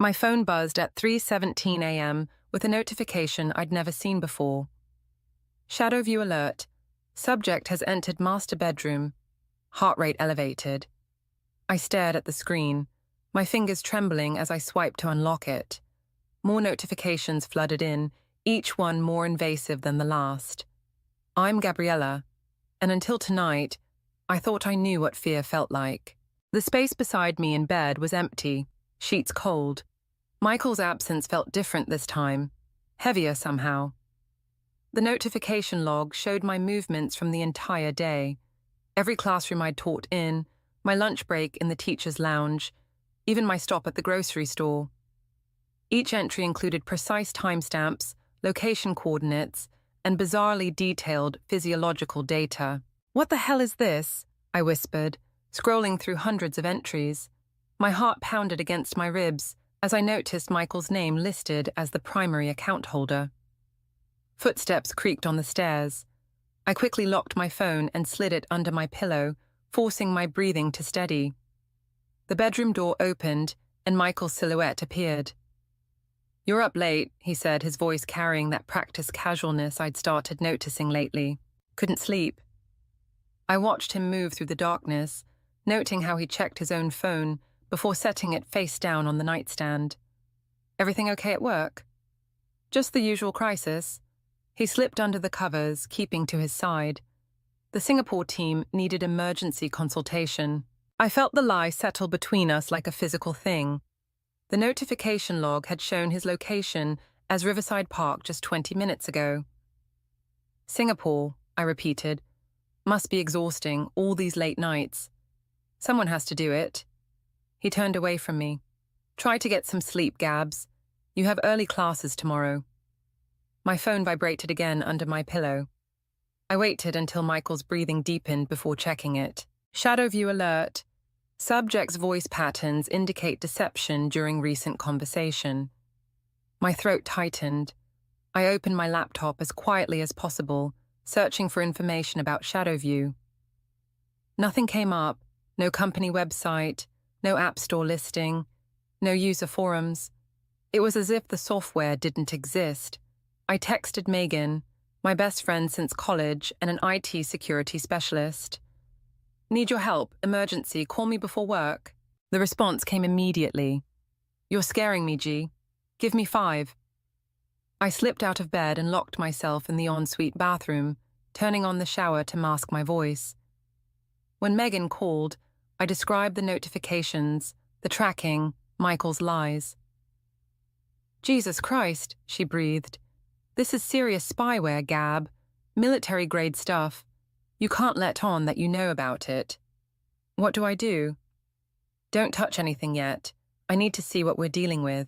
My phone buzzed at 3:17 a.m. with a notification I'd never seen before. Shadow view alert. Subject has entered master bedroom. Heart rate elevated. I stared at the screen, my fingers trembling as I swiped to unlock it. More notifications flooded in, each one more invasive than the last. I'm Gabriella, and until tonight, I thought I knew what fear felt like. The space beside me in bed was empty, sheets cold. Michael's absence felt different this time, heavier somehow. The notification log showed my movements from the entire day. Every classroom I'd taught in, my lunch break in the teacher's lounge, even my stop at the grocery store. Each entry included precise timestamps, location coordinates, and bizarrely detailed physiological data. "What the hell is this?" I whispered, scrolling through hundreds of entries. My heart pounded against my ribs as I noticed Michael's name listed as the primary account holder. Footsteps creaked on the stairs. I quickly locked my phone and slid it under my pillow, forcing my breathing to steady. The bedroom door opened, and Michael's silhouette appeared. "You're up late," he said, his voice carrying that practiced casualness I'd started noticing lately. "Couldn't sleep." I watched him move through the darkness, noting how he checked his own phone before setting it face down on the nightstand. "Everything okay at work?" "Just the usual crisis." He slipped under the covers, keeping to his side. The Singapore team needed emergency consultation. I felt the lie settle between us like a physical thing. The notification log had shown his location as Riverside Park just 20 minutes ago. "Singapore," I repeated. "Must be exhausting, all these late nights. Someone has to do it." He turned away from me. "Try to get some sleep, Gabs. You have early classes tomorrow." My phone vibrated again under my pillow. I waited until Michael's breathing deepened before checking it. Shadow view alert. Subject's voice patterns indicate deception during recent conversation. My throat tightened. I opened my laptop as quietly as possible, searching for information about Shadow View. Nothing came up, no company website, no app store listing, no user forums. It was as if the software didn't exist. I texted Megan, my best friend since college and an IT security specialist. "Need your help, emergency, call me before work." The response came immediately. "You're scaring me, G. Give me 5. I slipped out of bed and locked myself in the ensuite bathroom, turning on the shower to mask my voice. When Megan called, I described the notifications, the tracking, Michael's lies. "Jesus Christ," she breathed. "This is serious spyware, Gab. Military-grade stuff. You can't let on that you know about it." "What do I do?" "Don't touch anything yet. I need to see what we're dealing with.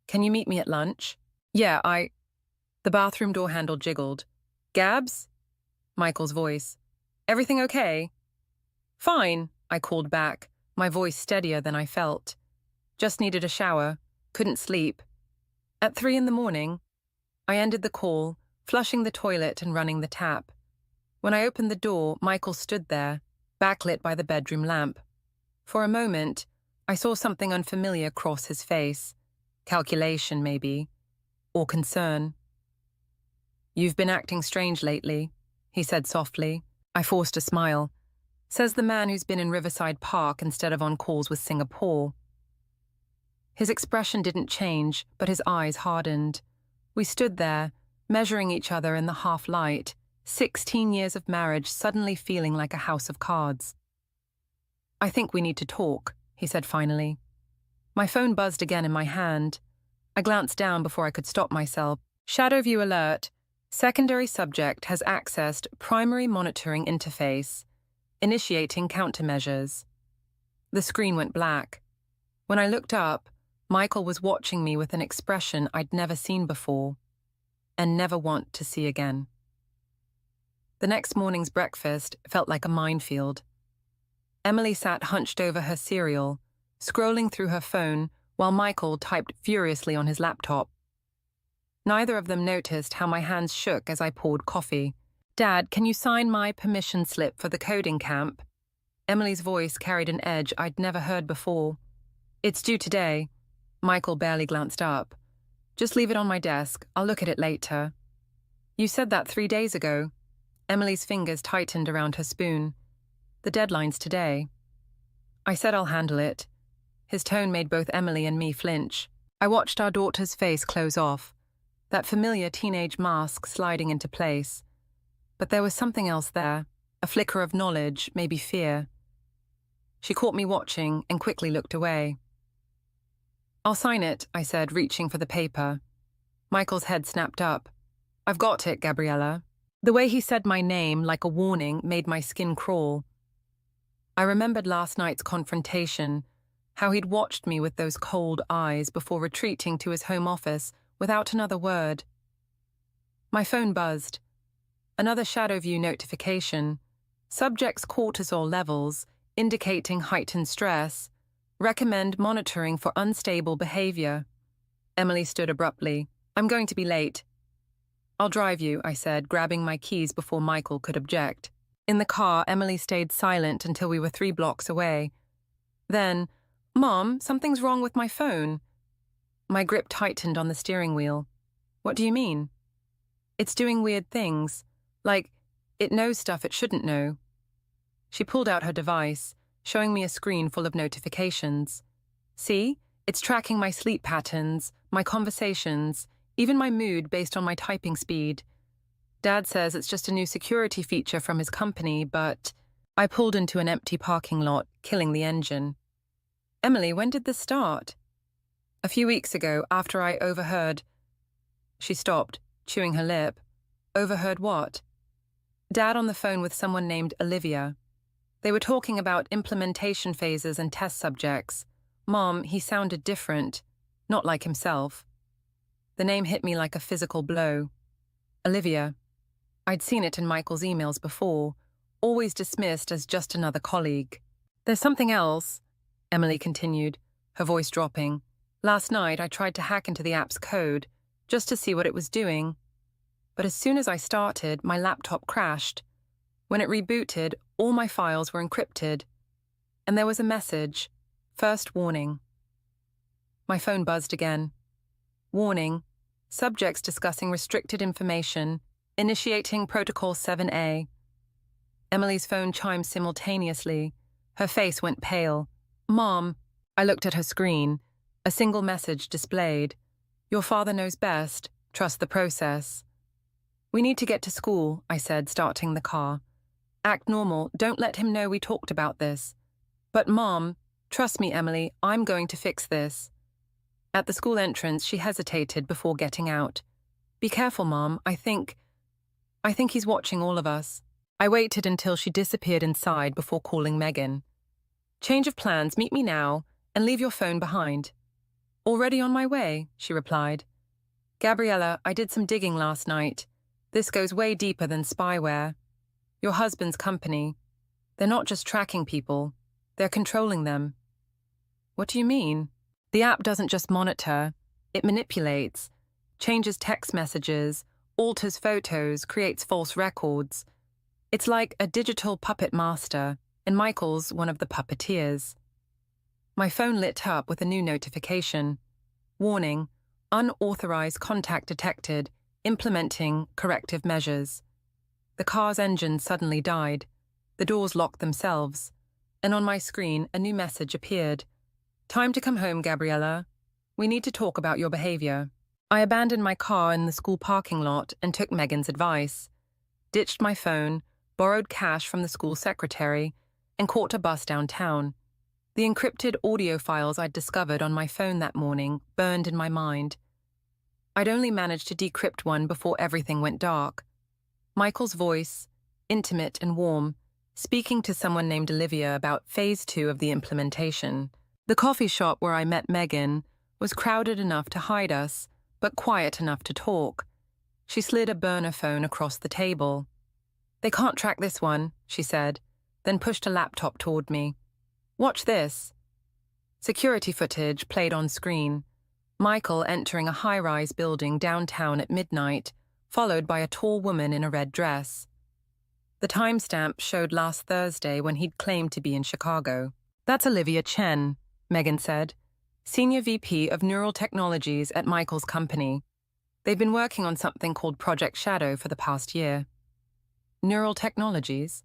Can you meet me at lunch?" "Yeah, The bathroom door handle jiggled. "Gabs?" Michael's voice. "Everything okay?" "Fine," I called back, my voice steadier than I felt. "Just needed a shower. Couldn't sleep." At 3 a.m, I ended the call, flushing the toilet and running the tap. When I opened the door, Michael stood there, backlit by the bedroom lamp. For a moment, I saw something unfamiliar cross his face. Calculation, maybe. Or concern. "You've been acting strange lately," he said softly. I forced a smile. Says the man who's been in Riverside Park instead of on calls with Singapore. His expression didn't change, but his eyes hardened. We stood there, measuring each other in the half-light, 16 years of marriage suddenly feeling like a house of cards. "I think we need to talk," he said finally. My phone buzzed again in my hand. I glanced down before I could stop myself. Shadow view alert. Secondary subject has accessed primary monitoring interface. Initiating countermeasures. The screen went black. When I looked up, Michael was watching me with an expression I'd never seen before, and never want to see again. The next morning's breakfast felt like a minefield. Emily sat hunched over her cereal, scrolling through her phone while Michael typed furiously on his laptop. Neither of them noticed how my hands shook as I poured coffee. "Dad, can you sign my permission slip for the coding camp?" Emily's voice carried an edge I'd never heard before. "It's due today." Michael barely glanced up. Just leave it on my desk. I'll look at it later. You said that 3 days ago. Emily's fingers tightened around her spoon. The deadline's today. I said I'll handle it. His tone made both Emily and me flinch. I watched our daughter's face close off, that familiar teenage mask sliding into place. But there was something else there, a flicker of knowledge, maybe fear. She caught me watching and quickly looked away. I'll sign it, I said, reaching for the paper. Michael's head snapped up. I've got it, Gabriella. The way he said my name, like a warning, made my skin crawl. I remembered last night's confrontation, how he'd watched me with those cold eyes before retreating to his home office without another word. My phone buzzed. Another shadow view notification. Subject's cortisol levels, indicating heightened stress. Recommend monitoring for unstable behavior. Emily stood abruptly. I'm going to be late. I'll drive you, I said, grabbing my keys before Michael could object. In the car, Emily stayed silent until we were 3 blocks away. Then, Mom, something's wrong with my phone. My grip tightened on the steering wheel. What do you mean? It's doing weird things, like it knows stuff it shouldn't know. She pulled out her device, showing me a screen full of notifications. See? It's tracking my sleep patterns, my conversations, even my mood based on my typing speed. Dad says it's just a new security feature from his company, but I pulled into an empty parking lot, killing the engine. Emily, when did this start? A few weeks ago, after I overheard. She stopped, chewing her lip. Overheard what? Dad on the phone with someone named Olivia. They were talking about implementation phases and test subjects. Mom, he sounded different, not like himself. The name hit me like a physical blow. Olivia. I'd seen it in Michael's emails before, always dismissed as just another colleague. There's something else, Emily continued, her voice dropping. Last night I tried to hack into the app's code, just to see what it was doing. But as soon as I started, my laptop crashed. When it rebooted, all my files were encrypted. And there was a message. First warning. My phone buzzed again. Warning. Subjects discussing restricted information. Initiating Protocol 7A. Emily's phone chimed simultaneously. Her face went pale. Mom. I looked at her screen. A single message displayed. Your father knows best. Trust the process. We need to get to school, I said, starting the car. Act normal. Don't let him know we talked about this. But Mom, trust me, Emily, I'm going to fix this. At the school entrance, she hesitated before getting out. Be careful, Mom. I think he's watching all of us. I waited until she disappeared inside before calling Megan. Change of plans, meet me now, and leave your phone behind. Already on my way, she replied. Gabriella, I did some digging last night. This goes way deeper than spyware. Your husband's company. They're not just tracking people. They're controlling them. What do you mean? The app doesn't just monitor. It manipulates, changes text messages, alters photos, creates false records. It's like a digital puppet master, and Michael's one of the puppeteers. My phone lit up with a new notification. Warning, unauthorized contact detected, implementing corrective measures. The car's engine suddenly died. The doors locked themselves. And on my screen, a new message appeared. Time to come home, Gabriella. We need to talk about your behavior. I abandoned my car in the school parking lot and took Megan's advice. Ditched my phone, borrowed cash from the school secretary, and caught a bus downtown. The encrypted audio files I'd discovered on my phone that morning burned in my mind. I'd only managed to decrypt one before everything went dark. Michael's voice, intimate and warm, speaking to someone named Olivia about phase 2 of the implementation. The coffee shop where I met Megan was crowded enough to hide us, but quiet enough to talk. She slid a burner phone across the table. They can't track this one, she said, then pushed a laptop toward me. Watch this. Security footage played on screen. Michael entering a high-rise building downtown at midnight, followed by a tall woman in a red dress. The timestamp showed last Thursday when he'd claimed to be in Chicago. That's Olivia Chen, Megan said. Senior VP of Neural Technologies at Michael's company. They've been working on something called Project Shadow for the past year. Neural Technologies?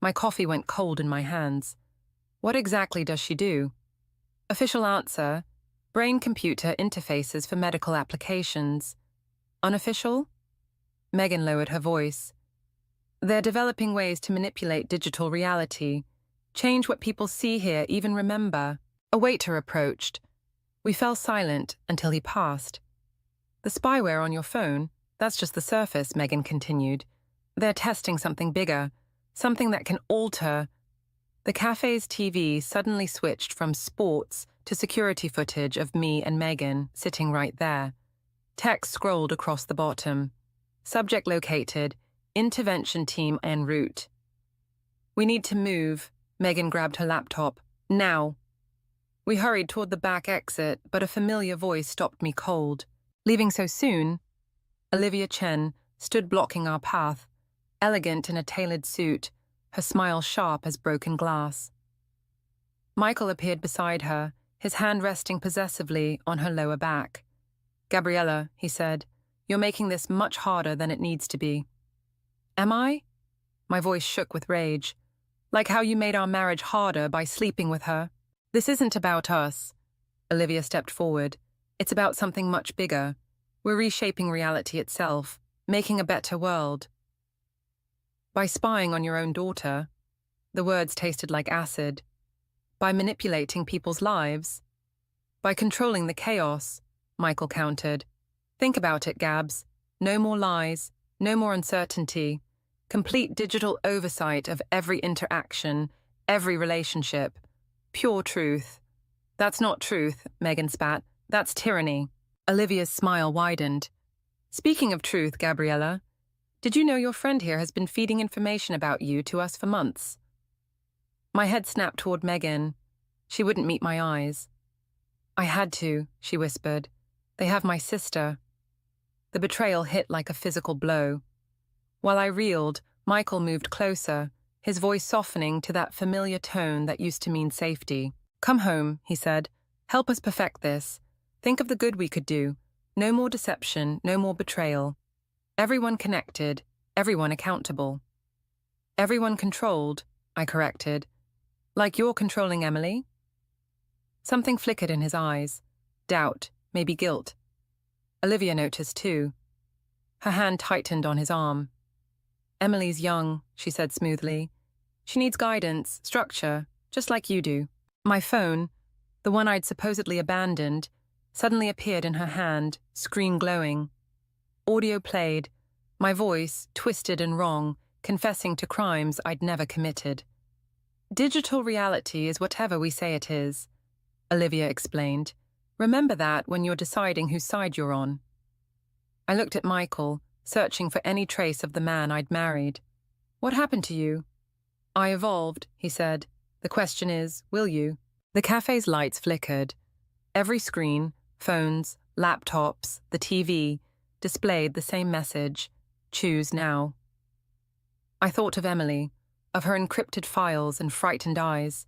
My coffee went cold in my hands. What exactly does she do? Official answer: brain-computer interfaces for medical applications. Unofficial? Megan lowered her voice. They're developing ways to manipulate digital reality, change what people see, hear, even remember. A waiter approached. We fell silent until he passed. The spyware on your phone, that's just the surface, Megan continued. They're testing something bigger, something that can alter. The cafe's TV suddenly switched from sports to security footage of me and Megan sitting right there. Text scrolled across the bottom. Subject located, intervention team en route. We need to move. Megan grabbed her laptop. Now. We hurried toward the back exit, but a familiar voice stopped me cold. Leaving so soon? Olivia Chen stood blocking our path, elegant in a tailored suit, her smile sharp as broken glass. Michael appeared beside her, his hand resting possessively on her lower back. Gabriella, he said, you're making this much harder than it needs to be. Am I? My voice shook with rage. Like how you made our marriage harder by sleeping with her. This isn't about us. Olivia stepped forward. It's about something much bigger. We're reshaping reality itself, making a better world. By spying on your own daughter, the words tasted like acid. By manipulating people's lives. By controlling the chaos, Michael countered. Think about it, Gabs. No more lies, no more uncertainty. Complete digital oversight of every interaction, every relationship. Pure truth. That's not truth, Megan spat. That's tyranny. Olivia's smile widened. Speaking of truth, Gabriella, did you know your friend here has been feeding information about you to us for months? My head snapped toward Megan. She wouldn't meet my eyes. I had to, she whispered. They have my sister. The betrayal hit like a physical blow. While I reeled, Michael moved closer, his voice softening to that familiar tone that used to mean safety. Come home, he said. Help us perfect this. Think of the good we could do. No more deception, no more betrayal. Everyone connected, everyone accountable. Everyone controlled, I corrected. Like you're controlling Emily? Something flickered in his eyes. Doubt, maybe guilt. Olivia noticed too. Her hand tightened on his arm. Emily's young, she said smoothly. She needs guidance, structure, just like you do. My phone, the one I'd supposedly abandoned, suddenly appeared in her hand, screen glowing. Audio played, my voice, twisted and wrong, confessing to crimes I'd never committed. Digital reality is whatever we say it is, Olivia explained. Remember that when you're deciding whose side you're on. I looked at Michael, searching for any trace of the man I'd married. What happened to you? I evolved, he said. The question is, will you? The cafe's lights flickered. Every screen, phones, laptops, the TV, displayed the same message. Choose now. I thought of Emily, of her encrypted files and frightened eyes,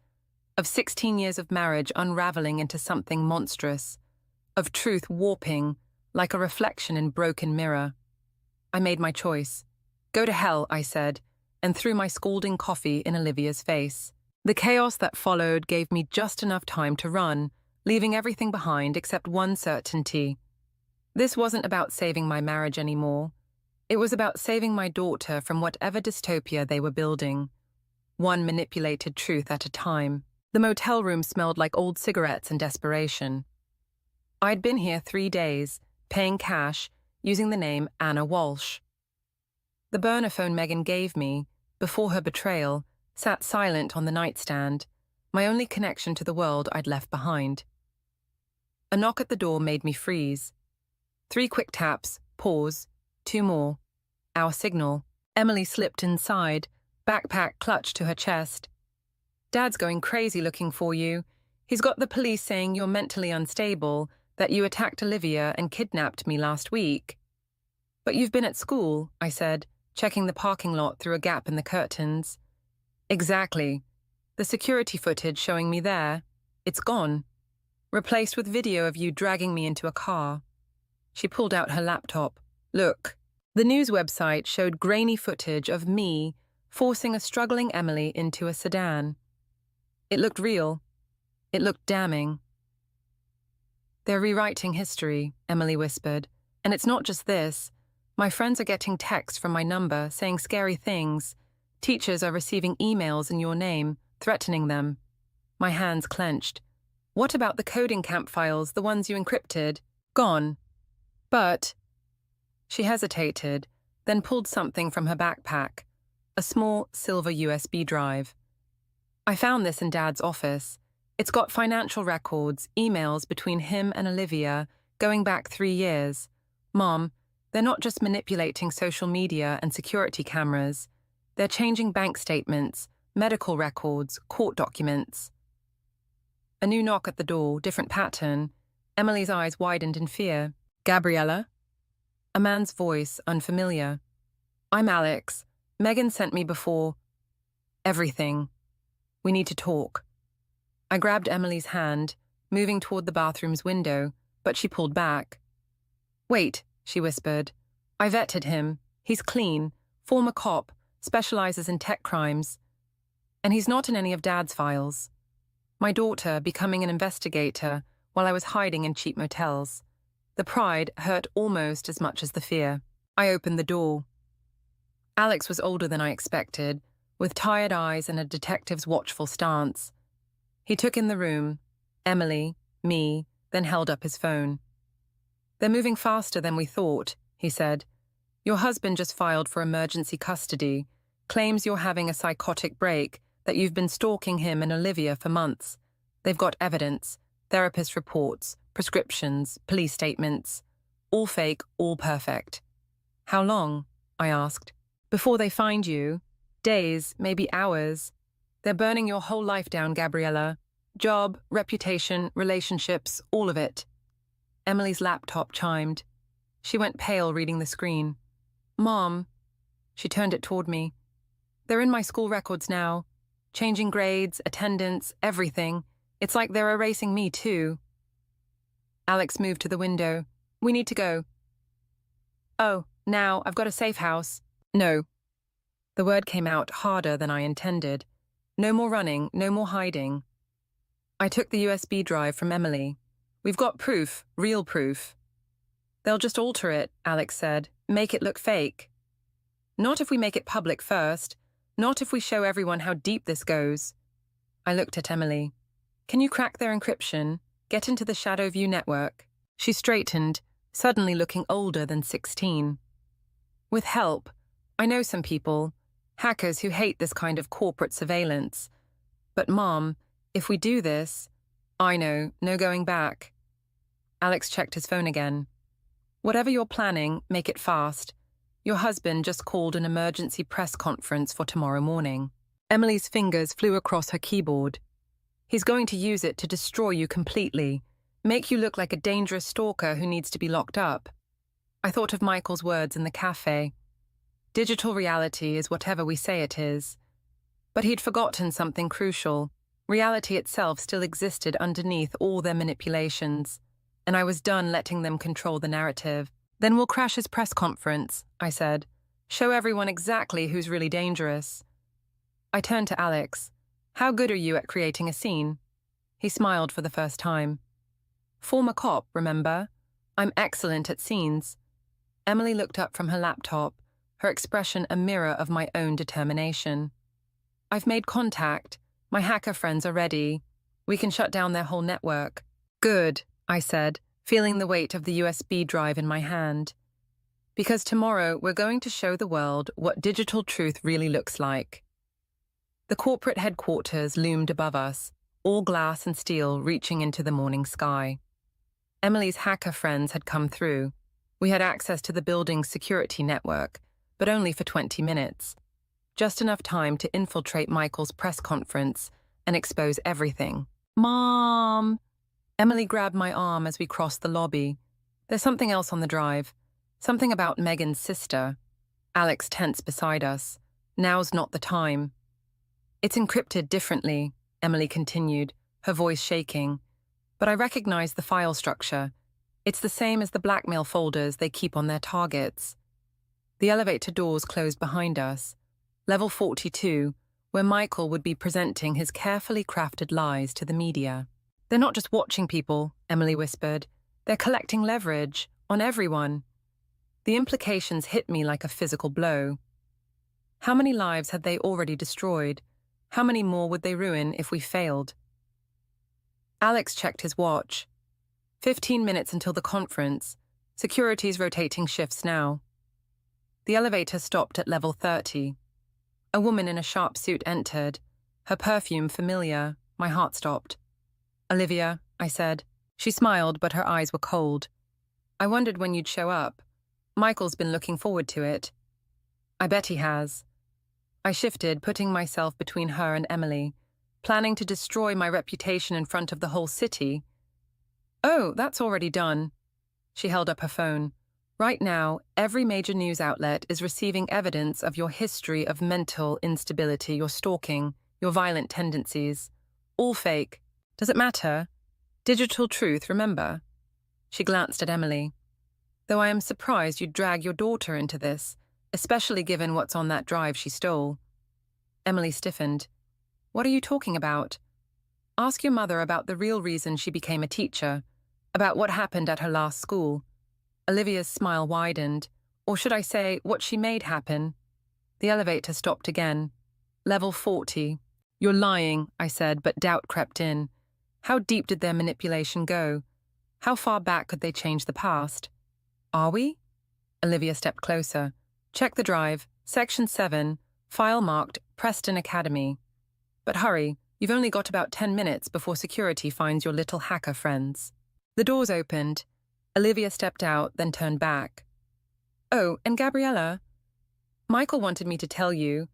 of 16 years of marriage unraveling into something monstrous, of truth warping like a reflection in broken mirror. I made my choice. Go to hell, I said, and threw my scalding coffee in Olivia's face. The chaos that followed gave me just enough time to run, leaving everything behind except one certainty. This wasn't about saving my marriage anymore. It was about saving my daughter from whatever dystopia they were building. One manipulated truth at a time. The motel room smelled like old cigarettes and desperation. I'd been here 3 days, paying cash, using the name Anna Walsh. The burner phone Megan gave me, before her betrayal, sat silent on the nightstand, my only connection to the world I'd left behind. A knock at the door made me freeze. 3 quick taps, pause, 2 more. Our signal. Emily slipped inside, backpack clutched to her chest. Dad's going crazy looking for you. He's got the police saying you're mentally unstable, that you attacked Olivia and kidnapped me last week. But you've been at school, I said, checking the parking lot through a gap in the curtains. Exactly. The security footage showing me there, it's gone. replaced with video of you dragging me into a car. She pulled out her laptop. Look. The news website showed grainy footage of me forcing a struggling Emily into a sedan. It looked real. It looked damning. They're rewriting history, Emily whispered. And it's not just this. My friends are getting texts from my number saying scary things. Teachers are receiving emails in your name, threatening them. My hands clenched. What about the coding camp files, the ones you encrypted? Gone. But... She hesitated, then pulled something from her backpack, a small silver USB drive. I found this in Dad's office. It's got financial records, emails between him and Olivia, going back 3 years. Mom, they're not just manipulating social media and security cameras. They're changing bank statements, medical records, court documents. A new knock at the door, different pattern. Emily's eyes widened in fear. Gabriella? A man's voice, unfamiliar. I'm Alex. Megan sent me before. Everything. We need to talk. I grabbed Emily's hand, moving toward the bathroom's window, but she pulled back. Wait, she whispered. I vetted him. He's clean, former cop, specializes in tech crimes. And he's not in any of Dad's files. My daughter becoming an investigator while I was hiding in cheap motels. The pride hurt almost as much as the fear. I opened the door. Alex was older than I expected, with tired eyes and a detective's watchful stance. He took in the room, Emily, me, then held up his phone. They're moving faster than we thought, he said. Your husband just filed for emergency custody, claims you're having a psychotic break, that you've been stalking him and Olivia for months. They've got evidence, therapist reports, prescriptions, police statements. All fake, all perfect. How long? I asked. Before they find you. Days, maybe hours. They're burning your whole life down, Gabriella. Job, reputation, relationships, all of it. Emily's laptop chimed. She went pale reading the screen. Mom. She turned it toward me. They're in my school records now. Changing grades, attendance, everything. It's like they're erasing me too. Alex moved to the window. We need to go. Oh, now, I've got a safe house. No. The word came out harder than I intended. No more running, no more hiding. I took the USB drive from Emily. We've got proof, real proof. They'll just alter it, Alex said. Make it look fake. Not if we make it public first. Not if we show everyone how deep this goes. I looked at Emily. Can you crack their encryption? Get into the Shadowview network. She straightened, suddenly looking older than 16. With help, I know some people, hackers who hate this kind of corporate surveillance. But Mom, if we do this, I know, no going back. Alex checked his phone again. Whatever you're planning, make it fast. Your husband just called an emergency press conference for tomorrow morning. Emily's fingers flew across her keyboard. He's going to use it to destroy you completely, make you look like a dangerous stalker who needs to be locked up. I thought of Michael's words in the cafe. Digital reality is whatever we say it is. But he'd forgotten something crucial. Reality itself still existed underneath all their manipulations, and I was done letting them control the narrative. Then we'll crash his press conference, I said. Show everyone exactly who's really dangerous. I turned to Alex. How good are you at creating a scene? He smiled for the first time. Former cop, remember? I'm excellent at scenes. Emily looked up from her laptop, her expression a mirror of my own determination. I've made contact. My hacker friends are ready. We can shut down their whole network. Good, I said, feeling the weight of the USB drive in my hand. Because tomorrow we're going to show the world what digital truth really looks like. The corporate headquarters loomed above us, all glass and steel reaching into the morning sky. Emily's hacker friends had come through. We had access to the building's security network, but only for 20 minutes. Just enough time to infiltrate Michael's press conference and expose everything. Mom! Emily grabbed my arm as we crossed the lobby. There's something else on the drive. Something about Megan's sister. Alex tensed beside us. Now's not the time. It's encrypted differently, Emily continued, her voice shaking. But I recognize the file structure. It's the same as the blackmail folders they keep on their targets. The elevator doors closed behind us. Level 42, where Michael would be presenting his carefully crafted lies to the media. They're not just watching people, Emily whispered. They're collecting leverage on everyone. The implications hit me like a physical blow. How many lives had they already destroyed? How many more would they ruin if we failed? Alex checked his watch. 15 minutes until the conference. Security's rotating shifts now. The elevator stopped at level 30. A woman in a sharp suit entered. Her perfume familiar. My heart stopped. "Olivia," I said. She smiled, but her eyes were cold. "I wondered when you'd show up. Michael's been looking forward to it." "I bet he has." I shifted, putting myself between her and Emily, planning to destroy my reputation in front of the whole city. "Oh, that's already done." She held up her phone. "Right now, every major news outlet is receiving evidence of your history of mental instability, your stalking, your violent tendencies. All fake. Does it matter? Digital truth, remember?" She glanced at Emily. "Though I am surprised you'd drag your daughter into this, especially given what's on that drive she stole." Emily stiffened. "What are you talking about? Ask your mother about the real reason she became a teacher, about what happened at her last school." Olivia's smile widened, or should I say, what she made happen. The elevator stopped again. Level 40. "You're lying," I said, but doubt crept in. How deep did their manipulation go? How far back could they change the past? "Are we?" Olivia stepped closer. "Check the drive. Section 7, file marked Preston Academy. But hurry, you've only got about 10 minutes before security finds your little hacker friends." The doors opened. Olivia stepped out, then turned back. "Oh, and Gabriella? Michael wanted me to tell you.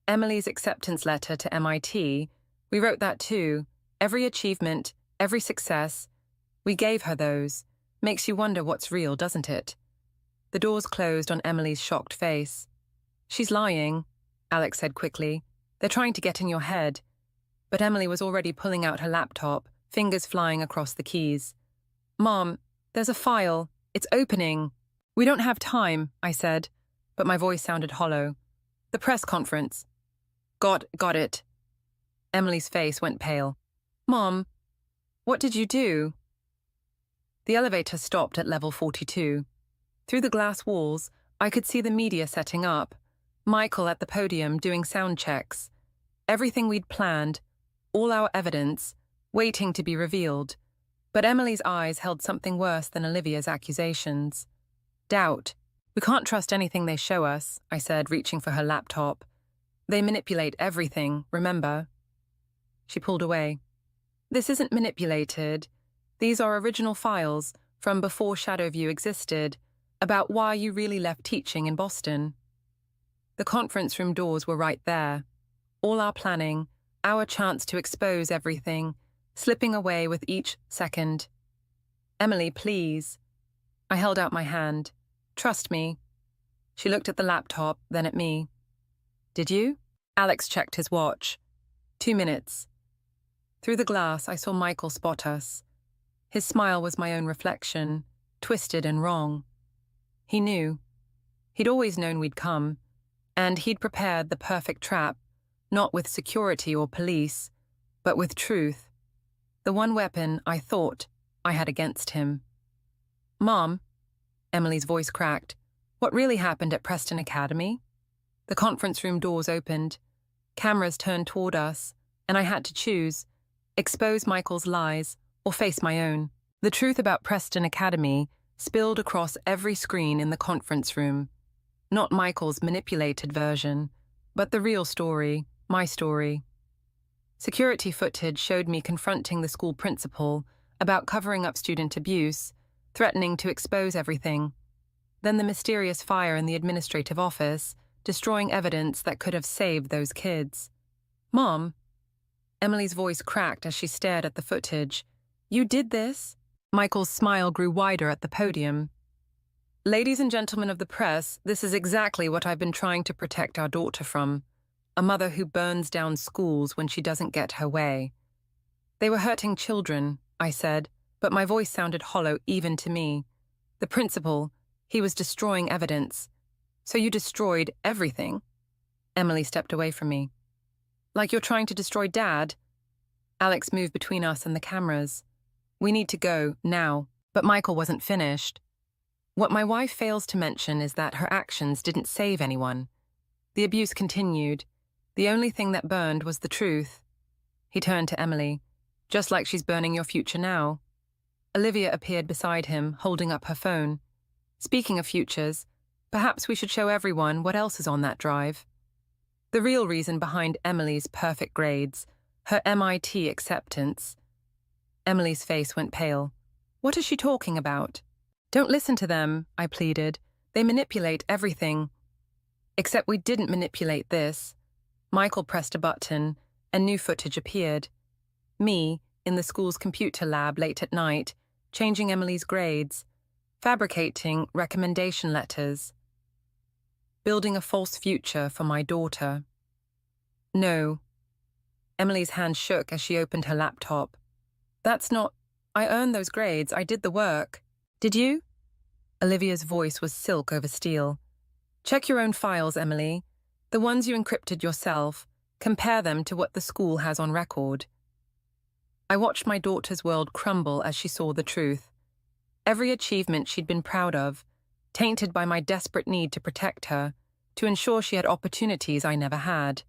Emily's acceptance letter to MIT. We wrote that too. Every achievement, every success. We gave her those. Makes you wonder what's real, doesn't it?" The doors closed on Emily's shocked face. "She's lying," Alex said quickly. "They're trying to get in your head." But Emily was already pulling out her laptop, fingers flying across the keys. "Mom, there's a file. It's opening." "We don't have time," I said, but my voice sounded hollow. "The press conference." Got it." Emily's face went pale. "Mom, what did you do?" The elevator stopped at level 42. Through the glass walls, I could see the media setting up. Michael at the podium doing sound checks. Everything we'd planned, all our evidence, waiting to be revealed. But Emily's eyes held something worse than Olivia's accusations. Doubt. "We can't trust anything they show us," I said, reaching for her laptop. "They manipulate everything, remember?" She pulled away. "This isn't manipulated. These are original files from before Shadowview existed, about why you really left teaching in Boston." The conference room doors were right there. All our planning, our chance to expose everything, slipping away with each second. "Emily, please." I held out my hand. "Trust me." She looked at the laptop, then at me. "Did you?" Alex checked his watch. 2 minutes. Through the glass, I saw Michael spot us. His smile was my own reflection, twisted and wrong. He knew. He'd always known we'd come, and he'd prepared the perfect trap, not with security or police, but with truth. The one weapon I thought I had against him. "Mom," Emily's voice cracked, "what really happened at Preston Academy?" The conference room doors opened. Cameras turned toward us, and I had to choose, expose Michael's lies or face my own. The truth about Preston Academy spilled across every screen in the conference room. Not Michael's manipulated version, but the real story, my story. Security footage showed me confronting the school principal about covering up student abuse, threatening to expose everything. Then the mysterious fire in the administrative office, destroying evidence that could have saved those kids. "Mom," Emily's voice cracked as she stared at the footage. "You did this?" Michael's smile grew wider at the podium. "Ladies and gentlemen of the press, this is exactly what I've been trying to protect our daughter from. A mother who burns down schools when she doesn't get her way." "They were hurting children," I said. but my voice sounded hollow even to me. The principal, he was destroying evidence. So you destroyed everything? Emily stepped away from me. Like you're trying to destroy Dad? Alex moved between us and the cameras. We need to go, now. But Michael wasn't finished. What my wife fails to mention is that her actions didn't save anyone. The abuse continued. The only thing that burned was the truth. He turned to Emily. Just like she's burning your future now. Olivia appeared beside him, holding up her phone. Speaking of futures, perhaps we should show everyone what else is on that drive. The real reason behind Emily's perfect grades, her MIT acceptance. Emily's face went pale. What is she talking about? Don't listen to them, I pleaded. They manipulate everything. Except we didn't manipulate this. Michael pressed a button, and new footage appeared. Me, in the school's computer lab late at night, changing Emily's grades, fabricating recommendation letters, building a false future for my daughter. No. Emily's hand shook as she opened her laptop. That's not... I earned those grades. I did the work. Did you? Olivia's voice was silk over steel. Check your own files, Emily. The ones you encrypted yourself. Compare them to what the school has on record. I watched my daughter's world crumble as she saw the truth. Every achievement she'd been proud of, tainted by my desperate need to protect her, to ensure she had opportunities I never had.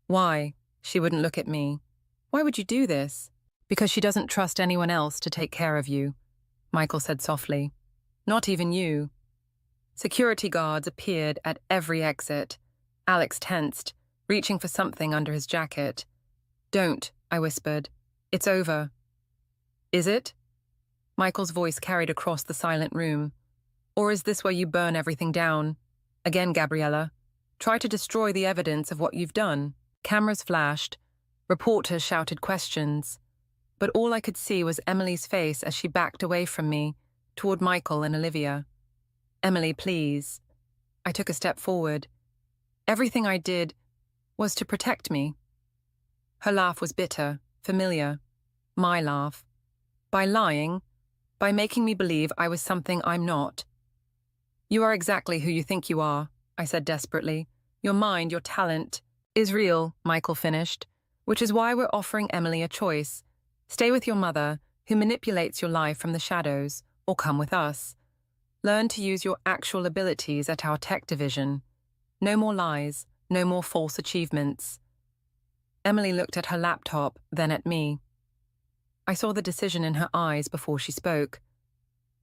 Why? She wouldn't look at me. Why would you do this? Because she doesn't trust anyone else to take care of you, Michael said softly. Not even you. Security guards appeared at every exit. Alex tensed, reaching for something under his jacket. Don't, I whispered. It's over. Is it? Michael's voice carried across the silent room. Or is this where you burn everything down? Again, Gabriella. Try to destroy the evidence of what you've done. Cameras flashed. Reporters shouted questions. But all I could see was Emily's face as she backed away from me, toward Michael and Olivia. Emily, please. I took a step forward. Everything I did was to protect me. Her laugh was bitter, familiar. My laugh. By lying, by making me believe I was something I'm not. You are exactly who you think you are, I said desperately. Your mind, your talent, is real, Michael finished, which is why we're offering Emily a choice. Stay with your mother, who manipulates your life from the shadows, or come with us. Learn to use your actual abilities at our tech division. No more lies, no more false achievements. Emily looked at her laptop, then at me. I saw the decision in her eyes before she spoke.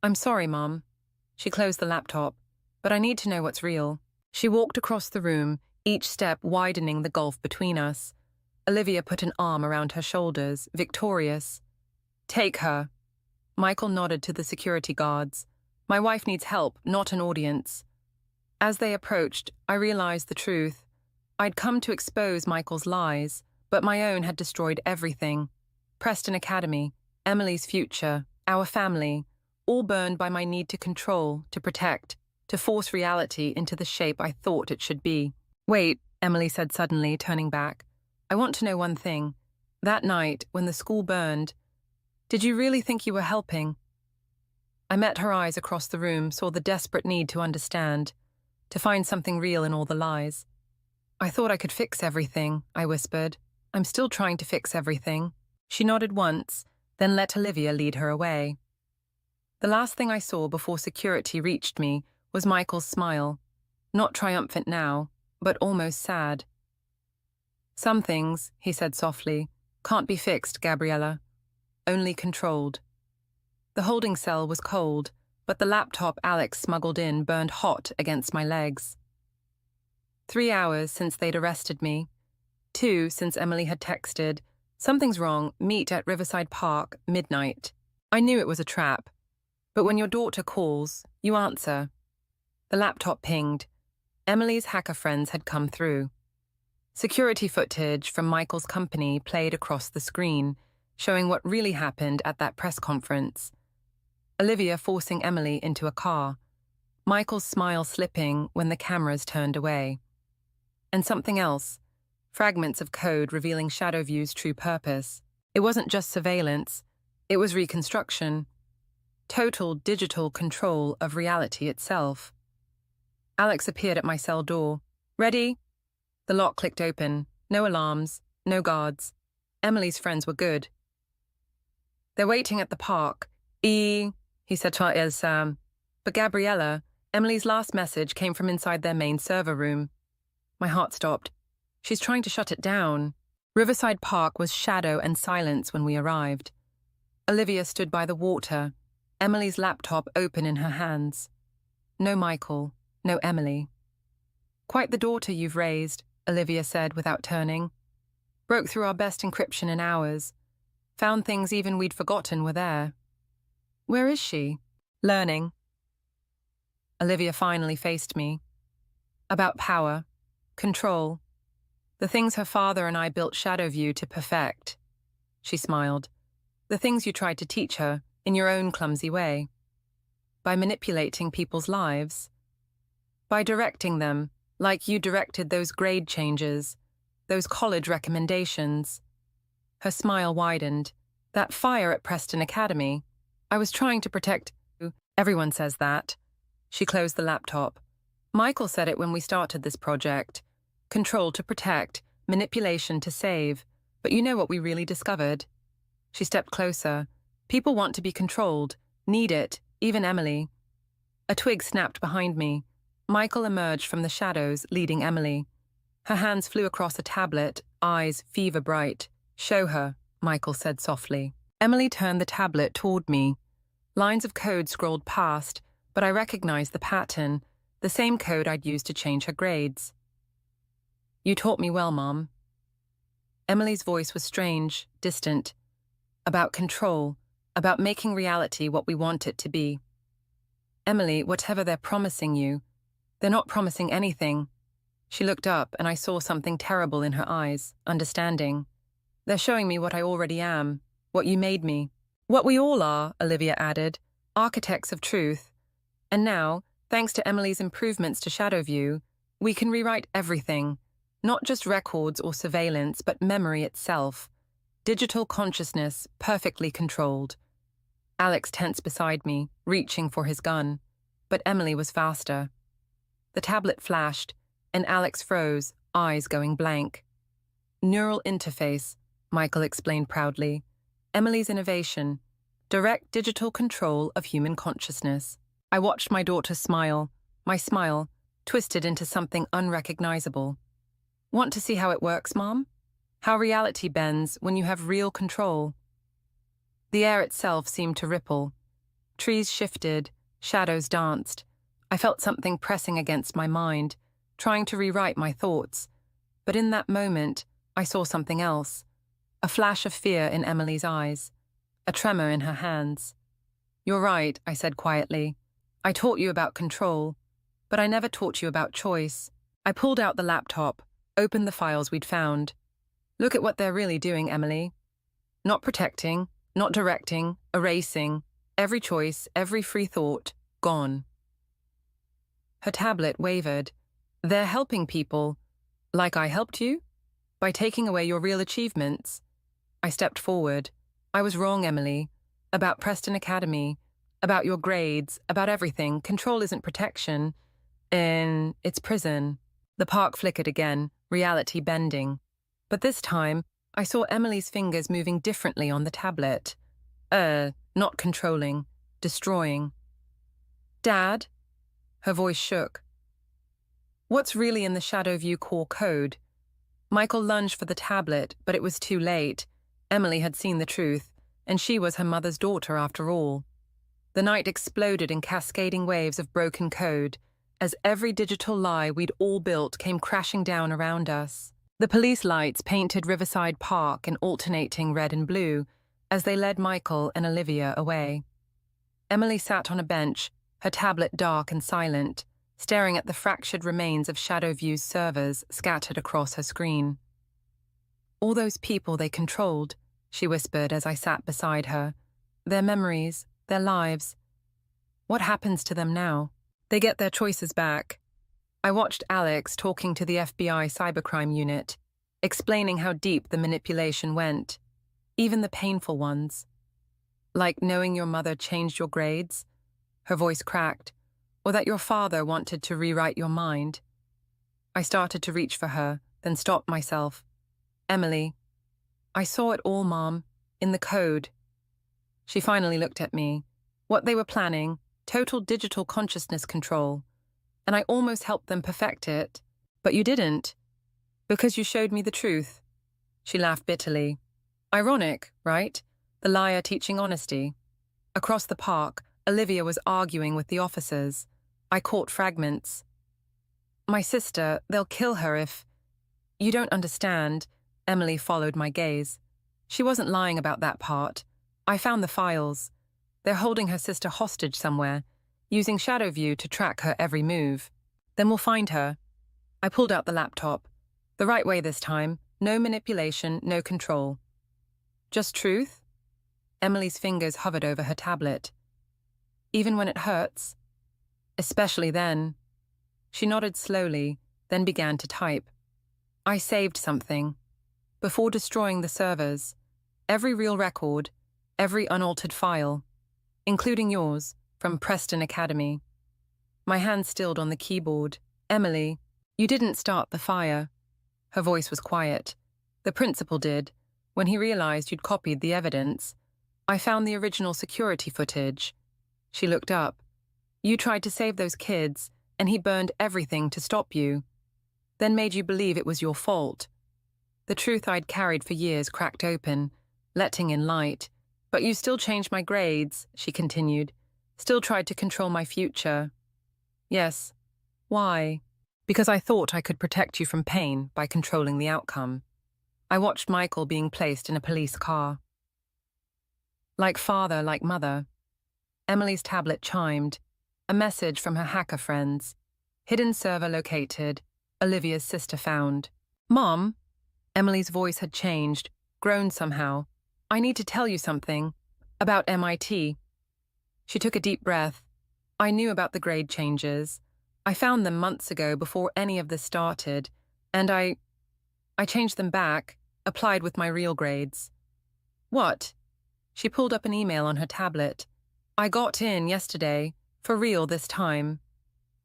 I'm sorry, Mom. She closed the laptop, but I need to know what's real. She walked across the room, each step widening the gulf between us. Olivia put an arm around her shoulders, victorious. Take her. Michael nodded to the security guards. My wife needs help, not an audience. As they approached, I realized the truth. I'd come to expose Michael's lies, but my own had destroyed everything. Preston Academy, Emily's future, our family, all burned by my need to control, to protect, to force reality into the shape I thought it should be. Wait, Emily said suddenly, turning back. I want to know one thing. That night, when the school burned, did you really think you were helping? I met her eyes across the room, saw the desperate need to understand, to find something real in all the lies. I thought I could fix everything, I whispered. I'm still trying to fix everything. She nodded once, then let Olivia lead her away. The last thing I saw before security reached me was Michael's smile. Not triumphant now, but almost sad. Some things, he said softly, can't be fixed, Gabriella. Only controlled. The holding cell was cold, but the laptop Alex smuggled in burned hot against my legs. 3 hours since they'd arrested me. 2 since Emily had texted, something's wrong, meet at Riverside Park, midnight. I knew it was a trap. But when your daughter calls, you answer. The laptop pinged. Emily's hacker friends had come through. Security footage from Michael's company played across the screen, showing what really happened at that press conference. Olivia forcing Emily into a car. Michael's smile slipping when the cameras turned away. And something else. Fragments of code revealing Shadowview's true purpose. It wasn't just surveillance. It was reconstruction, total digital control of reality itself. Alex appeared at my cell door. Ready? The lock clicked open. No alarms, no guards. Emily's friends were good. They're waiting at the park. He said to Sam. But Gabriella, Emily's last message came from inside their main server room. My heart stopped. She's trying to shut it down. Riverside Park was shadow and silence when we arrived. Olivia stood by the water, Emily's laptop open in her hands. No Michael, no Emily. Quite the daughter you've raised, Olivia said without turning. Broke through our best encryption in hours. Found things even we'd forgotten were there. Where is she? Learning. Olivia finally faced me. About power, control, the things her father and I built Shadowview to perfect. She smiled. The things you tried to teach her, in your own clumsy way. By manipulating people's lives. By directing them, like you directed those grade changes, those college recommendations. Her smile widened. That fire at Preston Academy. I was trying to protect you. Everyone says that. She closed the laptop. Michael said it when we started this project. Control to protect, manipulation to save. But you know what we really discovered? She stepped closer. People want to be controlled, need it, even Emily. A twig snapped behind me. Michael emerged from the shadows, leading Emily. Her hands flew across a tablet, eyes fever bright. Show her, Michael said softly. Emily turned the tablet toward me. Lines of code scrolled past, but I recognized the pattern, the same code I'd used to change her grades. You taught me well, Mom. Emily's voice was strange, distant. About control, about making reality what we want it to be. Emily, whatever they're promising you, they're not promising anything. She looked up and I saw something terrible in her eyes, understanding. They're showing me what I already am, what you made me. What we all are, Olivia added, architects of truth. And now, thanks to Emily's improvements to Shadowview, we can rewrite everything, not just records or surveillance, but memory itself. Digital consciousness, perfectly controlled. Alex tensed beside me, reaching for his gun. But Emily was faster. The tablet flashed, and Alex froze, eyes going blank. Neural interface, Michael explained proudly. Emily's innovation. Direct digital control of human consciousness. I watched my daughter smile, my smile, twisted into something unrecognizable. Want to see how it works, Mom? How reality bends when you have real control. The air itself seemed to ripple. Trees shifted, shadows danced. I felt something pressing against my mind, trying to rewrite my thoughts. But in that moment, I saw something else. A flash of fear in Emily's eyes, a tremor in her hands. You're right, I said quietly. I taught you about control, but I never taught you about choice. I pulled out the laptop, opened the files we'd found. Look at what they're really doing, Emily. Not protecting, not directing, erasing. Every choice, every free thought, gone. Her tablet wavered. They're helping people. Like I helped you? By taking away your real achievements. I stepped forward. I was wrong, Emily. About Preston Academy. About your grades. About everything. Control isn't protection. It's prison. The park flickered again, reality bending. But this time, I saw Emily's fingers moving differently on the tablet. Not controlling. Destroying. Dad? Her voice shook. What's really in the Shadowview core code? Michael lunged for the tablet, but it was too late. Emily had seen the truth, and she was her mother's daughter after all. The night exploded in cascading waves of broken code, as every digital lie we'd all built came crashing down around us. The police lights painted Riverside Park in alternating red and blue as they led Michael and Olivia away. Emily sat on a bench, her tablet dark and silent, staring at the fractured remains of Shadowview's servers scattered across her screen. All those people they controlled, she whispered as I sat beside her. Their memories, their lives. What happens to them now? They get their choices back. I watched Alex talking to the FBI cybercrime unit, explaining how deep the manipulation went, even the painful ones. Like knowing your mother changed your grades? Her voice cracked. Or that your father wanted to rewrite your mind? I started to reach for her, then stopped myself. Emily. I saw it all, Mom. In the code. She finally looked at me. What they were planning, total digital consciousness control. And I almost helped them perfect it. But you didn't. Because you showed me the truth. She laughed bitterly. Ironic, right? The liar teaching honesty. Across the park, Olivia was arguing with the officers. I caught fragments. My sister, they'll kill her if... You don't understand. Emily followed my gaze. She wasn't lying about that part. I found the files. They're holding her sister hostage somewhere, using Shadow View to track her every move. Then we'll find her. I pulled out the laptop. The right way this time. No manipulation, no control. Just truth? Emily's fingers hovered over her tablet. Even when it hurts? Especially then. She nodded slowly, then began to type. I saved something. Before destroying the servers. Every real record, every unaltered file, including yours, from Preston Academy. My hand stilled on the keyboard. Emily, you didn't start the fire. Her voice was quiet. The principal did, when he realized you'd copied the evidence. I found the original security footage. She looked up. You tried to save those kids, and he burned everything to stop you. Then made you believe it was your fault. The truth I'd carried for years cracked open, letting in light. But you still changed my grades, she continued. Still tried to control my future. Yes. Why? Because I thought I could protect you from pain by controlling the outcome. I watched Michael being placed in a police car. Like father, like mother. Emily's tablet chimed. A message from her hacker friends. Hidden server located. Olivia's sister found. Mom? Emily's voice had changed, grown somehow. I need to tell you something. About MIT. She took a deep breath. I knew about the grade changes. I found them months ago before any of this started, and I changed them back, applied with my real grades. What? She pulled up an email on her tablet. I got in yesterday, for real this time.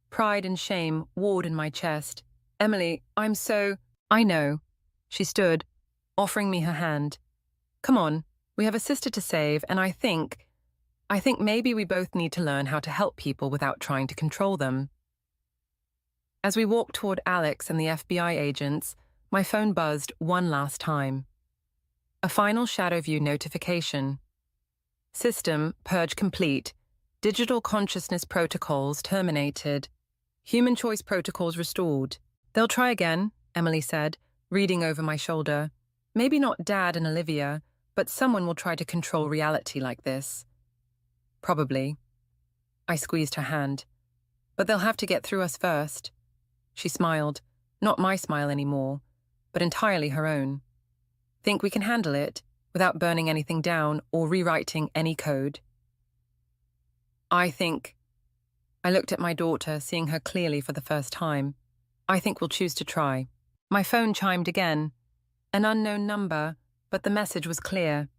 Pride and shame warred in my chest. Emily, I'm so... I know. She stood, offering me her hand. Come on, we have a sister to save, and I think maybe we both need to learn how to help people without trying to control them. As we walked toward Alex and the FBI agents, my phone buzzed one last time. A final Shadow View notification. System purge complete. Digital consciousness protocols terminated. Human choice protocols restored. They'll try again, Emily said, reading over my shoulder. Maybe not Dad and Olivia, but someone will try to control reality like this. Probably. I squeezed her hand. But they'll have to get through us first. She smiled, not my smile anymore, but entirely her own. Think we can handle it, without burning anything down or rewriting any code? I looked at my daughter, seeing her clearly for the first time. I think we'll choose to try. My phone chimed again. An unknown number, but the message was clear.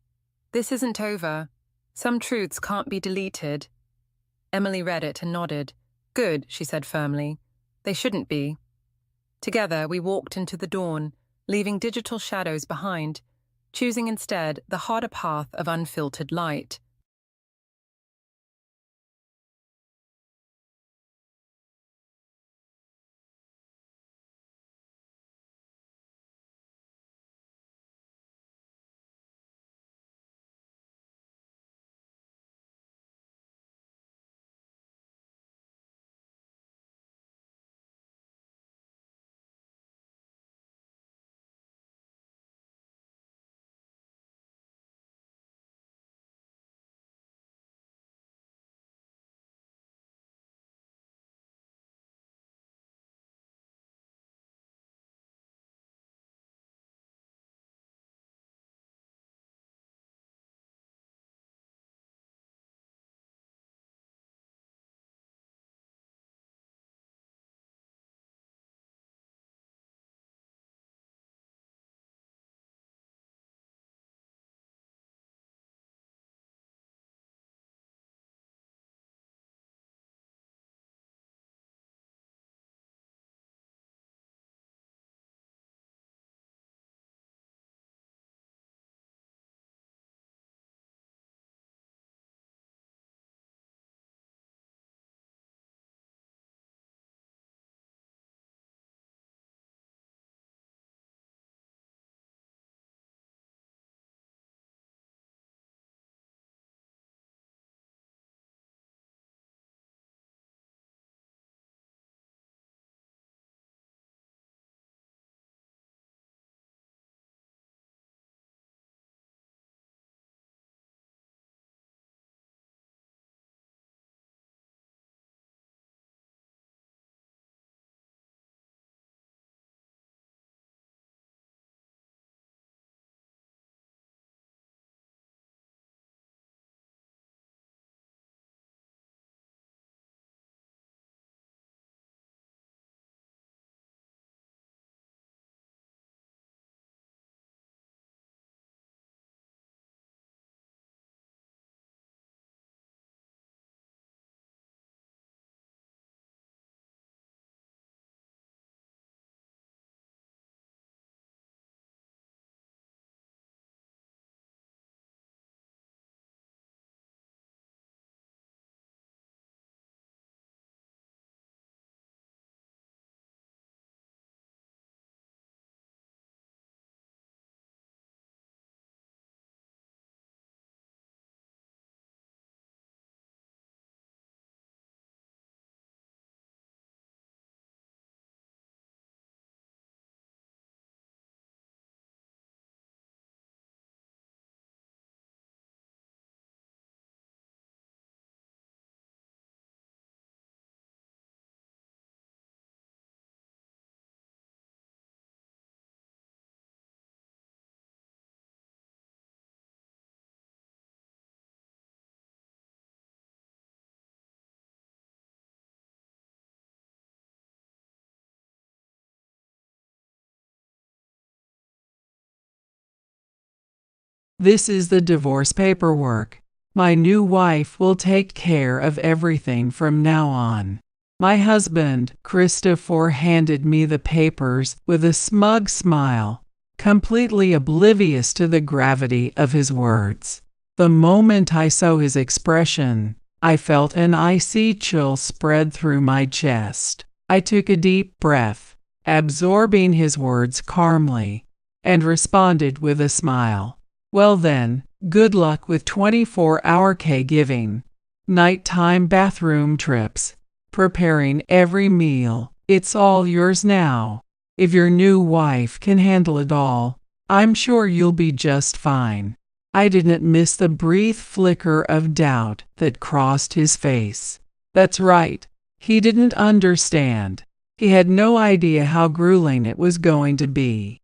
This isn't over. Some truths can't be deleted. Emily read it and nodded. Good, she said firmly. They shouldn't be. Together, we walked into the dawn, leaving digital shadows behind, choosing instead the harder path of unfiltered light. This is the divorce paperwork. My new wife will take care of everything from now on." My husband, Christopher, handed me the papers with a smug smile, completely oblivious to the gravity of his words. The moment I saw his expression, I felt an icy chill spread through my chest. I took a deep breath, absorbing his words calmly, and responded with a smile. "Well then, good luck with 24-hour caregiving, nighttime bathroom trips, preparing every meal. It's all yours now. If your new wife can handle it all, I'm sure you'll be just fine." I didn't miss the brief flicker of doubt that crossed his face. That's right. He didn't understand. He had no idea how grueling it was going to be.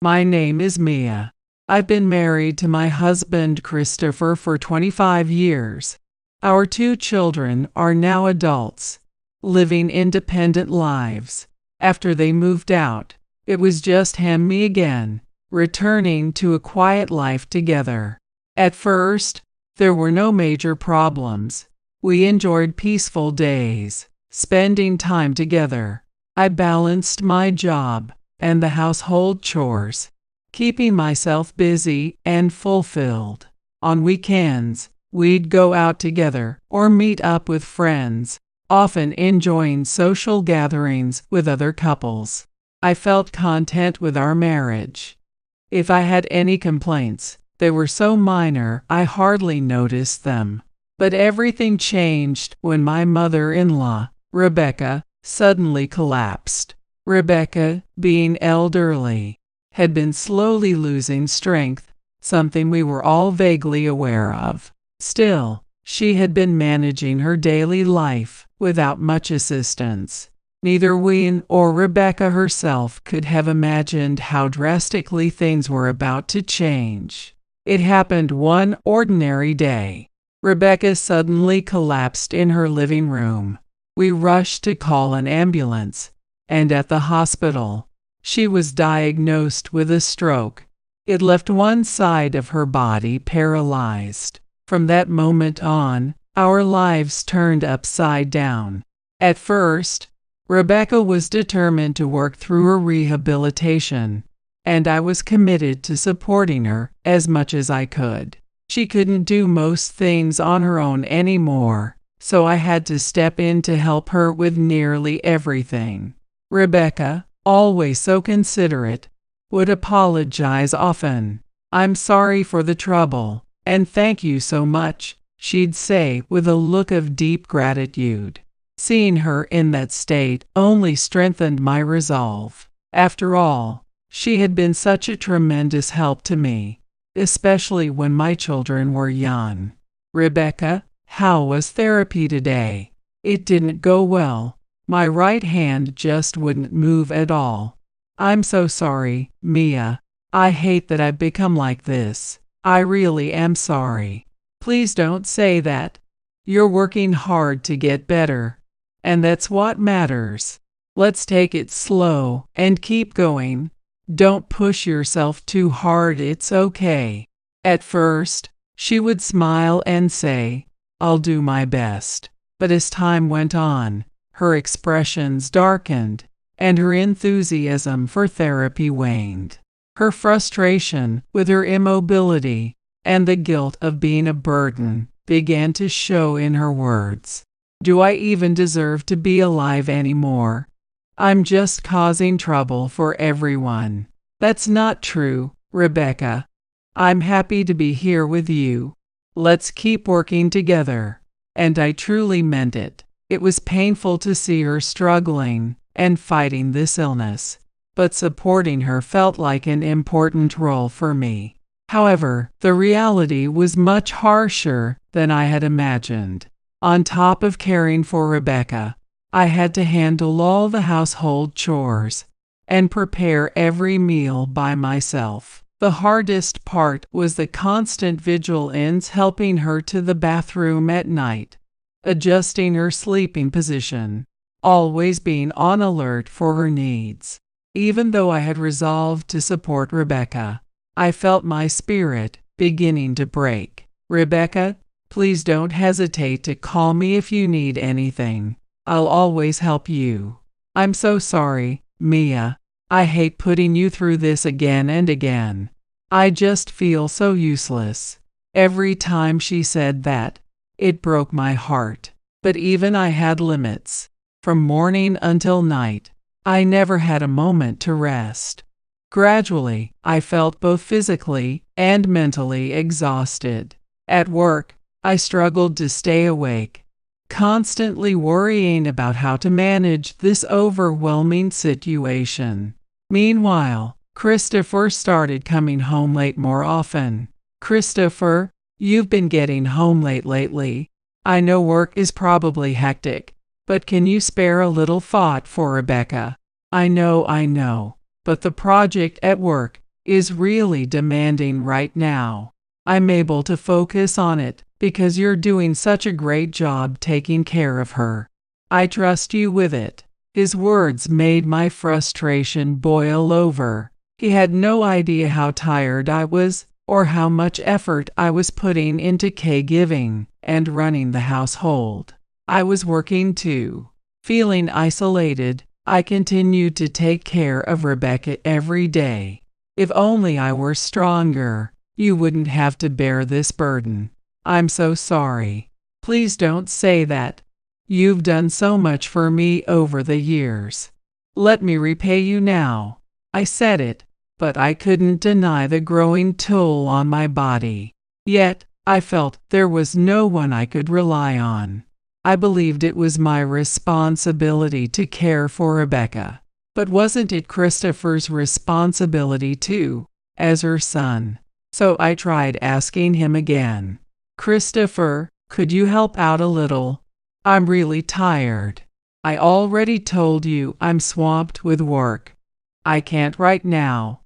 My name is Mia. I've been married to my husband Christopher for 25 years. Our 2 children are now adults, living independent lives. After they moved out, it was just him and me again, returning to a quiet life together. At first, there were no major problems. We enjoyed peaceful days, spending time together. I balanced my job and the household chores, keeping myself busy and fulfilled. On weekends, we'd go out together or meet up with friends, often enjoying social gatherings with other couples. I felt content with our marriage. If I had any complaints, they were so minor I hardly noticed them. But everything changed when my mother-in-law, Rebecca, suddenly collapsed. Rebecca, being elderly, had been slowly losing strength, something we were all vaguely aware of. Still, she had been managing her daily life without much assistance. Neither we or Rebecca herself could have imagined how drastically things were about to change. It happened one ordinary day. Rebecca suddenly collapsed in her living room. We rushed to call an ambulance, and at the hospital, she was diagnosed with a stroke. It left one side of her body paralyzed. From that moment on, our lives turned upside down. At first, Rebecca was determined to work through her rehabilitation, and I was committed to supporting her as much as I could. She couldn't do most things on her own anymore, so I had to step in to help her with nearly everything. Rebecca, always so considerate, would apologize often. "I'm sorry for the trouble, and thank you so much," she'd say with a look of deep gratitude. Seeing her in that state only strengthened my resolve. After all, she had been such a tremendous help to me, especially when my children were young. "Rebecca, how was therapy today?" "It didn't go well. My right hand just wouldn't move at all." "I'm so sorry, Mia. I hate that I've become like this. I really am sorry." "Please don't say that. You're working hard to get better, and that's what matters. Let's take it slow and keep going. Don't push yourself too hard, it's okay." At first, she would smile and say, "I'll do my best." But as time went on, her expressions darkened, and her enthusiasm for therapy waned. Her frustration with her immobility and the guilt of being a burden began to show in her words. "Do I even deserve to be alive anymore? I'm just causing trouble for everyone." "That's not true, Rebecca. I'm happy to be here with you. Let's keep working together." And I truly meant it. It was painful to see her struggling and fighting this illness, but supporting her felt like an important role for me. However, the reality was much harsher than I had imagined. On top of caring for Rebecca, I had to handle all the household chores and prepare every meal by myself. The hardest part was the constant vigilance helping her to the bathroom at night, adjusting her sleeping position, always being on alert for her needs. Even though I had resolved to support Rebecca, I felt my spirit beginning to break. Rebecca, please don't hesitate to call me if you need anything. I'll always help you. I'm so sorry, Mia. I hate putting you through this again and again. I just feel so useless. Every time she said that, it broke my heart. But even I had limits. From morning until night, I never had a moment to rest. Gradually, I felt both physically and mentally exhausted. At work, I struggled to stay awake, constantly worrying about how to manage this overwhelming situation. Meanwhile, Christopher started coming home late more often. Christopher, you've been getting home late lately. I know work is probably hectic, but can you spare a little thought for Rebecca? I know, but the project at work is really demanding right now. I'm able to focus on it because you're doing such a great job taking care of her. I trust you with it. His words made my frustration boil over. He had no idea how tired I was or how much effort I was putting into caregiving and running the household. I was working too. Feeling isolated, I continued to take care of Rebecca every day. If only I were stronger, you wouldn't have to bear this burden. I'm so sorry. Please don't say that. You've done so much for me over the years. Let me repay you now. I said it, but I couldn't deny the growing toll on my body. Yet, I felt there was no one I could rely on. I believed it was my responsibility to care for Rebecca. But wasn't it Christopher's responsibility too, as her son? So I tried asking him again. Christopher, could you help out a little? I'm really tired. I already told you I'm swamped with work. I can't right now.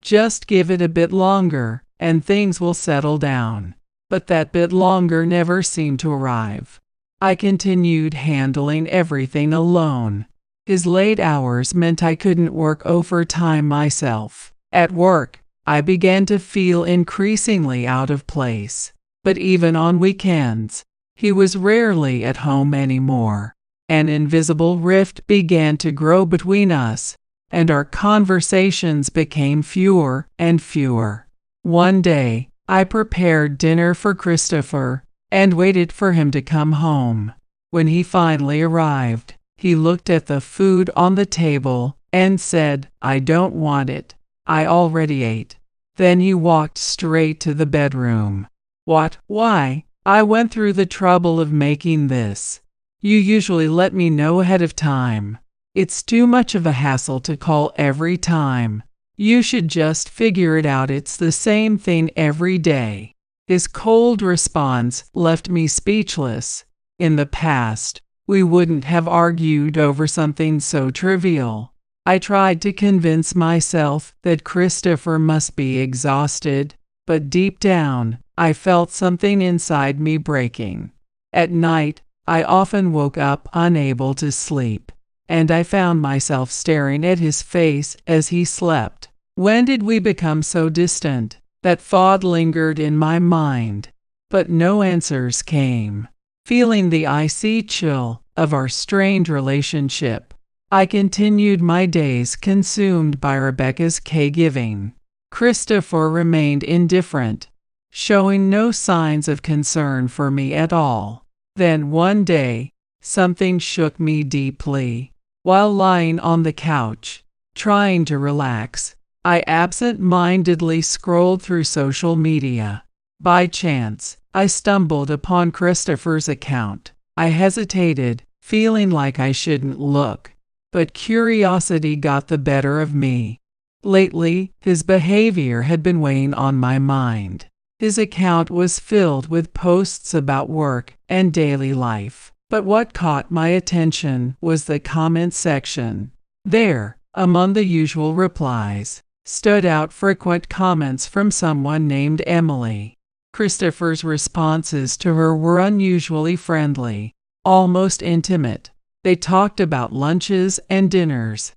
Just give it a bit longer, and things will settle down. But that bit longer never seemed to arrive. I continued handling everything alone. His late hours meant I couldn't work overtime myself. At work, I began to feel increasingly out of place. But even on weekends, he was rarely at home anymore. An invisible rift began to grow between us, and our conversations became fewer and fewer. One day, I prepared dinner for Christopher and waited for him to come home. When he finally arrived, he looked at the food on the table and said, "I don't want it. I already ate." Then he walked straight to the bedroom. "What? Why? I went through the trouble of making this. You usually let me know ahead of time. It's too much of a hassle to call every time. You should just figure it out. It's the same thing every day." His cold response left me speechless. In the past, we wouldn't have argued over something so trivial. I tried to convince myself that Christopher must be exhausted, but deep down, I felt something inside me breaking. At night, I often woke up unable to sleep, and I found myself staring at his face as he slept. When did we become so distant? That thought lingered in my mind, but no answers came. Feeling the icy chill of our strained relationship, I continued my days consumed by Rebecca's caregiving. Christopher remained indifferent, showing no signs of concern for me at all. Then one day, something shook me deeply. While lying on the couch, trying to relax, I absent-mindedly scrolled through social media. By chance, I stumbled upon Christopher's account. I hesitated, feeling like I shouldn't look, but curiosity got the better of me. Lately, his behavior had been weighing on my mind. His account was filled with posts about work and daily life. But what caught my attention was the comment section. There, among the usual replies, stood out frequent comments from someone named Emily. Christopher's responses to her were unusually friendly, almost intimate. They talked about lunches and dinners,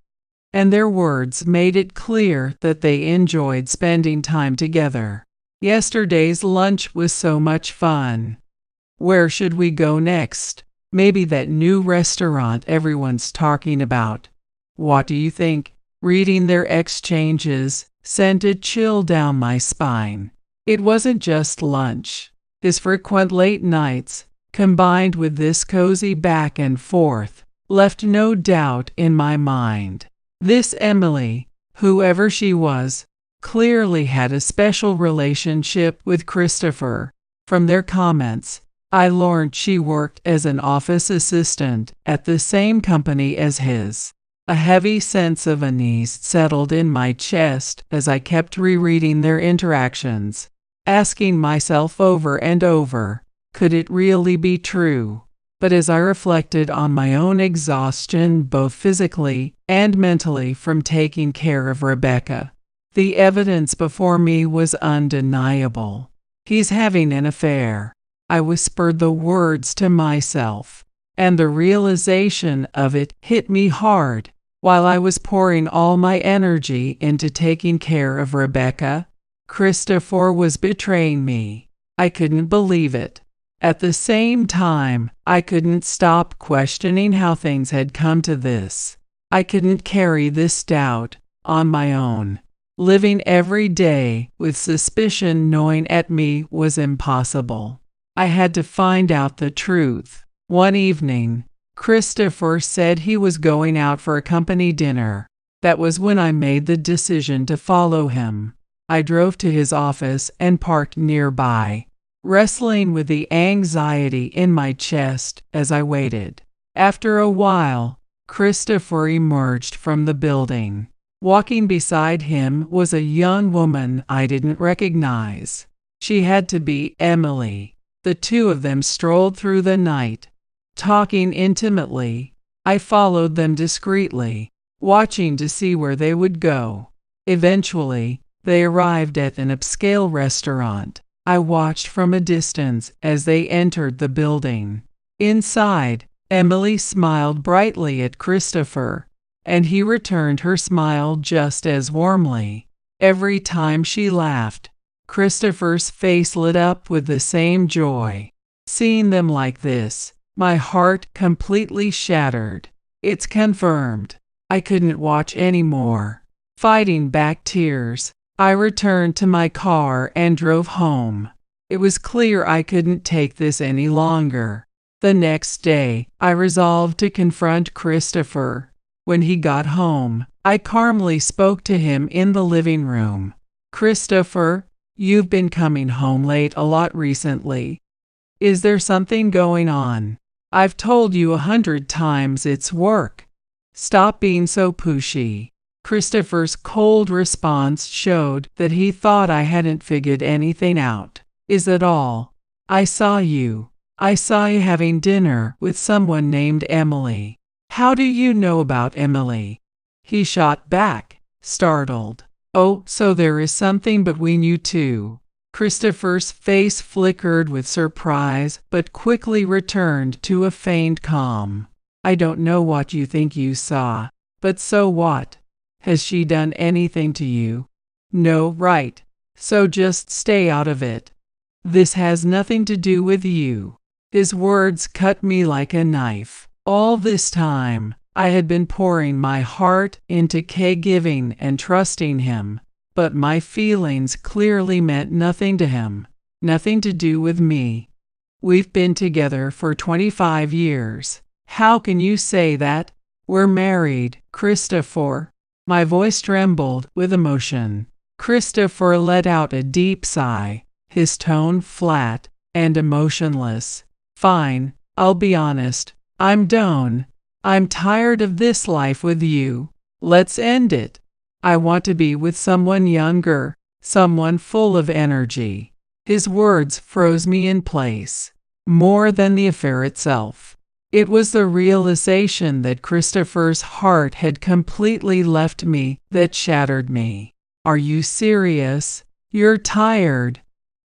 and their words made it clear that they enjoyed spending time together. Yesterday's lunch was so much fun. Where should we go next? Maybe that new restaurant everyone's talking about. What do you think? Reading their exchanges sent a chill down my spine. It wasn't just lunch. His frequent late nights, combined with this cozy back and forth, left no doubt in my mind. This Emily, whoever she was, clearly had a special relationship with Christopher. From their comments, I learned she worked as an office assistant at the same company as his. A heavy sense of unease settled in my chest as I kept rereading their interactions, asking myself over and over, could it really be true? But as I reflected on my own exhaustion, both physically and mentally, from taking care of Rebecca, the evidence before me was undeniable. He's having an affair. I whispered the words to myself, and the realization of it hit me hard. While I was pouring all my energy into taking care of Rebecca, Christopher was betraying me. I couldn't believe it. At the same time, I couldn't stop questioning how things had come to this. I couldn't carry this doubt on my own. Living every day with suspicion gnawing at me was impossible. I had to find out the truth. One evening, Christopher said he was going out for a company dinner. That was when I made the decision to follow him. I drove to his office and parked nearby, wrestling with the anxiety in my chest as I waited. After a while, Christopher emerged from the building. Walking beside him was a young woman I didn't recognize. She had to be Emily. The two of them strolled through the night, talking intimately. I followed them discreetly, watching to see where they would go. Eventually, they arrived at an upscale restaurant. I watched from a distance as they entered the building. Inside, Emily smiled brightly at Christopher, and he returned her smile just as warmly. Every time she laughed, Christopher's face lit up with the same joy. Seeing them like this, my heart completely shattered. It's confirmed. I couldn't watch anymore. Fighting back tears, I returned to my car and drove home. It was clear I couldn't take this any longer. The next day, I resolved to confront Christopher. When he got home, I calmly spoke to him in the living room. Christopher, you've been coming home late a lot recently. Is there something going on? I've told you 100 times it's work. Stop being so pushy. Christopher's cold response showed that he thought I hadn't figured anything out. Is that all? I saw you having dinner with someone named Emily. How do you know about Emily? He shot back, startled. Oh, so there is something between you two. Christopher's face flickered with surprise, but quickly returned to a feigned calm. I don't know what you think you saw, but so what? Has she done anything to you? No, right. So just stay out of it. This has nothing to do with you. His words cut me like a knife. All this time, I had been pouring my heart into giving and trusting him, but my feelings clearly meant nothing to him, nothing to do with me. We've been together for 25 years. How can you say that? We're married, Christopher. My voice trembled with emotion. Christopher let out a deep sigh, his tone flat and emotionless. Fine, I'll be honest. I'm done. I'm tired of this life with you. Let's end it. I want to be with someone younger, someone full of energy. His words froze me in place. More than the affair itself, it was the realization that Christopher's heart had completely left me that shattered me. Are you serious? You're tired.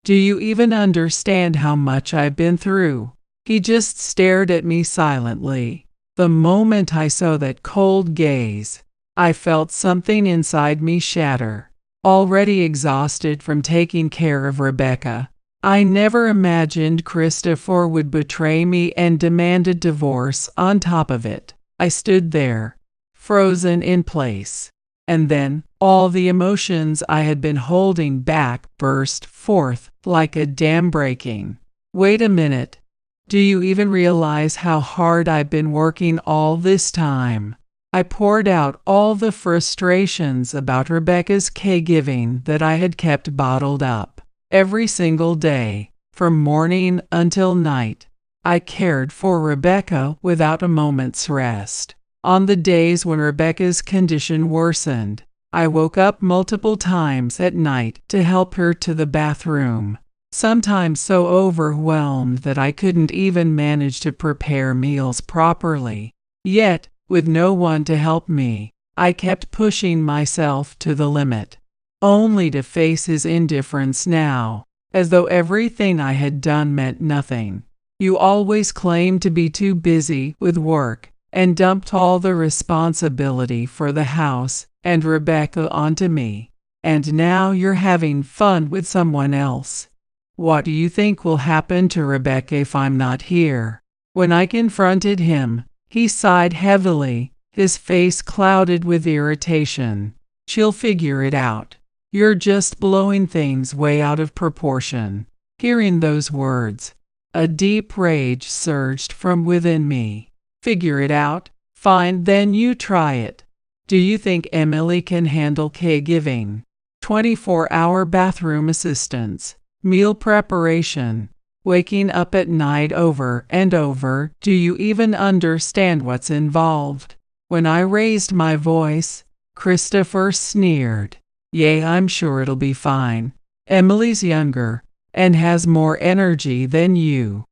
Do you even understand how much I've been through? He just stared at me silently. The moment I saw that cold gaze, I felt something inside me shatter. Already exhausted from taking care of Rebecca, I never imagined Christopher would betray me and demand a divorce on top of it. I stood there, frozen in place. And then, all the emotions I had been holding back burst forth like a dam breaking. Wait a minute. Do you even realize how hard I've been working all this time? I poured out all the frustrations about Rebecca's caregiving that I had kept bottled up. Every single day, from morning until night, I cared for Rebecca without a moment's rest. On the days when Rebecca's condition worsened, I woke up multiple times at night to help her to the bathroom, sometimes so overwhelmed that I couldn't even manage to prepare meals properly. Yet, with no one to help me, I kept pushing myself to the limit, only to face his indifference now, as though everything I had done meant nothing. You always claimed to be too busy with work and dumped all the responsibility for the house and Rebecca onto me. And now you're having fun with someone else. What do you think will happen to Rebecca if I'm not here? When I confronted him, he sighed heavily, his face clouded with irritation. She'll figure it out. You're just blowing things way out of proportion. Hearing those words, a deep rage surged from within me. Figure it out? Fine, then you try it. Do you think Emily can handle caregiving? 24-hour bathroom assistance, meal preparation, waking up at night over and over. Do you even understand what's involved? When I raised my voice, Christopher sneered. Yeah, I'm sure it'll be fine. Emily's younger and has more energy than you.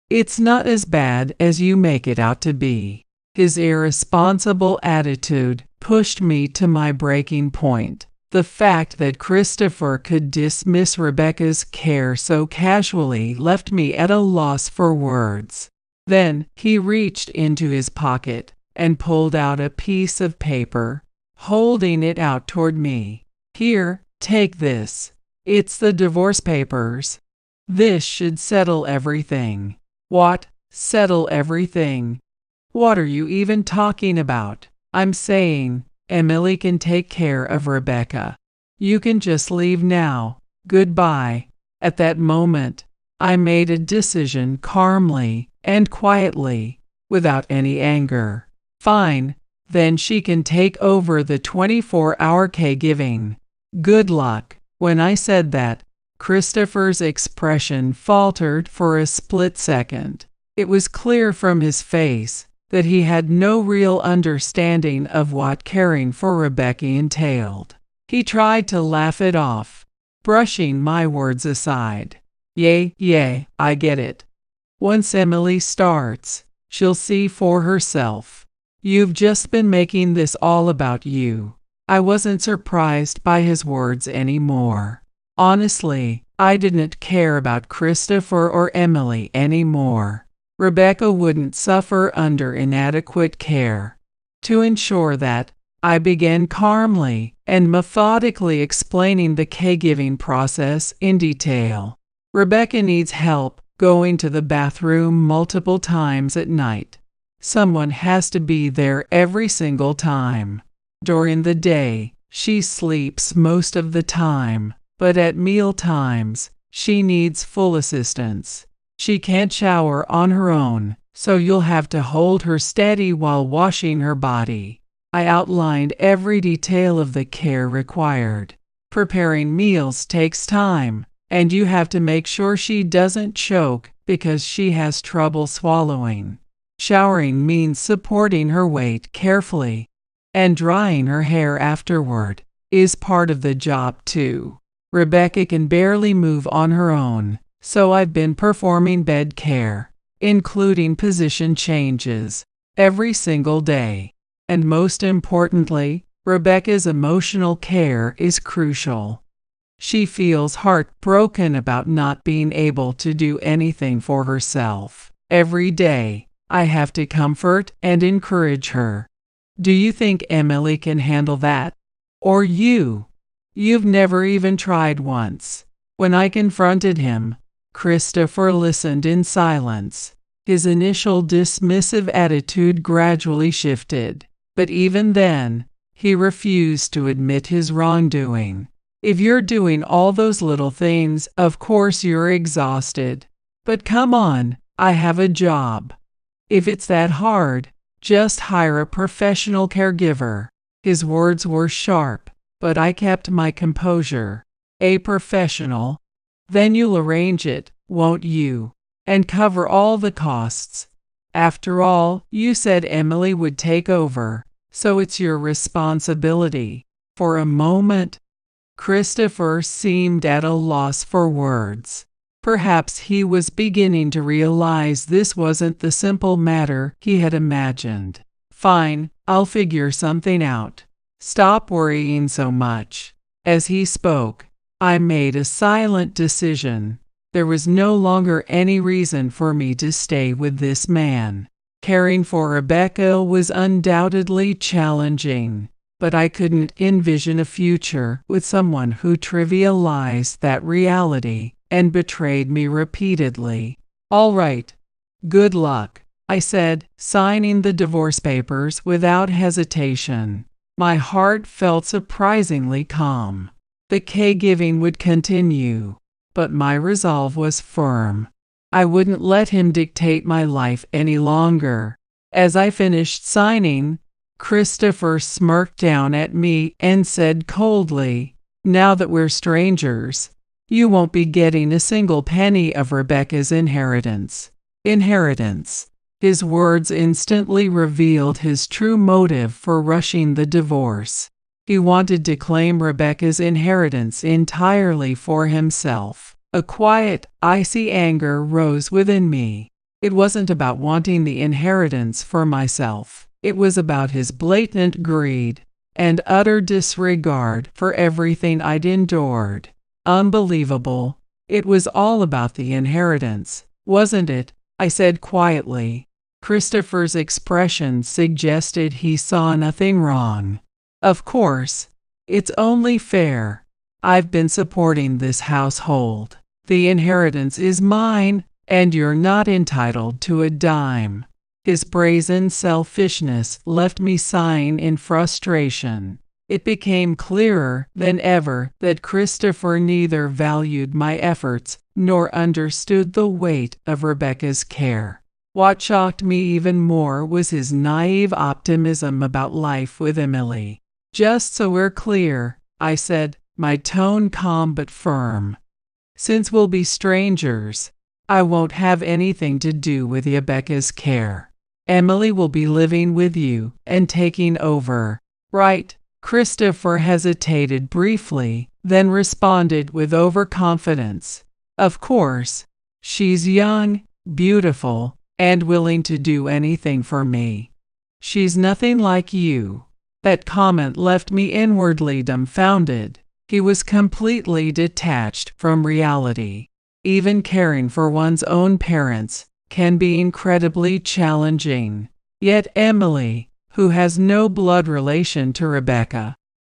It's not as bad as you make it out to be. His irresponsible attitude pushed me to my breaking point. The fact that Christopher could dismiss Rebecca's care so casually left me at a loss for words. Then he reached into his pocket and pulled out a piece of paper, holding it out toward me. Here, take this. It's the divorce papers. This should settle everything. What? Settle everything? What are you even talking about? I'm saying, Emily can take care of Rebecca. You can just leave now. Goodbye. At that moment, I made a decision calmly and quietly, without any anger. Fine, then she can take over the 24-hour caregiving. Good luck. When I said that, Christopher's expression faltered for a split second. It was clear from his face that he had no real understanding of what caring for Rebecca entailed. He tried to laugh it off, brushing my words aside. Yeah, I get it. Once Emily starts, she'll see for herself. You've just been making this all about you. I wasn't surprised by his words anymore. Honestly, I didn't care about Christopher or Emily anymore. Rebecca wouldn't suffer under inadequate care. To ensure that, I began calmly and methodically explaining the caregiving process in detail. Rebecca needs help going to the bathroom multiple times at night. Someone has to be there every single time. During the day, she sleeps most of the time, but at meal times, she needs full assistance. She can't shower on her own, so you'll have to hold her steady while washing her body. I outlined every detail of the care required. Preparing meals takes time, and you have to make sure she doesn't choke because she has trouble swallowing. Showering means supporting her weight carefully, and drying her hair afterward is part of the job too. Rebecca can barely move on her own, so I've been performing bed care, including position changes, every single day. And most importantly, Rebecca's emotional care is crucial. She feels heartbroken about not being able to do anything for herself. Every day, I have to comfort and encourage her. Do you think Emily can handle that? Or you? You've never even tried once. When I confronted him, Christopher listened in silence. His initial dismissive attitude gradually shifted, but even then, he refused to admit his wrongdoing. If you're doing all those little things, of course you're exhausted. But come on, I have a job. If it's that hard, just hire a professional caregiver. His words were sharp, but I kept my composure. A professional? Then you'll arrange it, won't you? And cover all the costs. After all, you said Emily would take over, so it's your responsibility. For a moment, Christopher seemed at a loss for words. Perhaps he was beginning to realize this wasn't the simple matter he had imagined. Fine, I'll figure something out. Stop worrying so much. As he spoke, I made a silent decision. There was no longer any reason for me to stay with this man. Caring for Rebecca was undoubtedly challenging, but I couldn't envision a future with someone who trivialized that reality and betrayed me repeatedly. All right, good luck, I said, signing the divorce papers without hesitation. My heart felt surprisingly calm. The caregiving would continue, but my resolve was firm. I wouldn't let him dictate my life any longer. As I finished signing, Christopher smirked down at me and said coldly, "Now that we're strangers, you won't be getting a single penny of Rebecca's inheritance." Inheritance. His words instantly revealed his true motive for rushing the divorce. He wanted to claim Rebecca's inheritance entirely for himself. A quiet, icy anger rose within me. It wasn't about wanting the inheritance for myself. It was about his blatant greed and utter disregard for everything I'd endured. Unbelievable. It was all about the inheritance, wasn't it? I said quietly. Christopher's expression suggested he saw nothing wrong. Of course, it's only fair. I've been supporting this household. The inheritance is mine, and you're not entitled to a dime. His brazen selfishness left me sighing in frustration. It became clearer than ever that Christopher neither valued my efforts nor understood the weight of Rebecca's care. What shocked me even more was his naive optimism about life with Emily. "Just so we're clear," I said, my tone calm but firm. "Since we'll be strangers, I won't have anything to do with Rebecca's care. Emily will be living with you and taking over." "Right." Christopher hesitated briefly, then responded with overconfidence. "Of course. She's young, beautiful, and willing to do anything for me. She's nothing like you." That comment left me inwardly dumbfounded. He was completely detached from reality. Even caring for one's own parents can be incredibly challenging. Yet Emily, who has no blood relation to Rebecca,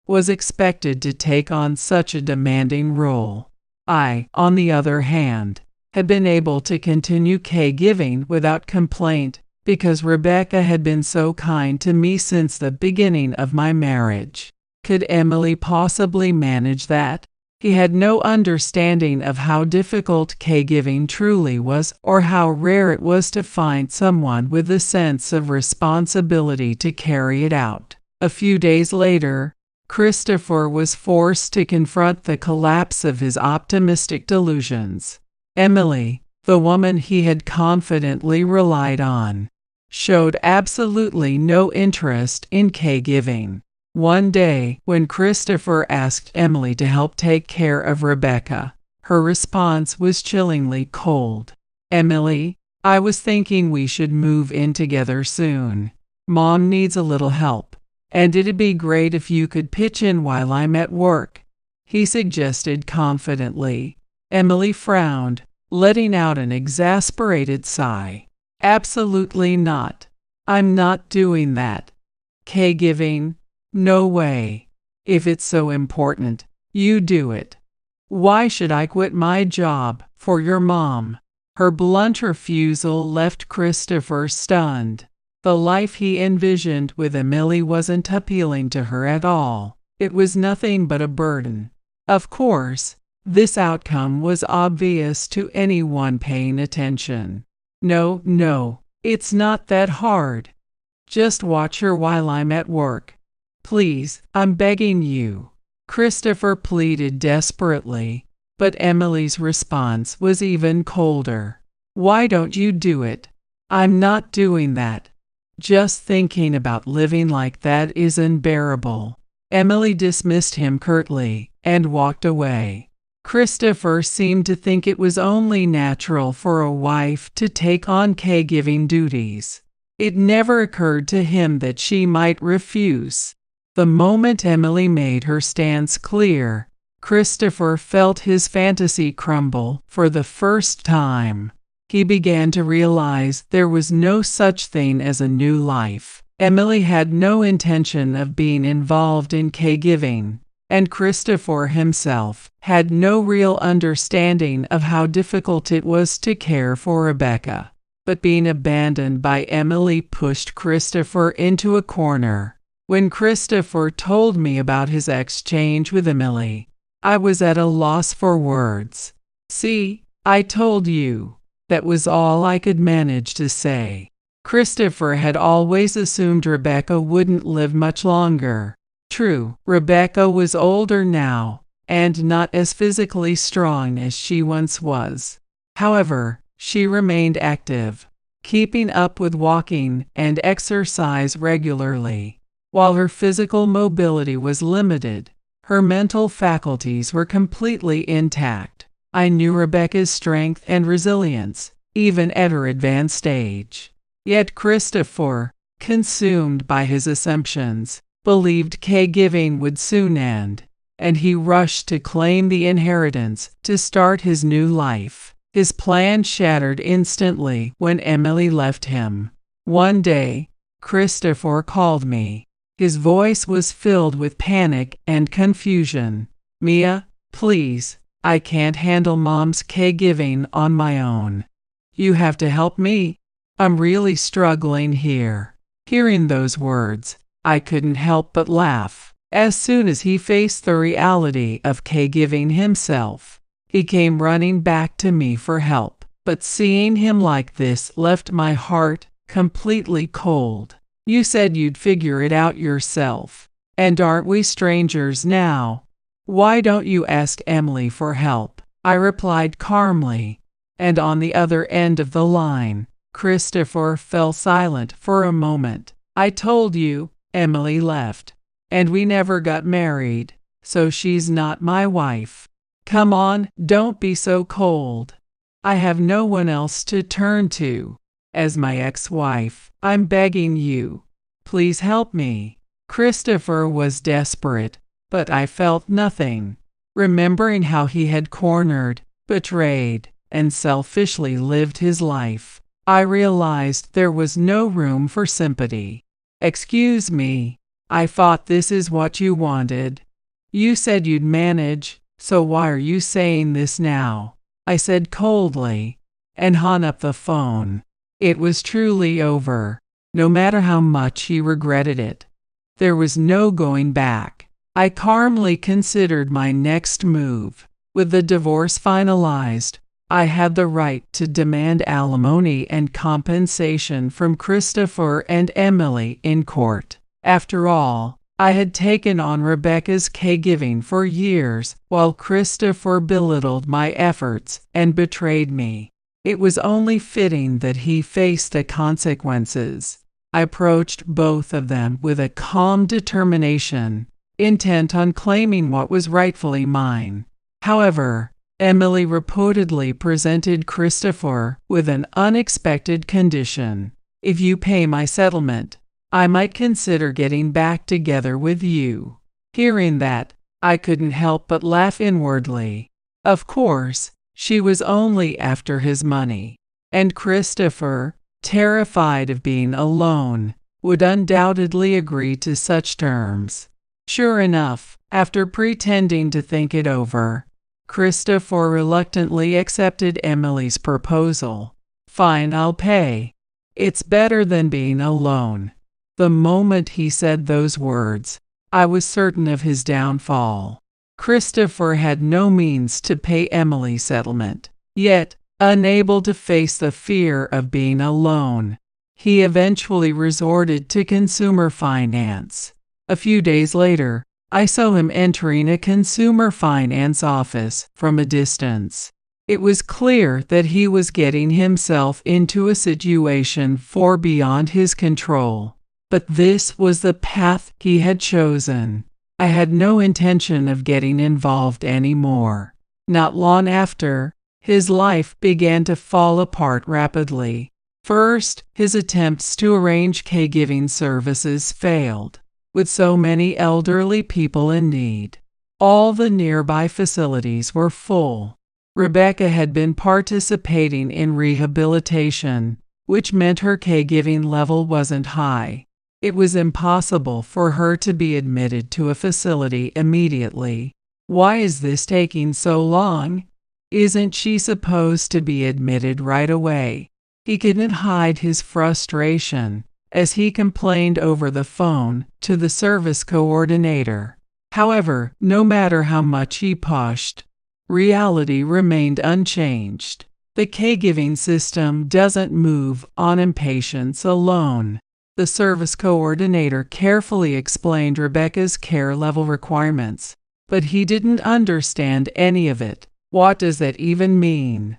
was expected to take on such a demanding role. I, on the other hand, had been able to continue caregiving without complaint because Rebecca had been so kind to me since the beginning of my marriage. Could Emily possibly manage that? He had no understanding of how difficult caregiving truly was or how rare it was to find someone with a sense of responsibility to carry it out. A few days later, Christopher was forced to confront the collapse of his optimistic delusions. Emily, the woman he had confidently relied on, showed absolutely no interest in caregiving. One day, when Christopher asked Emily to help take care of Rebecca, her response was chillingly cold. "Emily, I was thinking we should move in together soon. Mom needs a little help, and it'd be great if you could pitch in while I'm at work," he suggested confidently. Emily frowned, letting out an exasperated sigh. "Absolutely not. I'm not doing that. caregiving? No way. If it's so important, you do it. Why should I quit my job for your mom? Her blunt refusal left Christopher stunned. The life he envisioned with Emily wasn't appealing to her at all. It was nothing but a burden. Of course, this outcome was obvious to anyone paying attention. No, it's not that hard. Just watch her while I'm at work. Please, I'm begging you. Christopher pleaded desperately, but Emily's response was even colder. Why don't you do it? I'm not doing that. Just thinking about living like that is unbearable. Emily dismissed him curtly and walked away. Christopher seemed to think it was only natural for a wife to take on caregiving duties. It never occurred to him that she might refuse. The moment Emily made her stance clear, Christopher felt his fantasy crumble for the first time. He began to realize there was no such thing as a new life. Emily had no intention of being involved in caregiving, and Christopher himself had no real understanding of how difficult it was to care for Rebecca. But being abandoned by Emily pushed Christopher into a corner. When Christopher told me about his exchange with Emily, I was at a loss for words. See, I told you. That was all I could manage to say. Christopher had always assumed Rebecca wouldn't live much longer. True, Rebecca was older now, and not as physically strong as she once was. However, she remained active, keeping up with walking and exercise regularly. While her physical mobility was limited, her mental faculties were completely intact. I knew Rebecca's strength and resilience, even at her advanced age. Yet Christopher, consumed by his assumptions, believed caregiving would soon end, and he rushed to claim the inheritance to start his new life. His plan shattered instantly when Emily left him. One day, Christopher called me. His voice was filled with panic and confusion. Mia, please. I can't handle Mom's caregiving on my own. You have to help me. I'm really struggling here. Hearing those words, I couldn't help but laugh. As soon as he faced the reality of caregiving himself, he came running back to me for help. But seeing him like this left my heart completely cold. You said you'd figure it out yourself. And aren't we strangers now? Why don't you ask Emily for help? I replied calmly, and on the other end of the line, Christopher fell silent for a moment. I told you, Emily left, and we never got married, so she's not my wife. Come on, don't be so cold. I have no one else to turn to. As my ex-wife, I'm begging you. Please help me. Christopher was desperate. But I felt nothing. Remembering how he had cornered, betrayed, and selfishly lived his life, I realized there was no room for sympathy. Excuse me, I thought this is what you wanted. You said you'd manage, so why are you saying this now? I said coldly, and hung up the phone. It was truly over. No matter how much he regretted it, there was no going back. I calmly considered my next move. With the divorce finalized, I had the right to demand alimony and compensation from Christopher and Emily in court. After all, I had taken on Rebecca's caregiving for years while Christopher belittled my efforts and betrayed me. It was only fitting that he face the consequences. I approached both of them with a calm determination, intent on claiming what was rightfully mine. However, Emily reportedly presented Christopher with an unexpected condition. If you pay my settlement, I might consider getting back together with you. Hearing that, I couldn't help but laugh inwardly. Of course, she was only after his money. And Christopher, terrified of being alone, would undoubtedly agree to such terms. Sure enough, after pretending to think it over, Christopher reluctantly accepted Emily's proposal. Fine, I'll pay. It's better than being alone. The moment he said those words, I was certain of his downfall. Christopher had no means to pay Emily's settlement, yet, unable to face the fear of being alone, he eventually resorted to consumer finance. A few days later, I saw him entering a consumer finance office from a distance. It was clear that he was getting himself into a situation far beyond his control. But this was the path he had chosen. I had no intention of getting involved anymore. Not long after, his life began to fall apart rapidly. First, his attempts to arrange caregiving services failed. With so many elderly people in need, all the nearby facilities were full. Rebecca had been participating in rehabilitation, which meant her caregiving level wasn't high. It was impossible for her to be admitted to a facility immediately. Why is this taking so long? Isn't she supposed to be admitted right away? He couldn't hide his frustration as he complained over the phone to the service coordinator. However, no matter how much he pushed, reality remained unchanged. The caregiving system doesn't move on impatience alone. The service coordinator carefully explained Rebecca's care level requirements, but he didn't understand any of it. What does that even mean?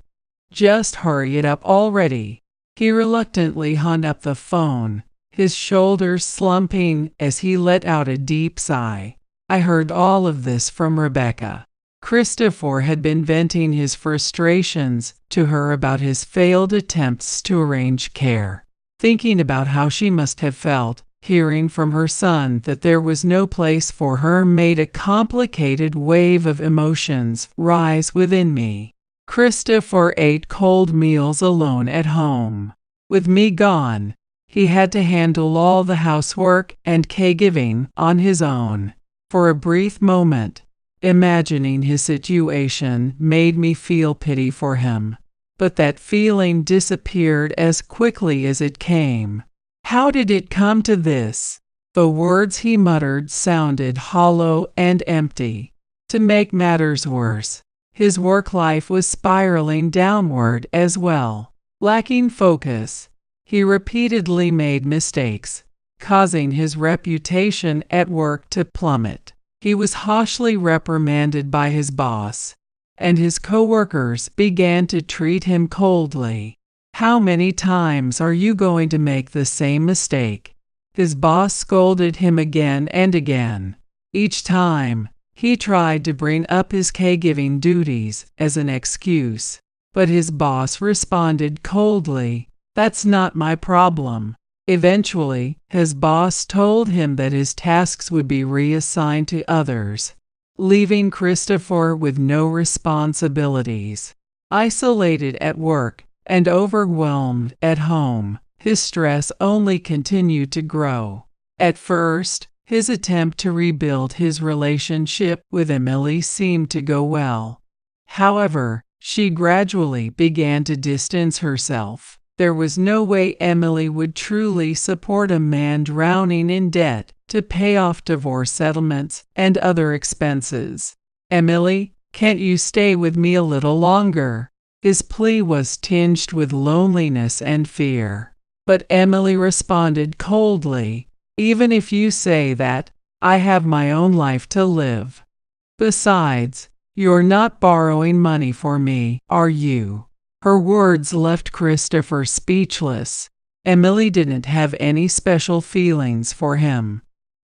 Just hurry it up already. He reluctantly hung up the phone, his shoulders slumping as he let out a deep sigh. I heard all of this from Rebecca. Christopher had been venting his frustrations to her about his failed attempts to arrange care. Thinking about how she must have felt, hearing from her son that there was no place for her made a complicated wave of emotions rise within me. Christopher ate cold meals alone at home. With me gone, he had to handle all the housework and caregiving on his own. For a brief moment, imagining his situation made me feel pity for him. But that feeling disappeared as quickly as it came. How did it come to this? The words he muttered sounded hollow and empty. To make matters worse, his work life was spiraling downward as well. Lacking focus, he repeatedly made mistakes, causing his reputation at work to plummet. He was harshly reprimanded by his boss, and his coworkers began to treat him coldly. How many times are you going to make the same mistake? His boss scolded him again and again. Each time, he tried to bring up his caregiving duties as an excuse, but his boss responded coldly, "That's not my problem." Eventually, his boss told him that his tasks would be reassigned to others, leaving Christopher with no responsibilities. Isolated at work and overwhelmed at home, his stress only continued to grow. At first, his attempt to rebuild his relationship with Emily seemed to go well. However, she gradually began to distance herself. There was no way Emily would truly support a man drowning in debt to pay off divorce settlements and other expenses. "Emily, can't you stay with me a little longer?" His plea was tinged with loneliness and fear. But Emily responded coldly, "Even if you say that, I have my own life to live. Besides, you're not borrowing money for me, are you?" Her words left Christopher speechless. Emily didn't have any special feelings for him.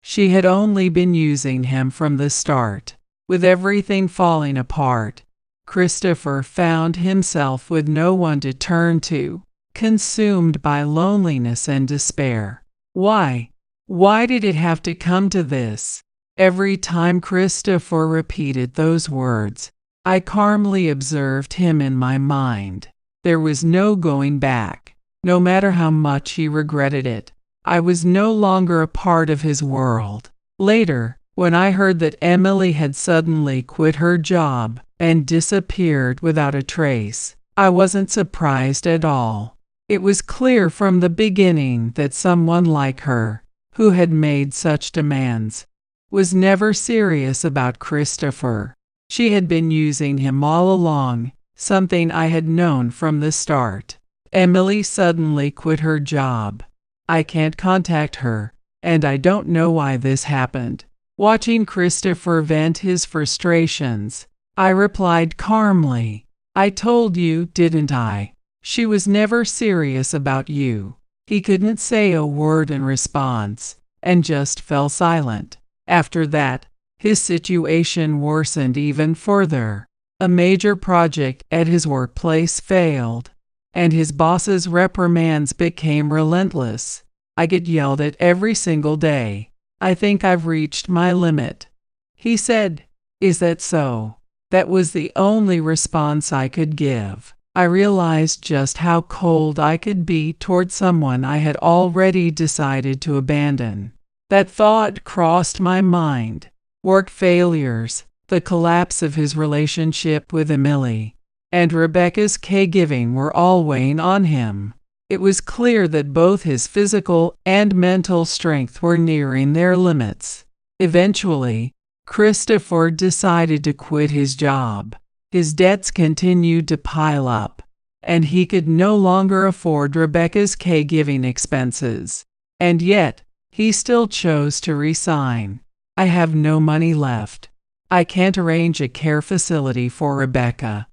She had only been using him from the start. With everything falling apart, Christopher found himself with no one to turn to, consumed by loneliness and despair. Why? Why did it have to come to this? Every time Christopher repeated those words, I calmly observed him in my mind. There was no going back. No matter how much he regretted it, I was no longer a part of his world. Later, when I heard that Emily had suddenly quit her job and disappeared without a trace, I wasn't surprised at all. It was clear from the beginning that someone like her, who had made such demands, was never serious about Christopher. She had been using him all along, something I had known from the start. Emily suddenly quit her job. I can't contact her, and I don't know why this happened. Watching Christopher vent his frustrations, I replied calmly, "I told you, didn't I? She was never serious about you." He couldn't say a word in response, and just fell silent. After that, his situation worsened even further. A major project at his workplace failed, and his boss's reprimands became relentless. I get yelled at every single day. "I think I've reached my limit," he said. "Is that so?" That was the only response I could give. I realized just how cold I could be toward someone I had already decided to abandon. That thought crossed my mind. Work failures, the collapse of his relationship with Emily, and Rebecca's caregiving were all weighing on him. It was clear that both his physical and mental strength were nearing their limits. Eventually, Christopher decided to quit his job. His debts continued to pile up, and he could no longer afford Rebecca's caregiving expenses. And yet, he still chose to resign. "I have no money left. I can't arrange a care facility for Rebecca.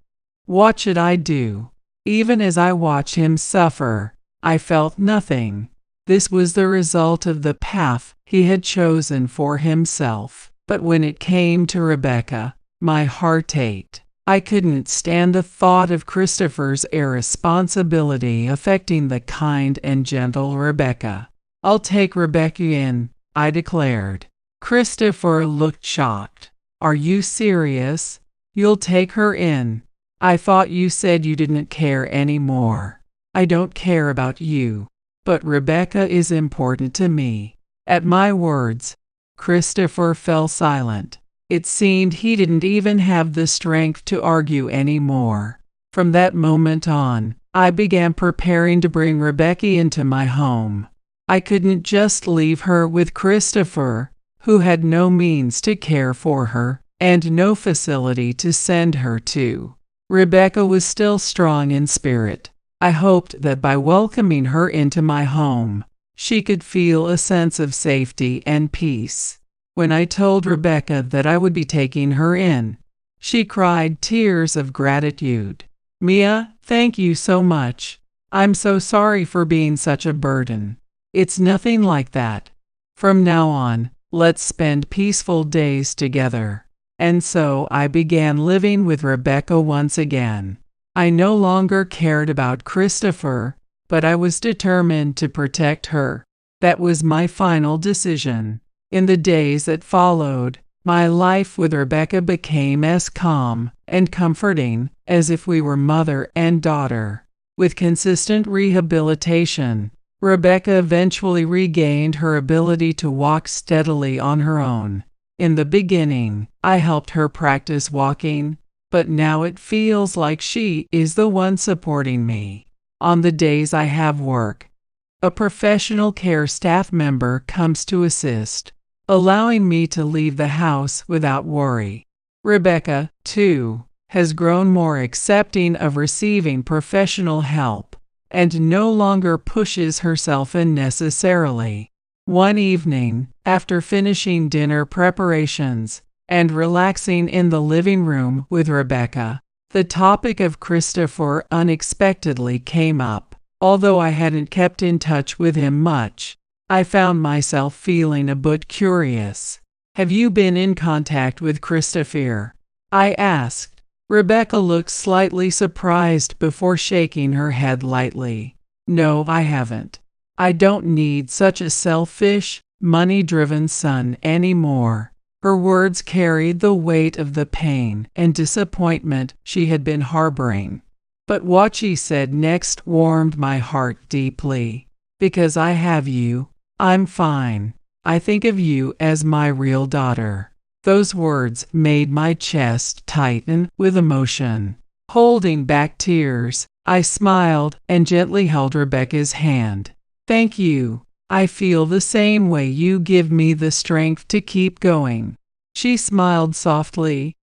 What should I do?" Even as I watched him suffer, I felt nothing. This was the result of the path he had chosen for himself. But when it came to Rebecca, my heart ached. I couldn't stand the thought of Christopher's irresponsibility affecting the kind and gentle Rebecca. "I'll take Rebecca in," I declared. Christopher looked shocked. "Are you serious? You'll take her in? I thought you said you didn't care anymore." "I don't care about you, but Rebecca is important to me." At my words, Christopher fell silent. It seemed he didn't even have the strength to argue anymore. From that moment on, I began preparing to bring Rebecca into my home. I couldn't just leave her with Christopher, who had no means to care for her and no facility to send her to. Rebecca was still strong in spirit. I hoped that by welcoming her into my home, she could feel a sense of safety and peace. When I told Rebecca that I would be taking her in, she cried tears of gratitude. "Mia, thank you so much. I'm so sorry for being such a burden." "It's nothing like that. From now on, let's spend peaceful days together." And so I began living with Rebecca once again. I no longer cared about Christopher, but I was determined to protect her. That was my final decision. In the days that followed, my life with Rebecca became as calm and comforting as if we were mother and daughter. With consistent rehabilitation, Rebecca eventually regained her ability to walk steadily on her own. In the beginning, I helped her practice walking, but now it feels like she is the one supporting me. On the days I have work, a professional care staff member comes to assist, allowing me to leave the house without worry. Rebecca, too, has grown more accepting of receiving professional help and no longer pushes herself unnecessarily. One evening, after finishing dinner preparations and relaxing in the living room with Rebecca, the topic of Christopher unexpectedly came up. Although I hadn't kept in touch with him much, I found myself feeling a bit curious. "Have you been in contact with Christopher?" I asked. Rebecca looked slightly surprised before shaking her head lightly. "No, I haven't. I don't need such a selfish, money-driven son anymore." Her words carried the weight of the pain and disappointment she had been harboring. But what she said next warmed my heart deeply. "Because I have you, I'm fine. I think of you as my real daughter." Those words made my chest tighten with emotion. Holding back tears, I smiled and gently held Rebecca's hand. "Thank you. I feel the same way. You give me the strength to keep going." She smiled softly,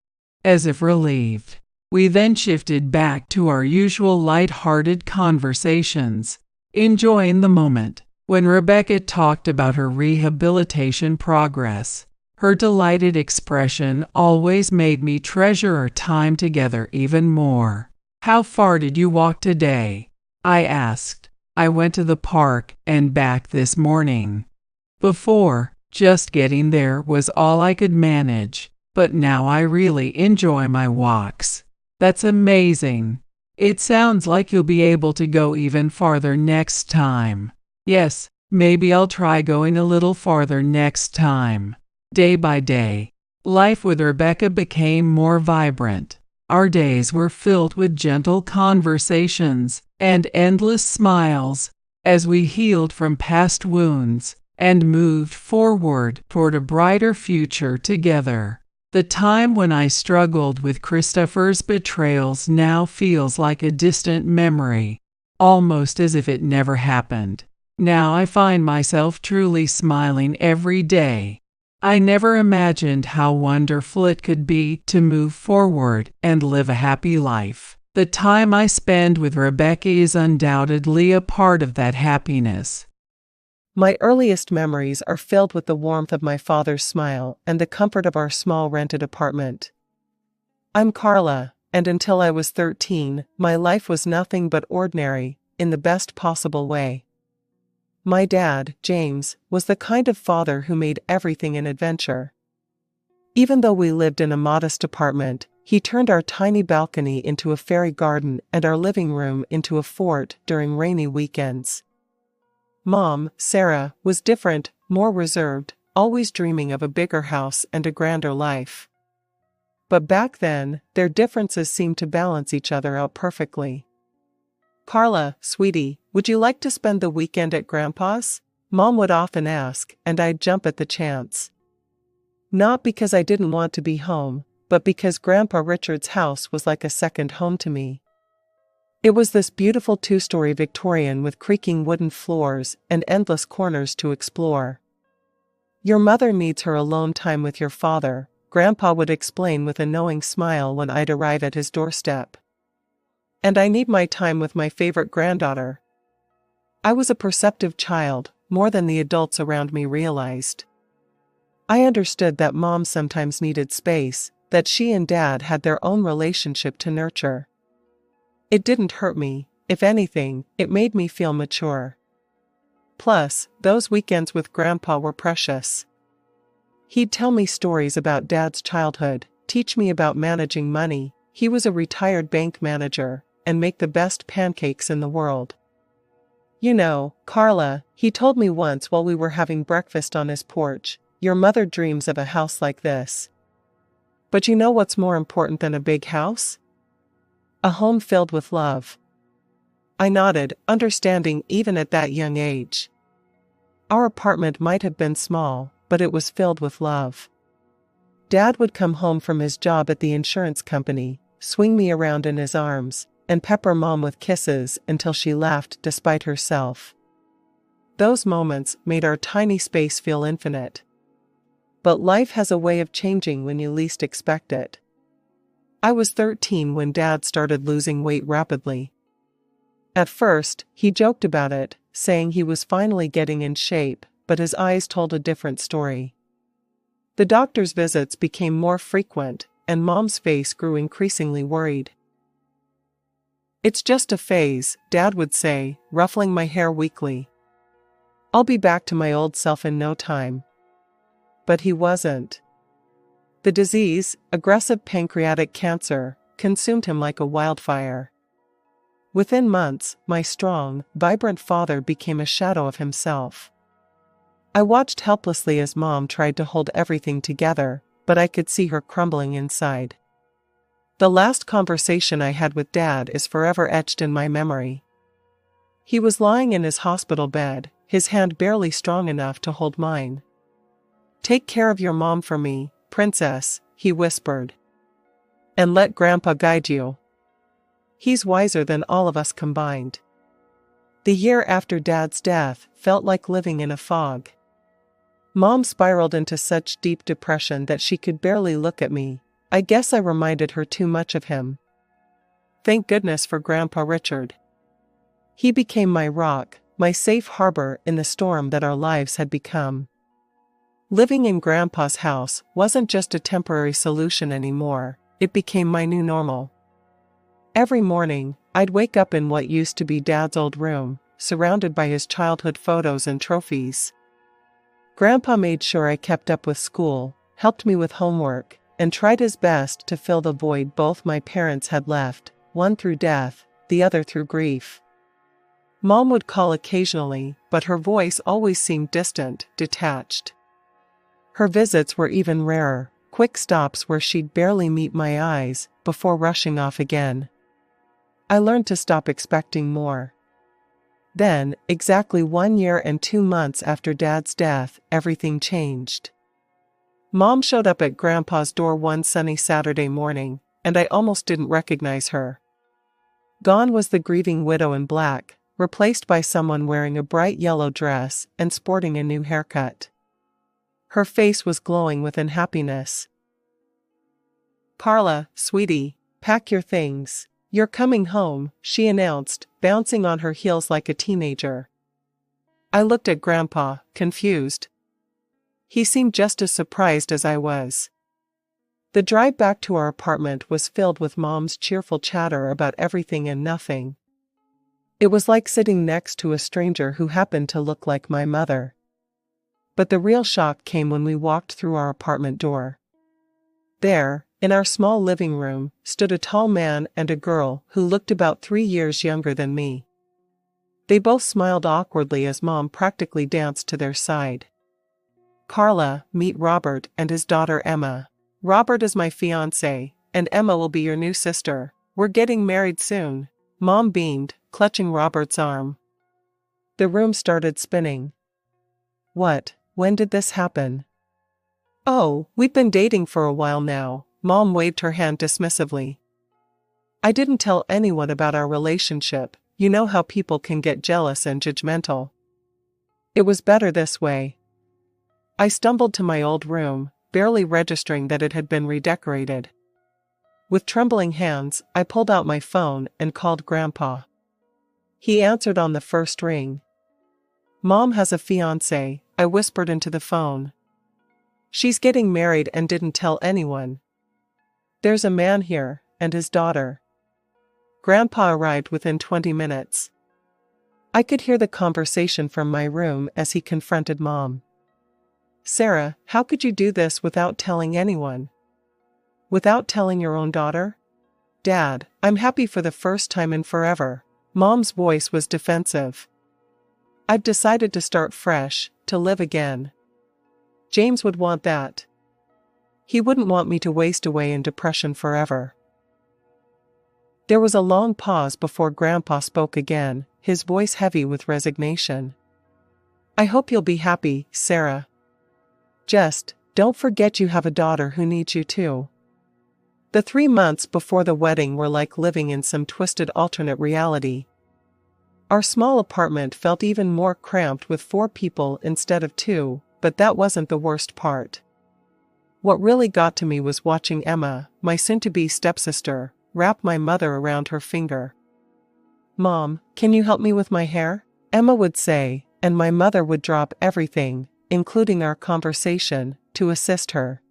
as if relieved. We then shifted back to our usual light-hearted conversations, enjoying the moment. When Rebecca talked about her rehabilitation progress, her delighted expression always made me treasure our time together even more. "How far did you walk today?" I asked. "I went to the park and back this morning. Before, just getting there was all I could manage, but now I really enjoy my walks." "That's amazing. It sounds like you'll be able to go even farther next time." "Yes, maybe I'll try going a little farther next time." Day by day, life with Rebecca became more vibrant. Our days were filled with gentle conversations and endless smiles as we healed from past wounds and moved forward toward a brighter future together. The time when I struggled with Christopher's betrayals now feels like a distant memory, almost as if it never happened. Now I find myself truly smiling every day. I never imagined how wonderful it could be to move forward and live a happy life. The time I spend with Rebecca is undoubtedly a part of that happiness. My earliest memories are filled with the warmth of my father's smile and the comfort of our small rented apartment. I'm Carla, and until I was 13, my life was nothing but ordinary, in the best possible way. My dad, James, was the kind of father who made everything an adventure. Even though we lived in a modest apartment, he turned our tiny balcony into a fairy garden and our living room into a fort during rainy weekends. Mom, Sarah, was different, more reserved, always dreaming of a bigger house and a grander life. But back then, their differences seemed to balance each other out perfectly. "Carla, sweetie, would you like to spend the weekend at Grandpa's?" Mom would often ask, and I'd jump at the chance. Not because I didn't want to be home, but because Grandpa Richard's house was like a second home to me. It was this beautiful two-story Victorian with creaking wooden floors and endless corners to explore. "Your mother needs her alone time with your father," Grandpa would explain with a knowing smile when I'd arrive at his doorstep. "And I need my time with my favorite granddaughter." I was a perceptive child, more than the adults around me realized. I understood that Mom sometimes needed space, that she and Dad had their own relationship to nurture. It didn't hurt me. If anything, it made me feel mature. Plus, those weekends with Grandpa were precious. He'd tell me stories about Dad's childhood, teach me about managing money — he was a retired bank manager — and make the best pancakes in the world. "You know, Carla," he told me once while we were having breakfast on his porch, "your mother dreams of a house like this. But you know what's more important than a big house? A home filled with love." I nodded, understanding even at that young age. Our apartment might have been small, but it was filled with love. Dad would come home from his job at the insurance company, swing me around in his arms, and pepper Mom with kisses until she laughed despite herself. Those moments made our tiny space feel infinite. But life has a way of changing when you least expect it. I was 13 when Dad started losing weight rapidly. At first, he joked about it, saying he was finally getting in shape, but his eyes told a different story. The doctor's visits became more frequent, and Mom's face grew increasingly worried. "It's just a phase," Dad would say, ruffling my hair weakly. "I'll be back to my old self in no time." But he wasn't. The disease, aggressive pancreatic cancer, consumed him like a wildfire. Within months, my strong, vibrant father became a shadow of himself. I watched helplessly as Mom tried to hold everything together, but I could see her crumbling inside. The last conversation I had with Dad is forever etched in my memory. He was lying in his hospital bed, his hand barely strong enough to hold mine. "Take care of your mom for me, princess," he whispered. "And let Grandpa guide you. He's wiser than all of us combined." The year after Dad's death felt like living in a fog. Mom spiraled into such deep depression that she could barely look at me. I guess I reminded her too much of him. Thank goodness for Grandpa Richard. He became my rock, my safe harbor in the storm that our lives had become. Living in Grandpa's house wasn't just a temporary solution anymore, it became my new normal. Every morning, I'd wake up in what used to be Dad's old room, surrounded by his childhood photos and trophies. Grandpa made sure I kept up with school, helped me with homework, and tried his best to fill the void both my parents had left, one through death, the other through grief. Mom would call occasionally, but her voice always seemed distant, detached. Her visits were even rarer, quick stops where she'd barely meet my eyes, before rushing off again. I learned to stop expecting more. Then, exactly 1 year and 2 months after Dad's death, everything changed. Mom showed up at Grandpa's door one sunny Saturday morning, and I almost didn't recognize her. Gone was the grieving widow in black, replaced by someone wearing a bright yellow dress and sporting a new haircut. Her face was glowing with unhappiness. "Carla, sweetie, pack your things. You're coming home," she announced, bouncing on her heels like a teenager. I looked at Grandpa, confused. He seemed just as surprised as I was. The drive back to our apartment was filled with Mom's cheerful chatter about everything and nothing. It was like sitting next to a stranger who happened to look like my mother. But the real shock came when we walked through our apartment door. There, in our small living room, stood a tall man and a girl who looked about 3 years younger than me. They both smiled awkwardly as Mom practically danced to their side. "Carla, meet Robert and his daughter Emma. Robert is my fiancé, and Emma will be your new sister. We're getting married soon." Mom beamed, clutching Robert's arm. The room started spinning. "What? When did this happen?" "Oh, we've been dating for a while now." Mom waved her hand dismissively. "I didn't tell anyone about our relationship. You know how people can get jealous and judgmental. It was better this way." I stumbled to my old room, barely registering that it had been redecorated. With trembling hands, I pulled out my phone and called Grandpa. He answered on the first ring. "Mom has a fiancé," I whispered into the phone. "She's getting married and didn't tell anyone. There's a man here, and his daughter." Grandpa arrived within 20 minutes. I could hear the conversation from my room as he confronted Mom. "Sarah, how could you do this without telling anyone? Without telling your own daughter?" "Dad, I'm happy for the first time in forever." Mom's voice was defensive. "I've decided to start fresh, to live again. James would want that. He wouldn't want me to waste away in depression forever." There was a long pause before Grandpa spoke again, his voice heavy with resignation. "I hope you'll be happy, Sarah. Just, don't forget you have a daughter who needs you too." The 3 months before the wedding were like living in some twisted alternate reality. Our small apartment felt even more cramped with 4 people instead of 2, but that wasn't the worst part. What really got to me was watching Emma, my soon-to-be stepsister, wrap my mother around her finger. "Mom, can you help me with my hair?" Emma would say, and my mother would drop everything, including our conversation, to assist her.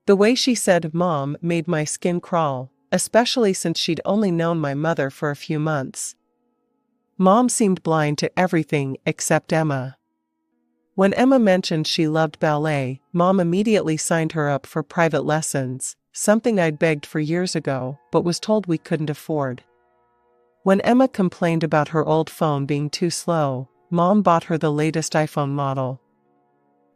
The way she said "Mom" made my skin crawl, especially since she'd only known my mother for a few months. Mom seemed blind to everything except Emma. When Emma mentioned she loved ballet, Mom immediately signed her up for private lessons, something I'd begged for years ago, but was told we couldn't afford. When Emma complained about her old phone being too slow, Mom bought her the latest iPhone model.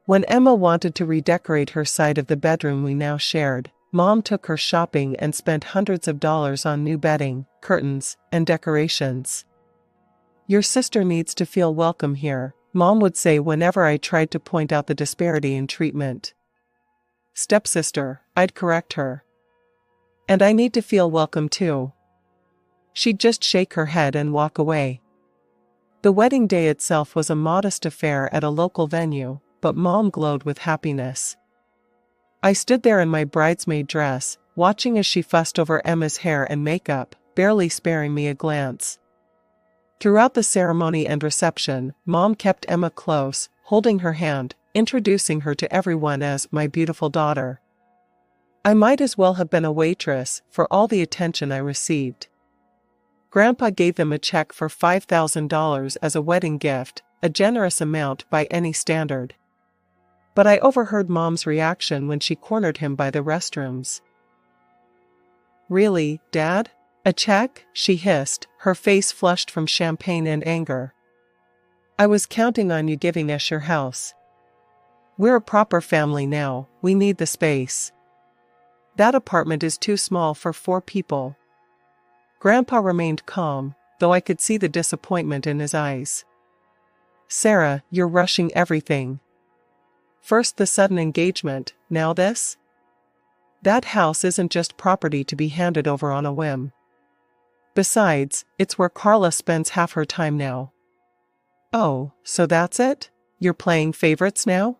When Emma wanted to redecorate her side of the bedroom we now shared, Mom took her shopping and spent hundreds of dollars on new bedding, curtains, and decorations. "Your sister needs to feel welcome here," Mom would say whenever I tried to point out the disparity in treatment. Stepsister, I'd correct her. And I need to feel welcome too. She'd just shake her head and walk away. The wedding day itself was a modest affair at a local venue, but Mom glowed with happiness. I stood there in my bridesmaid dress, watching as she fussed over Emma's hair and makeup, barely sparing me a glance. Throughout the ceremony and reception, Mom kept Emma close, holding her hand, introducing her to everyone as my beautiful daughter. I might as well have been a waitress for all the attention I received. Grandpa gave them a check for $5,000 as a wedding gift, a generous amount by any standard. But I overheard Mom's reaction when she cornered him by the restrooms. "Really, Dad? A check?" she hissed, her face flushed from champagne and anger. "I was counting on you giving us your house. We're a proper family now, we need the space. That apartment is too small for 4 people. Grandpa remained calm, though I could see the disappointment in his eyes. "Sarah, you're rushing everything. First the sudden engagement, now this? That house isn't just property to be handed over on a whim. Besides, it's where Carla spends half her time now." "Oh, so that's it? You're playing favorites now?"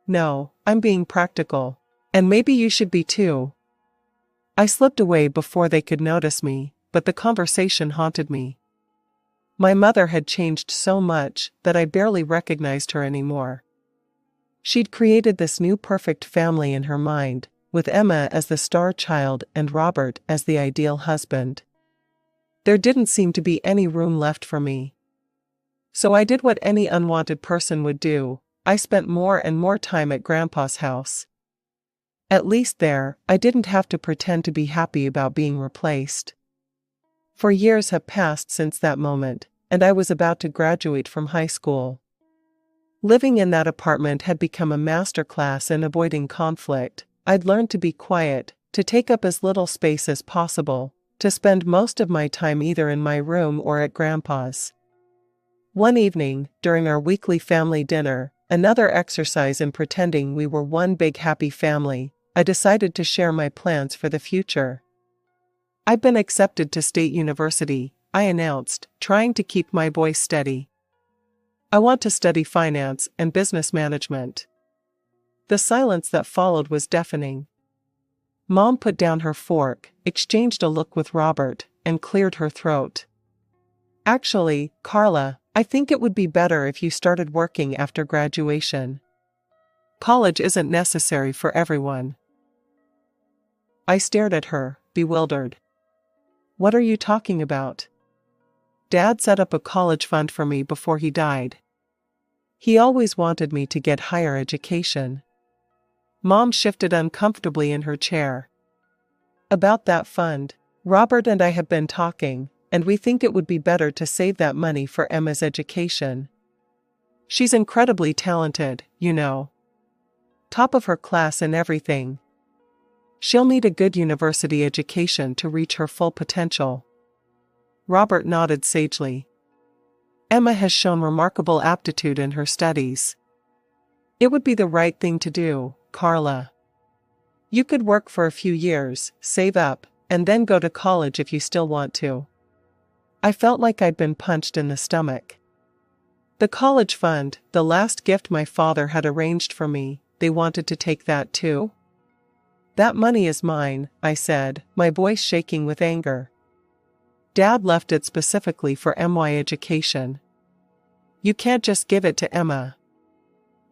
"No, I'm being practical. And maybe you should be too." I slipped away before they could notice me, but the conversation haunted me. My mother had changed so much that I barely recognized her anymore. She'd created this new perfect family in her mind, with Emma as the star child and Robert as the ideal husband. There didn't seem to be any room left for me. So I did what any unwanted person would do. I spent more and more time at Grandpa's house. At least there, I didn't have to pretend to be happy about being replaced. For years have passed since that moment, and I was about to graduate from high school. Living in that apartment had become a masterclass in avoiding conflict. I'd learned to be quiet, to take up as little space as possible, to spend most of my time either in my room or at Grandpa's. One evening, during our weekly family dinner, another exercise in pretending we were one big happy family, I decided to share my plans for the future. "I've been accepted to State University," I announced, trying to keep my voice steady. "I want to study finance and business management." The silence that followed was deafening. Mom put down her fork, exchanged a look with Robert, and cleared her throat. "Actually, Carla, I think it would be better if you started working after graduation. College isn't necessary for everyone." I stared at her, bewildered. "What are you talking about?" "Dad set up a college fund for me before he died. He always wanted me to get higher education." Mom shifted uncomfortably in her chair. "About that fund, Robert and I have been talking, and we think it would be better to save that money for Emma's education. She's incredibly talented, you know. Top of her class in everything. She'll need a good university education to reach her full potential." Robert nodded sagely. "Emma has shown remarkable aptitude in her studies. It would be the right thing to do, Carla. You could work for a few years, save up, and then go to college if you still want to." I felt like I'd been punched in the stomach. The college fund, the last gift my father had arranged for me, they wanted to take that too? "That money is mine," I said, my voice shaking with anger. "Dad left it specifically for MY education. You can't just give it to Emma."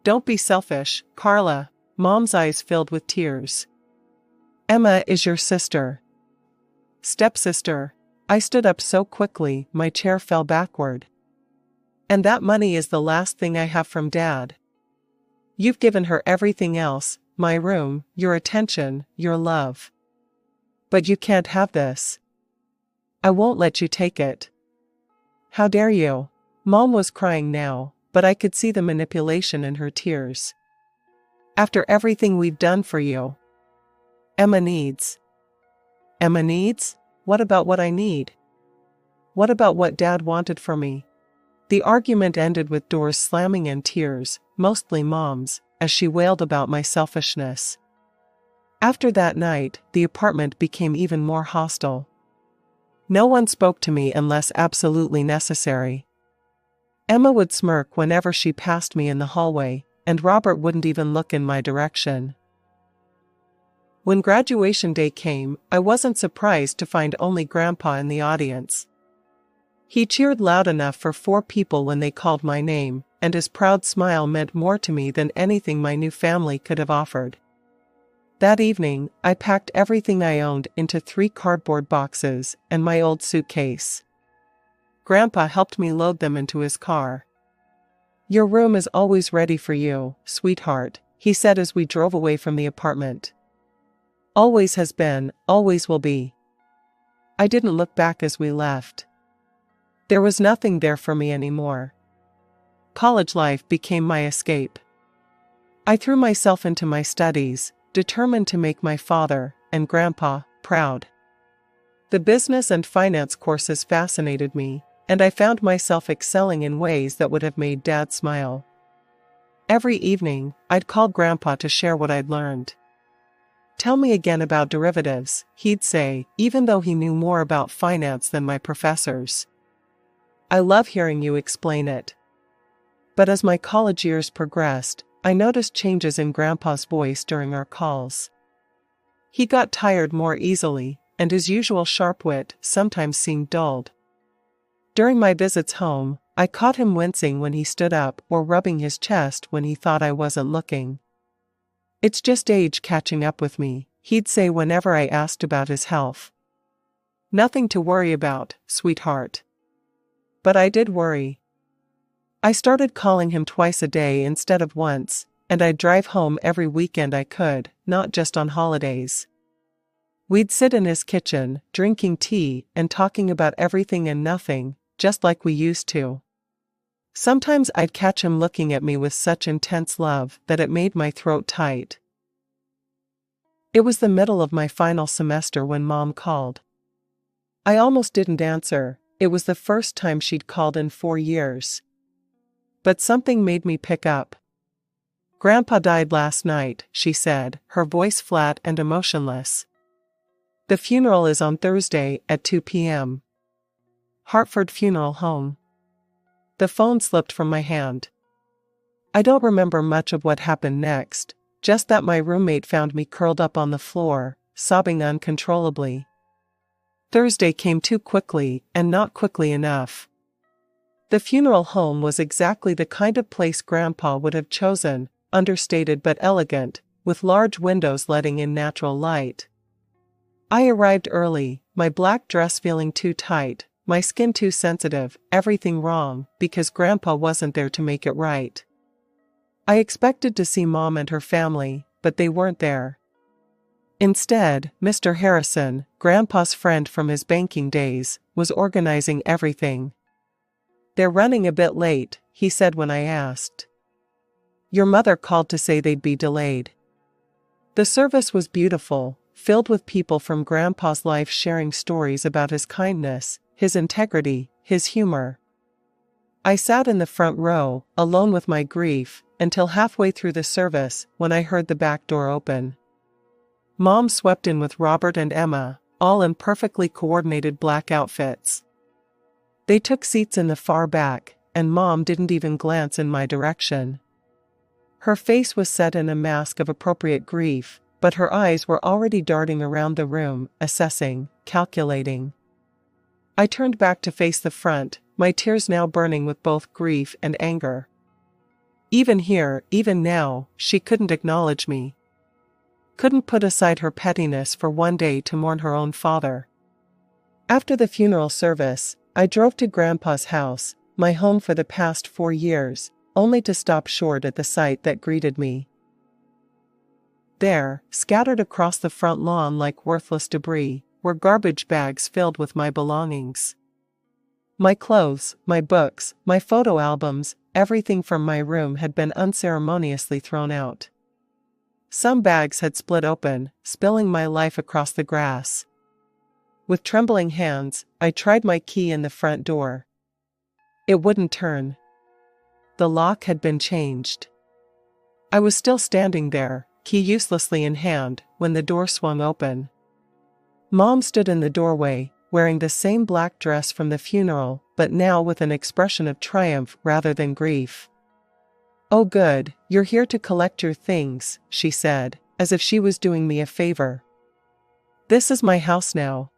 "Don't be selfish, Carla." Mom's eyes filled with tears. "Emma is your sister." "Stepsister." I stood up so quickly, my chair fell backward. "And that money is the last thing I have from Dad. You've given her everything else, my room, your attention, your love. But you can't have this. I won't let you take it." "How dare you?" Mom was crying now, but I could see the manipulation in her tears. "After everything we've done for you. Emma needs." "Emma needs? What about what I need? What about what Dad wanted for me?" The argument ended with doors slamming and tears, mostly Mom's, as she wailed about my selfishness. After that night, the apartment became even more hostile. No one spoke to me unless absolutely necessary. Emma would smirk whenever she passed me in the hallway, and Robert wouldn't even look in my direction. When graduation day came, I wasn't surprised to find only Grandpa in the audience. He cheered loud enough for 4 people when they called my name, and his proud smile meant more to me than anything my new family could have offered. That evening, I packed everything I owned into 3 cardboard boxes and my old suitcase. Grandpa helped me load them into his car. "Your room is always ready for you, sweetheart," he said as we drove away from the apartment. "Always has been, always will be." I didn't look back as we left. There was nothing there for me anymore. College life became my escape. I threw myself into my studies, determined to make my father and Grandpa proud. The business and finance courses fascinated me, and I found myself excelling in ways that would have made Dad smile. Every evening, I'd call Grandpa to share what I'd learned. "Tell me again about derivatives," he'd say, even though he knew more about finance than my professors. "I love hearing you explain it." But as my college years progressed, I noticed changes in Grandpa's voice during our calls. He got tired more easily, and his usual sharp wit sometimes seemed dulled. During my visits home, I caught him wincing when he stood up or rubbing his chest when he thought I wasn't looking. "It's just age catching up with me," he'd say whenever I asked about his health. "Nothing to worry about, sweetheart." But I did worry. I started calling him twice a day instead of once, and I'd drive home every weekend I could, not just on holidays. We'd sit in his kitchen, drinking tea and talking about everything and nothing, just like we used to. Sometimes I'd catch him looking at me with such intense love that it made my throat tight. It was the middle of my final semester when Mom called. I almost didn't answer. It was the first time she'd called in 4 years. But something made me pick up. "Grandpa died last night," she said, her voice flat and emotionless. "The funeral is on Thursday at 2 p.m. Hartford Funeral Home." The phone slipped from my hand. I don't remember much of what happened next, just that my roommate found me curled up on the floor, sobbing uncontrollably. Thursday came too quickly, and not quickly enough. The funeral home was exactly the kind of place Grandpa would have chosen, understated but elegant, with large windows letting in natural light. I arrived early, my black dress feeling too tight, my skin too sensitive, everything wrong, because Grandpa wasn't there to make it right. I expected to see Mom and her family, but they weren't there. Instead, Mr. Harrison, Grandpa's friend from his banking days, was organizing everything. "They're running a bit late," he said when I asked. "Your mother called to say they'd be delayed." The service was beautiful, filled with people from Grandpa's life sharing stories about his kindness, his integrity, his humor. I sat in the front row, alone with my grief, until halfway through the service when I heard the back door open. Mom swept in with Robert and Emma, all in perfectly coordinated black outfits. They took seats in the far back, and Mom didn't even glance in my direction. Her face was set in a mask of appropriate grief, but her eyes were already darting around the room, assessing, calculating. I turned back to face the front, my tears now burning with both grief and anger. Even here, even now, she couldn't acknowledge me. Couldn't put aside her pettiness for one day to mourn her own father. After the funeral service, I drove to Grandpa's house, my home for the past 4 years, only to stop short at the sight that greeted me. There, scattered across the front lawn like worthless debris, were garbage bags filled with my belongings. My clothes, my books, my photo albums, everything from my room had been unceremoniously thrown out. Some bags had split open, spilling my life across the grass. With trembling hands, I tried my key in the front door. It wouldn't turn. The lock had been changed. I was still standing there, key uselessly in hand, when the door swung open. Mom stood in the doorway, wearing the same black dress from the funeral, but now with an expression of triumph rather than grief. "Oh good, you're here to collect your things," she said, as if she was doing me a favor. "This is my house now.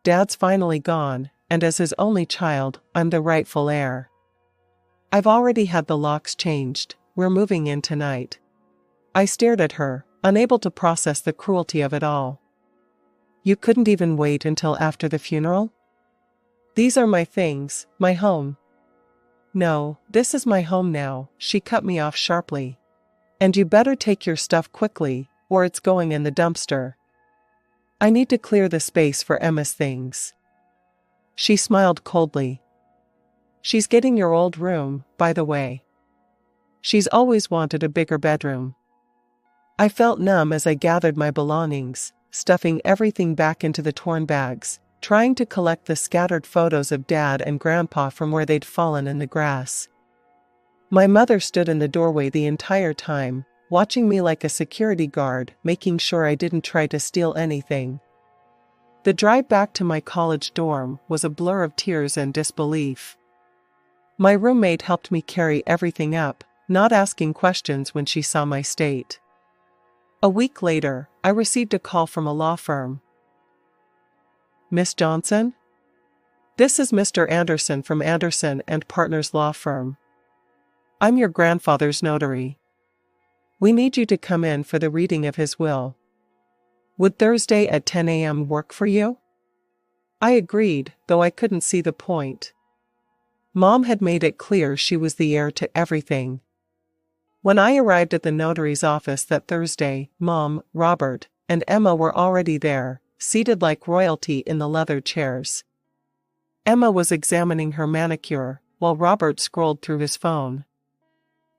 Dad's finally gone, and as his only child, I'm the rightful heir. I've already had the locks changed, we're moving in tonight." I stared at her, unable to process the cruelty of it all. "You couldn't even wait until after the funeral? These are my things, my home." "No, this is my home now," she cut me off sharply. "And you better take your stuff quickly, or it's going in the dumpster. I need to clear the space for Emma's things." She smiled coldly. "She's getting your old room, by the way. She's always wanted a bigger bedroom." I felt numb as I gathered my belongings, stuffing everything back into the torn bags, trying to collect the scattered photos of Dad and Grandpa from where they'd fallen in the grass. My mother stood in the doorway the entire time, watching me like a security guard, making sure I didn't try to steal anything. The drive back to my college dorm was a blur of tears and disbelief. My roommate helped me carry everything up, not asking questions when she saw my state. A week later, I received a call from a law firm. "Miss Johnson? This is Mr. Anderson from Anderson and Partners Law Firm. I'm your grandfather's notary. We need you to come in for the reading of his will. Would Thursday at 10 a.m. work for you?" I agreed, though I couldn't see the point. Mom had made it clear she was the heir to everything. When I arrived at the notary's office that Thursday, Mom, Robert, and Emma were already there, seated like royalty in the leather chairs. Emma was examining her manicure, while Robert scrolled through his phone.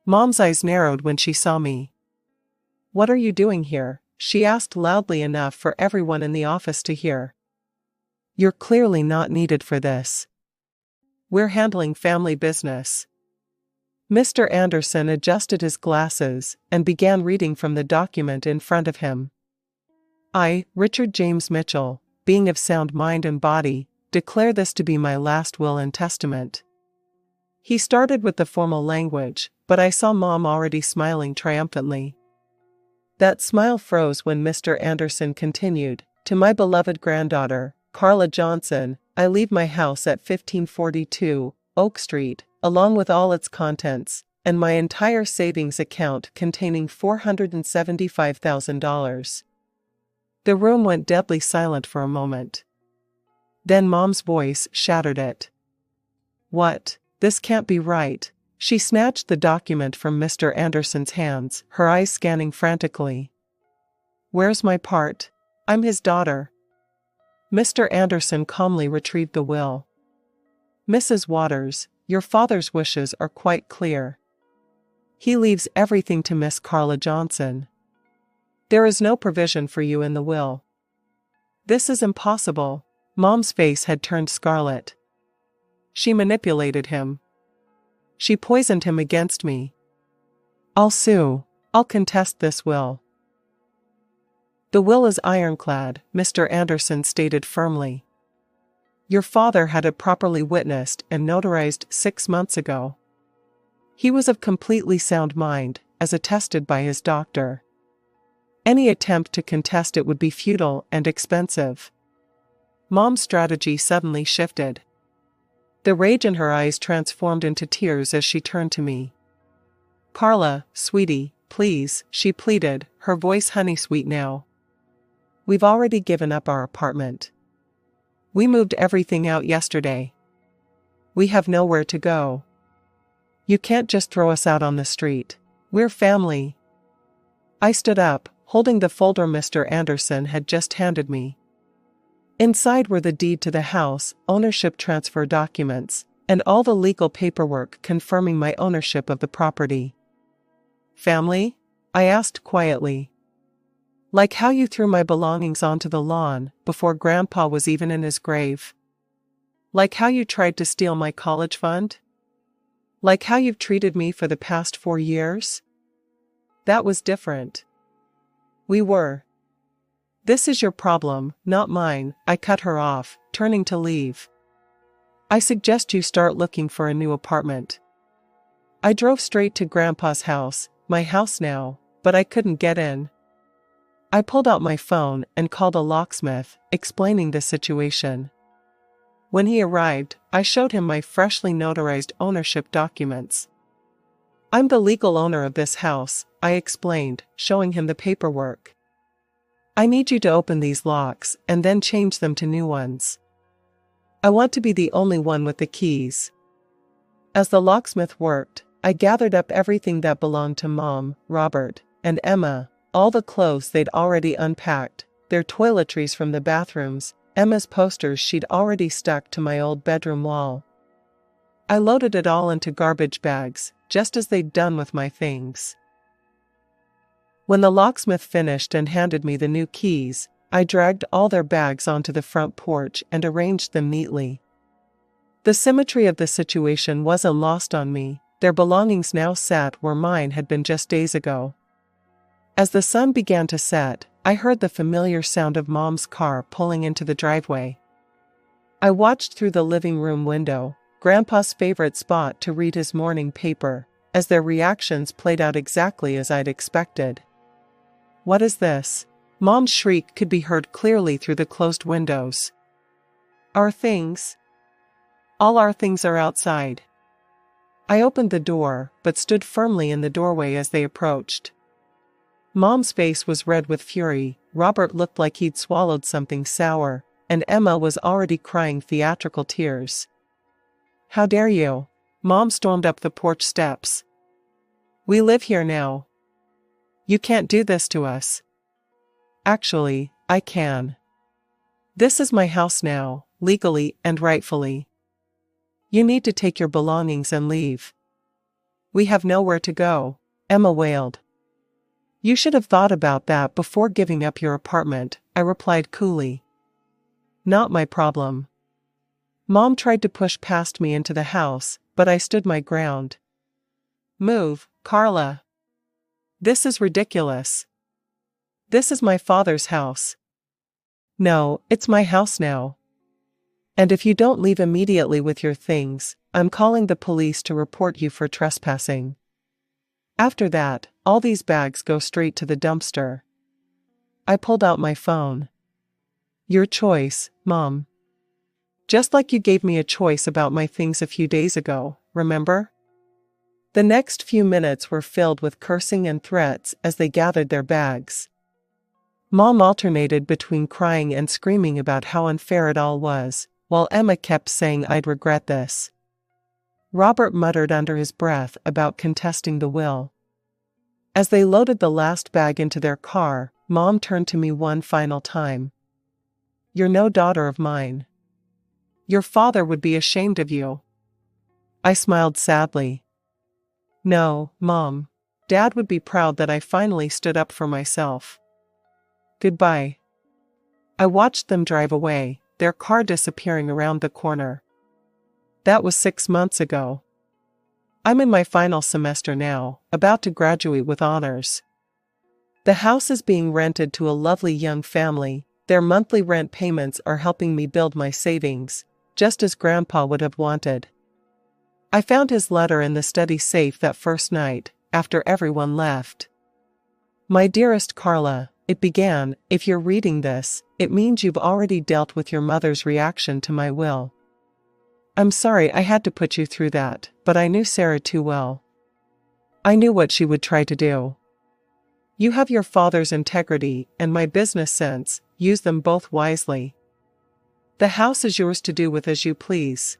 Mom's eyes narrowed when she saw me. "What are you doing here?" she asked loudly enough for everyone in the office to hear. "You're clearly not needed for this. We're handling family business." Mr. Anderson adjusted his glasses and began reading from the document in front of him. "I, Richard James Mitchell, being of sound mind and body, declare this to be my last will and testament." He started with the formal language, but I saw Mom already smiling triumphantly. That smile froze when Mr. Anderson continued, "To my beloved granddaughter, Carla Johnson, I leave my house at 1542 Oak Street, along with all its contents, and my entire savings account containing $475,000. The room went deadly silent for a moment. Then Mom's voice shattered it. "What? This can't be right." She snatched the document from Mr. Anderson's hands, her eyes scanning frantically. "Where's my part? I'm his daughter." Mr. Anderson calmly retrieved the will. "Mrs. Waters, your father's wishes are quite clear. He leaves everything to Miss Carla Johnson. There is no provision for you in the will." "This is impossible." Mom's face had turned scarlet. "She manipulated him. She poisoned him against me. I'll sue. I'll contest this will." "The will is ironclad," Mr. Anderson stated firmly. "Your father had it properly witnessed and notarized 6 months ago. He was of completely sound mind, as attested by his doctor. Any attempt to contest it would be futile and expensive." Mom's strategy suddenly shifted. The rage in her eyes transformed into tears as she turned to me. "Carla, sweetie, please," she pleaded, her voice honey-sweet now. "We've already given up our apartment. We moved everything out yesterday. We have nowhere to go. You can't just throw us out on the street. We're family." I stood up, holding the folder Mr. Anderson had just handed me. Inside were the deed to the house, ownership transfer documents, and all the legal paperwork confirming my ownership of the property. "Family?" I asked quietly. "Like how you threw my belongings onto the lawn, before Grandpa was even in his grave?" Like how you tried to steal my college fund? Like how you've treated me for the past 4 years? That was different. We were. This is your problem, not mine, I cut her off, turning to leave. I suggest you start looking for a new apartment. I drove straight to Grandpa's house, my house now, but I couldn't get in. I pulled out my phone and called a locksmith, explaining the situation. When he arrived, I showed him my freshly notarized ownership documents. I'm the legal owner of this house, I explained, showing him the paperwork. I need you to open these locks and then change them to new ones. I want to be the only one with the keys. As the locksmith worked, I gathered up everything that belonged to Mom, Robert, and Emma, all the clothes they'd already unpacked, their toiletries from the bathrooms, Emma's posters she'd already stuck to my old bedroom wall. I loaded it all into garbage bags, just as they'd done with my things. When the locksmith finished and handed me the new keys, I dragged all their bags onto the front porch and arranged them neatly. The symmetry of the situation wasn't lost on me, their belongings now sat where mine had been just days ago. As the sun began to set, I heard the familiar sound of Mom's car pulling into the driveway. I watched through the living room window, Grandpa's favorite spot to read his morning paper, as their reactions played out exactly as I'd expected. What is this? Mom's shriek could be heard clearly through the closed windows. Our things? All our things are outside. I opened the door, but stood firmly in the doorway as they approached. Mom's face was red with fury, Robert looked like he'd swallowed something sour, and Emma was already crying theatrical tears. How dare you? Mom stormed up the porch steps. We live here now. You can't do this to us. Actually, I can. This is my house now, legally and rightfully. You need to take your belongings and leave. We have nowhere to go, Emma wailed. You should have thought about that before giving up your apartment, I replied coolly. Not my problem. Mom tried to push past me into the house, but I stood my ground. Move, Carla. This is ridiculous. This is my father's house. No, it's my house now. And if you don't leave immediately with your things, I'm calling the police to report you for trespassing. After that, all these bags go straight to the dumpster. I pulled out my phone. Your choice, Mom. Just like you gave me a choice about my things a few days ago, remember? The next few minutes were filled with cursing and threats as they gathered their bags. Mom alternated between crying and screaming about how unfair it all was, while Emma kept saying I'd regret this. Robert muttered under his breath about contesting the will. As they loaded the last bag into their car, Mom turned to me one final time. You're no daughter of mine. Your father would be ashamed of you. I smiled sadly. No, Mom. Dad would be proud that I finally stood up for myself. Goodbye. I watched them drive away, their car disappearing around the corner. That was 6 months ago. I'm in my final semester now, about to graduate with honors. The house is being rented to a lovely young family. Their monthly rent payments are helping me build my savings, just as Grandpa would have wanted. I found his letter in the study safe that first night, after everyone left. My dearest Carla, it began, if you're reading this, it means you've already dealt with your mother's reaction to my will. I'm sorry I had to put you through that, but I knew Sarah too well. I knew what she would try to do. You have your father's integrity and my business sense, use them both wisely. The house is yours to do with as you please.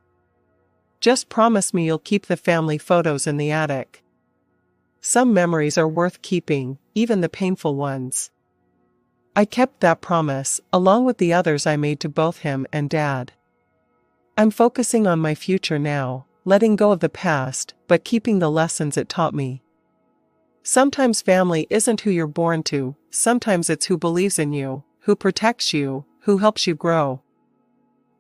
Just promise me you'll keep the family photos in the attic. Some memories are worth keeping, even the painful ones. I kept that promise, along with the others I made to both him and Dad. I'm focusing on my future now, letting go of the past, but keeping the lessons it taught me. Sometimes family isn't who you're born to, sometimes it's who believes in you, who protects you, who helps you grow.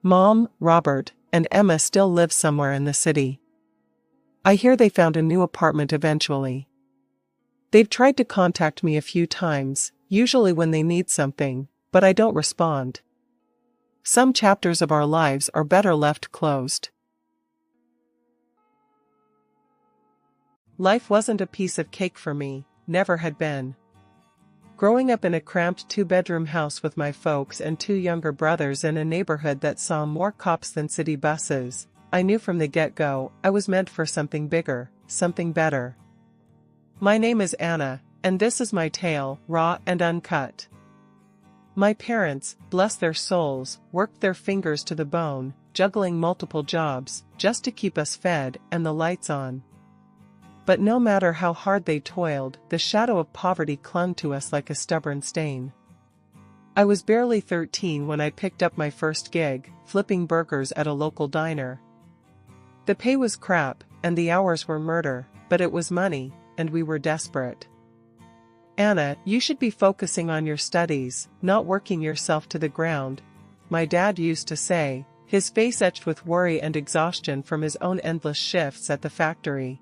Mom, Robert, and Emma still lives somewhere in the city. I hear they found a new apartment eventually. They've tried to contact me a few times, usually when they need something, but I don't respond. Some chapters of our lives are better left closed. Life wasn't a piece of cake for me, never had been. Growing up in a cramped two-bedroom house with my folks and two younger brothers in a neighborhood that saw more cops than city buses, I knew from the get-go I was meant for something bigger, something better. My name is Anna, and this is my tale, raw and uncut. My parents, bless their souls, worked their fingers to the bone, juggling multiple jobs, just to keep us fed and the lights on. But no matter how hard they toiled, the shadow of poverty clung to us like a stubborn stain. I was barely 13 when I picked up my first gig, flipping burgers at a local diner. The pay was crap, and the hours were murder, but it was money, and we were desperate. Anna, you should be focusing on your studies, not working yourself to the ground, my dad used to say, his face etched with worry and exhaustion from his own endless shifts at the factory.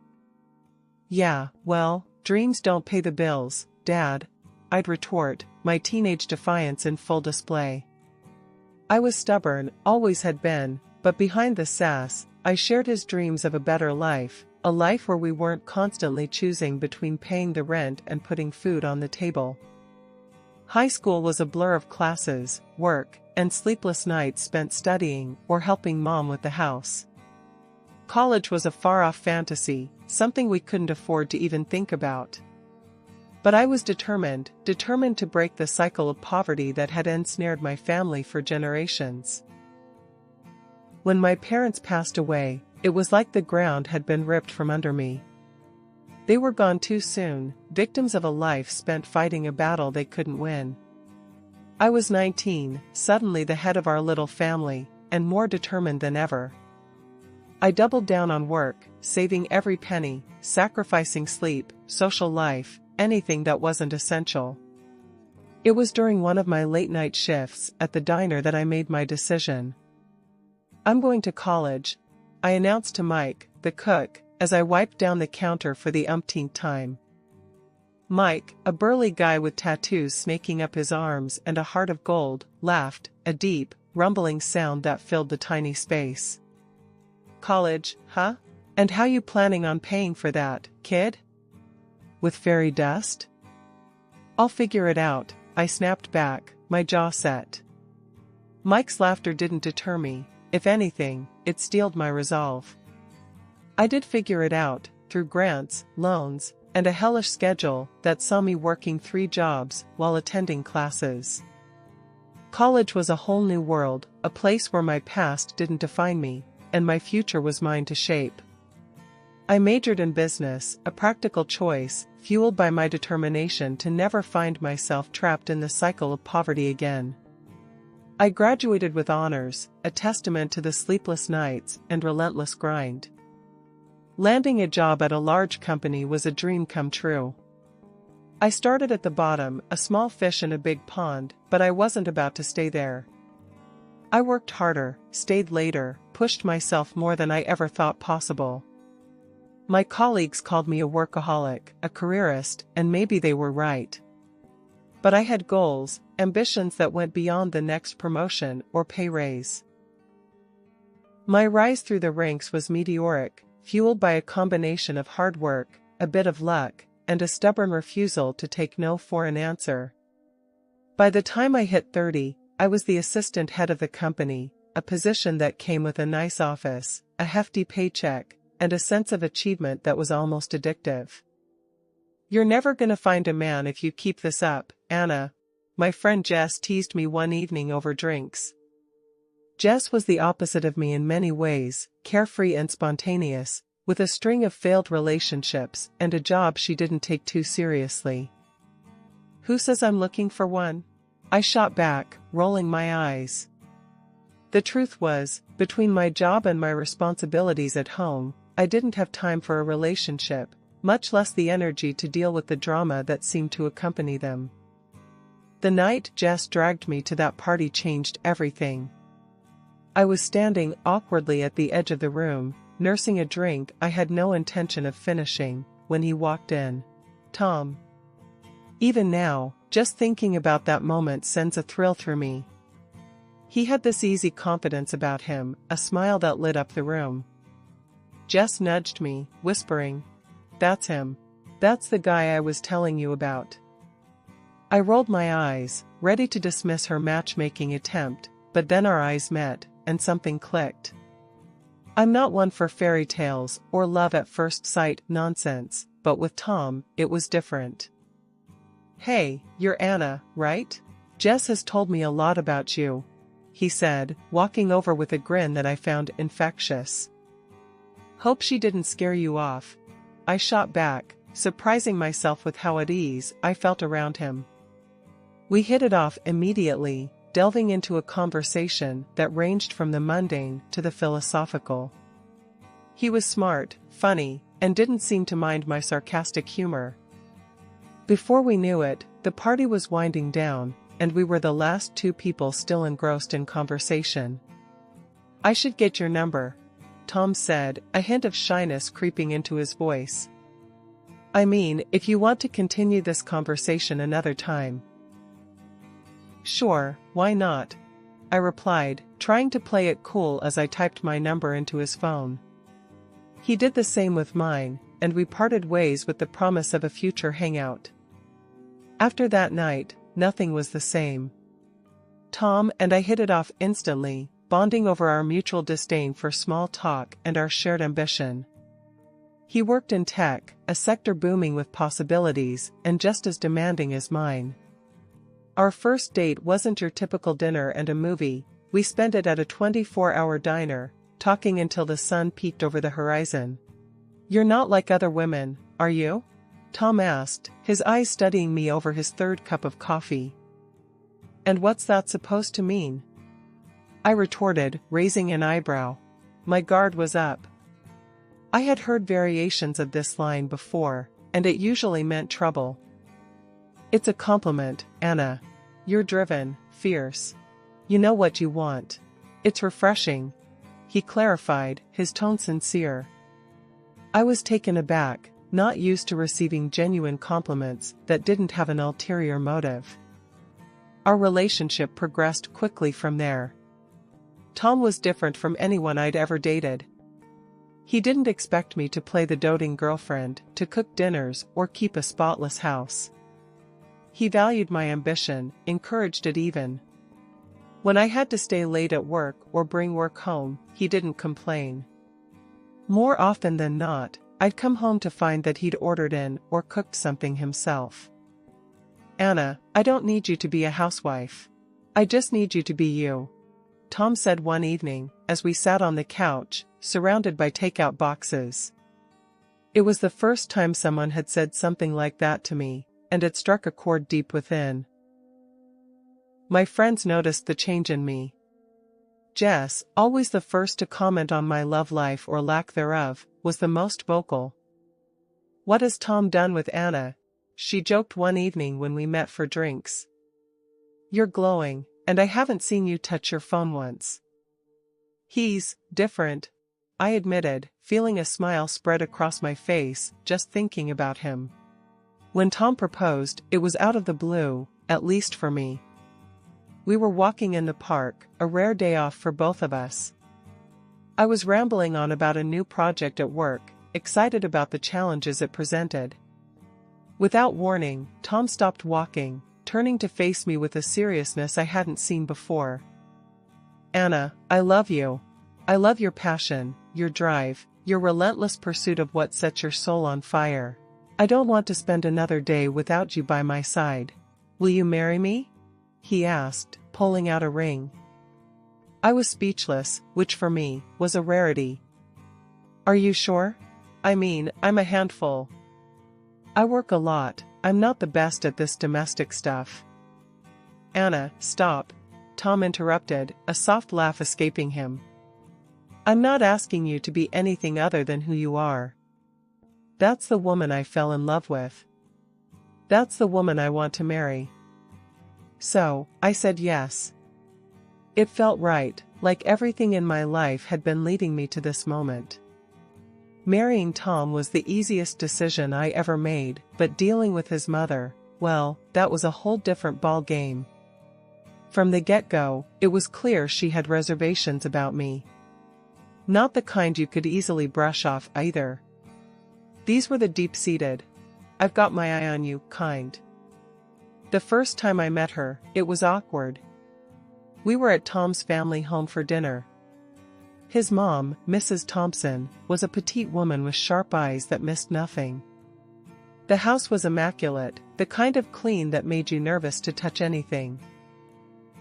Yeah, well, dreams don't pay the bills, Dad, I'd retort, my teenage defiance in full display. I was stubborn, always had been, but behind the sass, I shared his dreams of a better life, a life where we weren't constantly choosing between paying the rent and putting food on the table. High school was a blur of classes, work, and sleepless nights spent studying or helping Mom with the house. College was a far-off fantasy, something we couldn't afford to even think about. But I was determined to break the cycle of poverty that had ensnared my family for generations. When my parents passed away, it was like the ground had been ripped from under me. They were gone too soon, victims of a life spent fighting a battle they couldn't win. I was 19, suddenly the head of our little family, and more determined than ever. I doubled down on work, saving every penny, sacrificing sleep, social life, anything that wasn't essential. It was during one of my late-night shifts at the diner that I made my decision. I'm going to college, I announced to Mike, the cook, as I wiped down the counter for the umpteenth time. Mike, a burly guy with tattoos snaking up his arms and a heart of gold, laughed, a deep, rumbling sound that filled the tiny space. College, huh? And how you planning on paying for that, kid? With fairy dust? I'll figure it out, I snapped back, my jaw set. Mike's laughter didn't deter me. If anything, it steeled my resolve. I did figure it out, through grants, loans, and a hellish schedule that saw me working 3 jobs while attending classes. College was a whole new world, a place where my past didn't define me, and my future was mine to shape. I majored in business, a practical choice, fueled by my determination to never find myself trapped in the cycle of poverty again. I graduated with honors, a testament to the sleepless nights and relentless grind. Landing a job at a large company was a dream come true. I started at the bottom, a small fish in a big pond, but I wasn't about to stay there. I worked harder, stayed later, pushed myself more than I ever thought possible. My colleagues called me a workaholic, a careerist, and maybe they were right. But I had goals, ambitions that went beyond the next promotion or pay raise. My rise through the ranks was meteoric, fueled by a combination of hard work, a bit of luck, and a stubborn refusal to take no for an answer. By the time I hit 30, I was the assistant head of the company, a position that came with a nice office, a hefty paycheck, and a sense of achievement that was almost addictive. You're never gonna find a man if you keep this up, Anna, my friend Jess teased me one evening over drinks. Jess was the opposite of me in many ways, carefree and spontaneous, with a string of failed relationships and a job she didn't take too seriously. Who says I'm looking for one? I shot back, rolling my eyes. The truth was, between my job and my responsibilities at home, I didn't have time for a relationship, much less the energy to deal with the drama that seemed to accompany them. The night Jess dragged me to that party changed everything. I was standing awkwardly at the edge of the room, nursing a drink I had no intention of finishing, when he walked in. Tom. Even now, just thinking about that moment sends a thrill through me. He had this easy confidence about him, a smile that lit up the room. Jess nudged me, whispering, "That's him. That's the guy I was telling you about." I rolled my eyes, ready to dismiss her matchmaking attempt, but then our eyes met, and something clicked. I'm not one for fairy tales or love at first sight nonsense, but with Tom, it was different. "Hey, you're Anna, right? Jess has told me a lot about you," he said, walking over with a grin that I found infectious. "Hope she didn't scare you off," I shot back, surprising myself with how at ease I felt around him. We hit it off immediately, delving into a conversation that ranged from the mundane to the philosophical. He was smart, funny, and didn't seem to mind my sarcastic humor. Before we knew it, the party was winding down, and we were the last two people still engrossed in conversation. "I should get your number," Tom said, a hint of shyness creeping into his voice. "I mean, if you want to continue this conversation another time." "Sure, why not?" I replied, trying to play it cool as I typed my number into his phone. He did the same with mine, and we parted ways with the promise of a future hangout. After that night, nothing was the same. Tom and I hit it off instantly, bonding over our mutual disdain for small talk and our shared ambition. He worked in tech, a sector booming with possibilities and just as demanding as mine. Our first date wasn't your typical dinner and a movie. We spent it at a 24-hour diner, talking until the sun peeked over the horizon. "You're not like other women, are you?" Tom asked, his eyes studying me over his third cup of coffee. "And what's that supposed to mean?" I retorted, raising an eyebrow. My guard was up. I had heard variations of this line before, and it usually meant trouble. "It's a compliment, Anna. You're driven, fierce. You know what you want. It's refreshing," he clarified, his tone sincere. I was taken aback, not used to receiving genuine compliments that didn't have an ulterior motive. Our relationship progressed quickly from there. Tom was different from anyone I'd ever dated. He didn't expect me to play the doting girlfriend, to cook dinners, or keep a spotless house. He valued my ambition, encouraged it even. When I had to stay late at work or bring work home, he didn't complain. More often than not, I'd come home to find that he'd ordered in or cooked something himself. "Anna, I don't need you to be a housewife. I just need you to be you," Tom said one evening, as we sat on the couch, surrounded by takeout boxes. It was the first time someone had said something like that to me, and it struck a chord deep within. My friends noticed the change in me. Jess, always the first to comment on my love life or lack thereof, was the most vocal. "What has Tom done with Anna?" she joked one evening when we met for drinks. "You're glowing, and I haven't seen you touch your phone once." "He's different," I admitted, feeling a smile spread across my face, just thinking about him. When Tom proposed, it was out of the blue, at least for me. We were walking in the park, a rare day off for both of us. I was rambling on about a new project at work, excited about the challenges it presented. Without warning, Tom stopped walking, turning to face me with a seriousness I hadn't seen before. "Anna, I love you. I love your passion, your drive, your relentless pursuit of what sets your soul on fire. I don't want to spend another day without you by my side. Will you marry me?" he asked, pulling out a ring. I was speechless, which for me, was a rarity. "Are you sure? I mean, I'm a handful. I work a lot, I'm not the best at this domestic stuff." "Anna, stop," Tom interrupted, a soft laugh escaping him. "I'm not asking you to be anything other than who you are. That's the woman I fell in love with. That's the woman I want to marry." So, I said yes. It felt right, like everything in my life had been leading me to this moment. Marrying Tom was the easiest decision I ever made, but dealing with his mother, well, that was a whole different ball game. From the get-go, it was clear she had reservations about me. Not the kind you could easily brush off either. These were the deep-seated, I've got my eye on you kind. The first time I met her, it was awkward. We were at Tom's family home for dinner. His mom, Mrs. Thompson, was a petite woman with sharp eyes that missed nothing. The house was immaculate, the kind of clean that made you nervous to touch anything.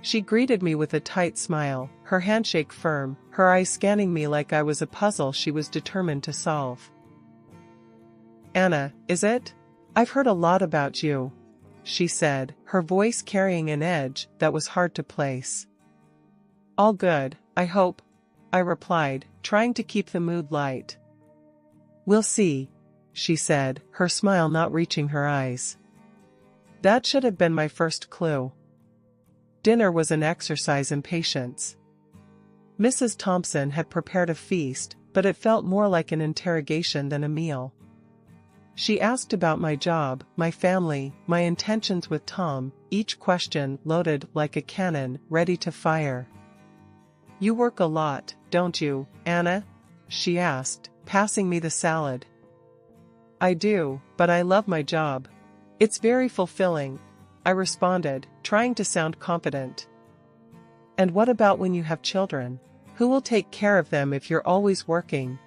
She greeted me with a tight smile, her handshake firm, her eyes scanning me like I was a puzzle she was determined to solve. "Anna, is it? I've heard a lot about you," she said, her voice carrying an edge that was hard to place. "All good, I hope," I replied, trying to keep the mood light. "We'll see," she said, her smile not reaching her eyes. That should have been my first clue. Dinner was an exercise in patience. Mrs. Thompson had prepared a feast, but it felt more like an interrogation than a meal. She asked about my job, my family, my intentions with Tom, each question loaded like a cannon, ready to fire. "You work a lot, don't you, Anna?" she asked, passing me the salad. "I do, but I love my job. It's very fulfilling," I responded, trying to sound confident. "And what about when you have children? Who will take care of them if you're always working?"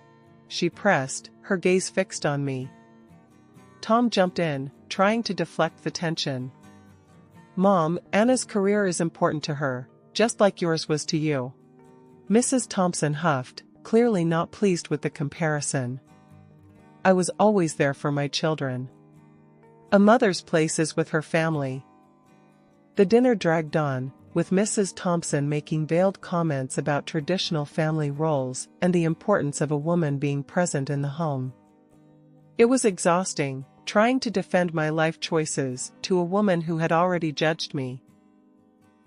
she pressed, her gaze fixed on me. Tom jumped in, trying to deflect the tension. "Mom, Anna's career is important to her, just like yours was to you." Mrs. Thompson huffed, clearly not pleased with the comparison. "I was always there for my children. A mother's place is with her family." The dinner dragged on, with Mrs. Thompson making veiled comments about traditional family roles and the importance of a woman being present in the home. It was exhausting, trying to defend my life choices to a woman who had already judged me.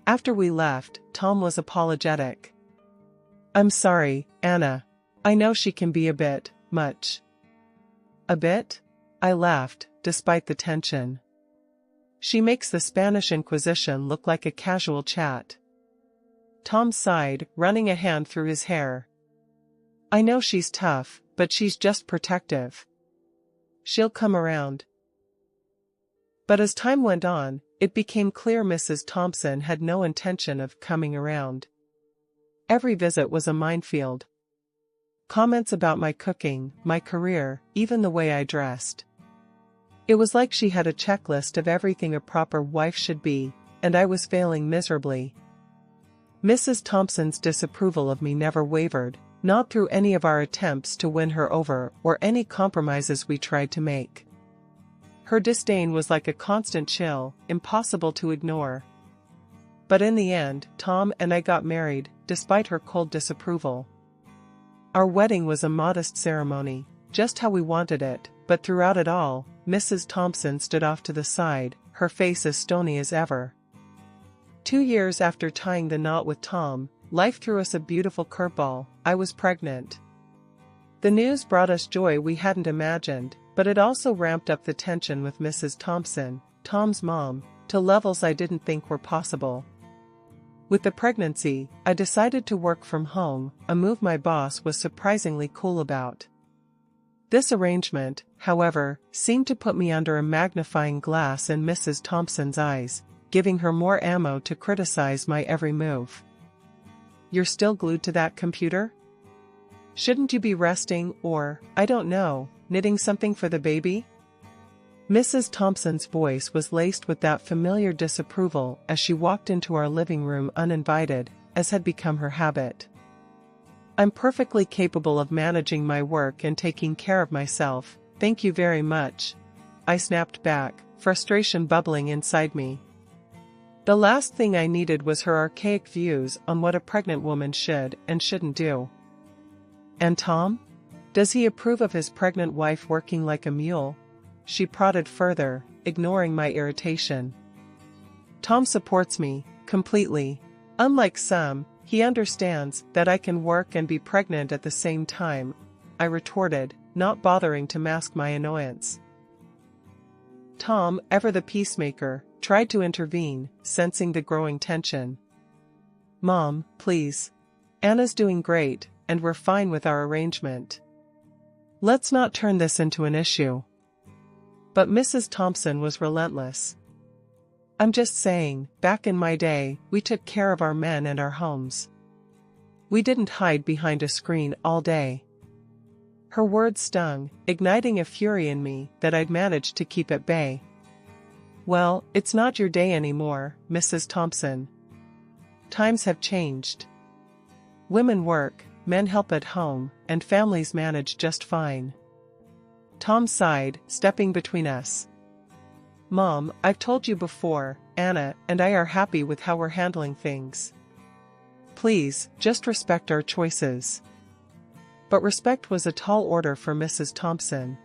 After we left, Tom was apologetic. "I'm sorry, Anna. I know she can be a bit much." "A bit?" I laughed, despite the tension. "She makes the Spanish Inquisition look like a casual chat." Tom sighed, running a hand through his hair. "I know she's tough, but she's just protective. She'll come around." But as time went on, it became clear Mrs. Thompson had no intention of coming around. Every visit was a minefield. Comments about my cooking, my career, even the way I dressed. It was like she had a checklist of everything a proper wife should be, and I was failing miserably. Mrs. Thompson's disapproval of me never wavered, not through any of our attempts to win her over or any compromises we tried to make. Her disdain was like a constant chill, impossible to ignore. But in the end, Tom and I got married, despite her cold disapproval. Our wedding was a modest ceremony, just how we wanted it, but throughout it all, Mrs. Thompson stood off to the side, her face as stony as ever. 2 years after tying the knot with Tom, life threw us a beautiful curveball. I was pregnant. The news brought us joy we hadn't imagined, but it also ramped up the tension with Mrs. Thompson, Tom's mom, to levels I didn't think were possible. With the pregnancy, I decided to work from home, a move my boss was surprisingly cool about. This arrangement, however, seemed to put me under a magnifying glass in Mrs. Thompson's eyes, giving her more ammo to criticize my every move. "You're still glued to that computer? Shouldn't you be resting or, I don't know, knitting something for the baby?" Mrs. Thompson's voice was laced with that familiar disapproval as she walked into our living room uninvited, as had become her habit. "I'm perfectly capable of managing my work and taking care of myself, thank you very much," I snapped back, frustration bubbling inside me. The last thing I needed was her archaic views on what a pregnant woman should and shouldn't do. "And Tom? Does he approve of his pregnant wife working like a mule?" She prodded further, ignoring my irritation. "Tom supports me, completely. Unlike some, he understands that I can work and be pregnant at the same time, I retorted, not bothering to mask my annoyance. Tom, ever the peacemaker, tried to intervene, sensing the growing tension. Mom, please. Anna's doing great, and we're fine with our arrangement. Let's not turn this into an issue. But Mrs. Thompson was relentless. I'm just saying, back in my day, we took care of our men and our homes. We didn't hide behind a screen all day. Her words stung, igniting a fury in me that I'd managed to keep at bay. Well, it's not your day anymore, Mrs. Thompson. Times have changed. Women work, men help at home, and families manage just fine. Tom sighed, stepping between us. Mom, I've told you before, Anna and I are happy with how we're handling things. Please, just respect our choices. But respect was a tall order for Mrs. Thompson.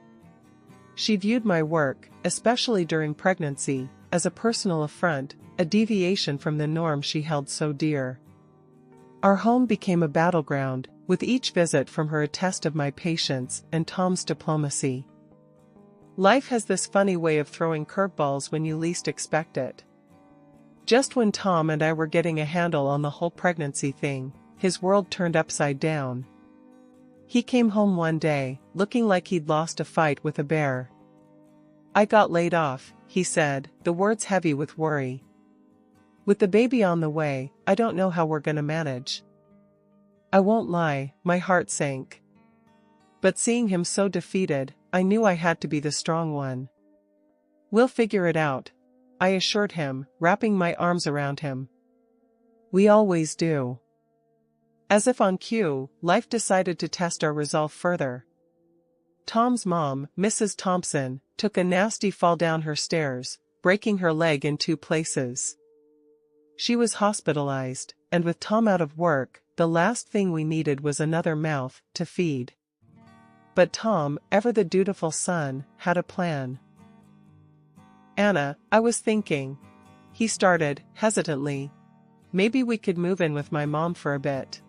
She viewed my work, especially during pregnancy, as a personal affront, a deviation from the norm she held so dear. Our home became a battleground, with each visit from her a test of my patience and Tom's diplomacy. Life has this funny way of throwing curveballs when you least expect it. Just when Tom and I were getting a handle on the whole pregnancy thing, his world turned upside down. He came home one day, looking like he'd lost a fight with a bear. I got laid off, he said, the words heavy with worry. With the baby on the way, I don't know how we're gonna manage. I won't lie, my heart sank. But seeing him so defeated, I knew I had to be the strong one. We'll figure it out, I assured him, wrapping my arms around him. We always do. As if on cue, life decided to test our resolve further. Tom's mom, Mrs. Thompson, took a nasty fall down her stairs, breaking her leg in 2 places. She was hospitalized, and with Tom out of work, the last thing we needed was another mouth to feed. But Tom, ever the dutiful son, had a plan. Anna, I was thinking. He started, hesitantly. Maybe we could move in with my mom for a bit.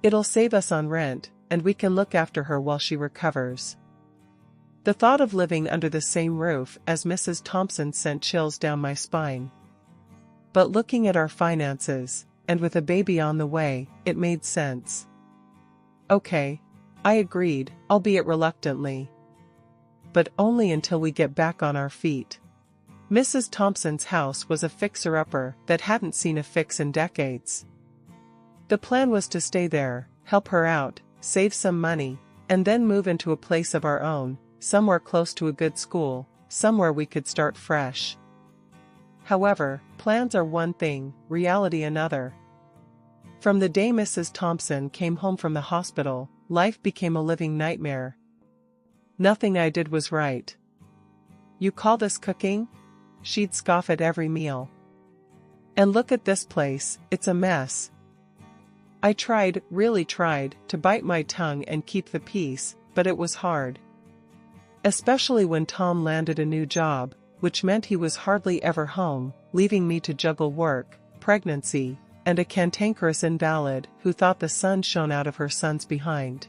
It'll save us on rent, and we can look after her while she recovers. The thought of living under the same roof as Mrs. Thompson sent chills down my spine. But looking at our finances, and with a baby on the way, it made sense. Okay. I agreed, albeit reluctantly. But only until we get back on our feet. Mrs. Thompson's house was a fixer-upper that hadn't seen a fix in decades. The plan was to stay there, help her out, save some money, and then move into a place of our own, somewhere close to a good school, somewhere we could start fresh. However, plans are one thing, reality another. From the day Mrs. Thompson came home from the hospital, life became a living nightmare. Nothing I did was right. You call this cooking? She'd scoff at every meal. And look at this place, it's a mess. I tried, really tried, to bite my tongue and keep the peace, but it was hard. Especially when Tom landed a new job, which meant he was hardly ever home, leaving me to juggle work, pregnancy, and a cantankerous invalid who thought the sun shone out of her son's behind.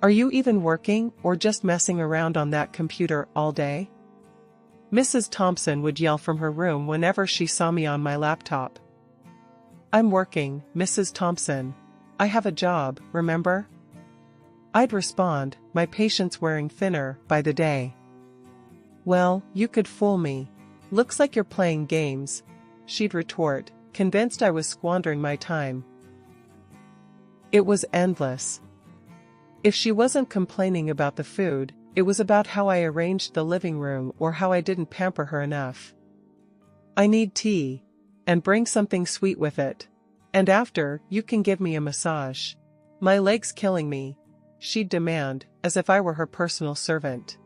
Are you even working, or just messing around on that computer all day? Mrs. Thompson would yell from her room whenever she saw me on my laptop. I'm working, Mrs. Thompson. I have a job, remember? I'd respond, my patience wearing thinner by the day. Well, you could fool me. Looks like you're playing games, she'd retort, convinced I was squandering my time. It was endless. If she wasn't complaining about the food, it was about how I arranged the living room or how I didn't pamper her enough. I need tea. And bring something sweet with it. And after, you can give me a massage. My leg's killing me, she'd demand, as if I were her personal servant.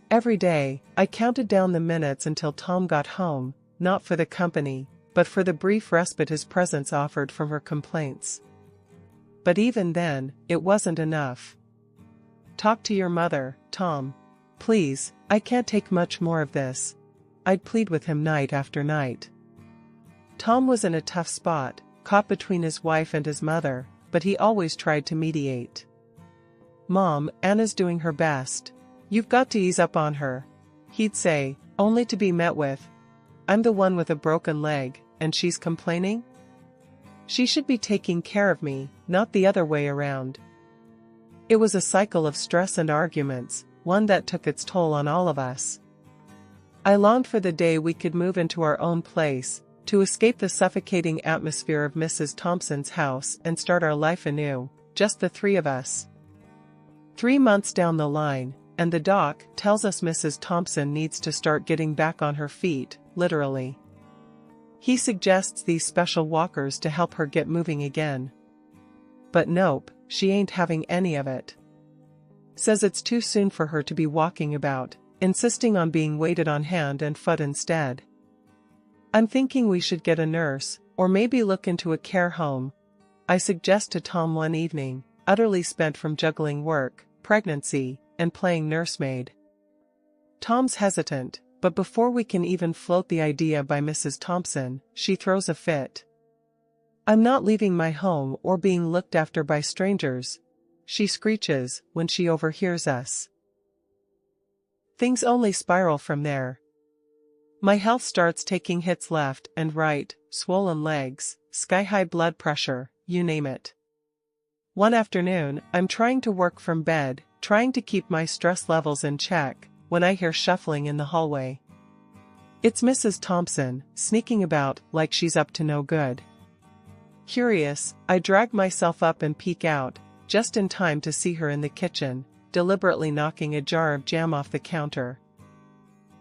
Every day, I counted down the minutes until Tom got home, not for the company, but for the brief respite his presence offered from her complaints. But even then, it wasn't enough. Talk to your mother, Tom. Please, I can't take much more of this. I'd plead with him night after night. Tom was in a tough spot, caught between his wife and his mother, but he always tried to mediate. "Mom, Anna's doing her best. You've got to ease up on her," he'd say, only to be met with, "I'm the one with a broken leg, and she's complaining? She should be taking care of me, not the other way around." It was a cycle of stress and arguments, one that took its toll on all of us. I longed for the day we could move into our own place, to escape the suffocating atmosphere of Mrs. Thompson's house and start our life anew, just the three of us. 3 months down the line, and the doc tells us Mrs. Thompson needs to start getting back on her feet, literally. He suggests these special walkers to help her get moving again. But nope, she ain't having any of it. Says it's too soon for her to be walking about, insisting on being waited on hand and foot instead. "I'm thinking we should get a nurse, or maybe look into a care home," I suggest to Tom one evening, utterly spent from juggling work, pregnancy, and playing nursemaid. Tom's hesitant, but before we can even float the idea by Mrs. Thompson, she throws a fit. "I'm not leaving my home or being looked after by strangers," she screeches when she overhears us. Things only spiral from there. My health starts taking hits left and right, swollen legs, sky-high blood pressure, you name it. One afternoon, I'm trying to work from bed, trying to keep my stress levels in check, when I hear shuffling in the hallway. It's Mrs. Thompson, sneaking about like she's up to no good. Curious, I drag myself up and peek out, just in time to see her in the kitchen, deliberately knocking a jar of jam off the counter.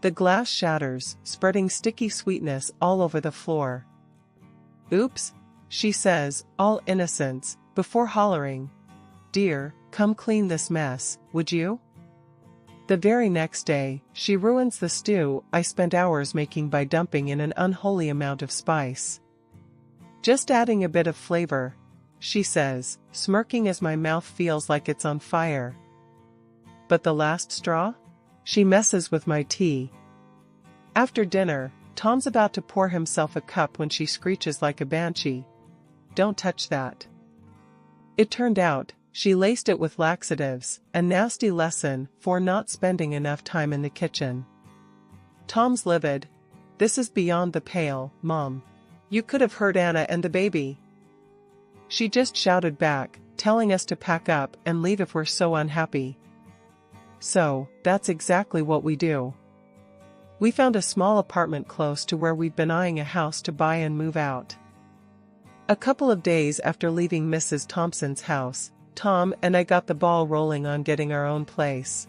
The glass shatters, spreading sticky sweetness all over the floor. "Oops," she says, all innocence, before hollering, "Dear, come clean this mess, would you?" The very next day, she ruins the stew I spent hours making by dumping in an unholy amount of spice. "Just adding a bit of flavor," she says, smirking as my mouth feels like it's on fire. But the last straw? She messes with my tea. After dinner, Tom's about to pour himself a cup when she screeches like a banshee, "Don't touch that." It turned out, she laced it with laxatives, a nasty lesson for not spending enough time in the kitchen. Tom's livid. "This is beyond the pale, Mom. You could have heard Anna and the baby." She just shouted back, telling us to pack up and leave if we're so unhappy. So, that's exactly what we do. We found a small apartment close to where we'd been eyeing a house to buy and move out. A couple of days after leaving Mrs. Thompson's house, Tom and I got the ball rolling on getting our own place.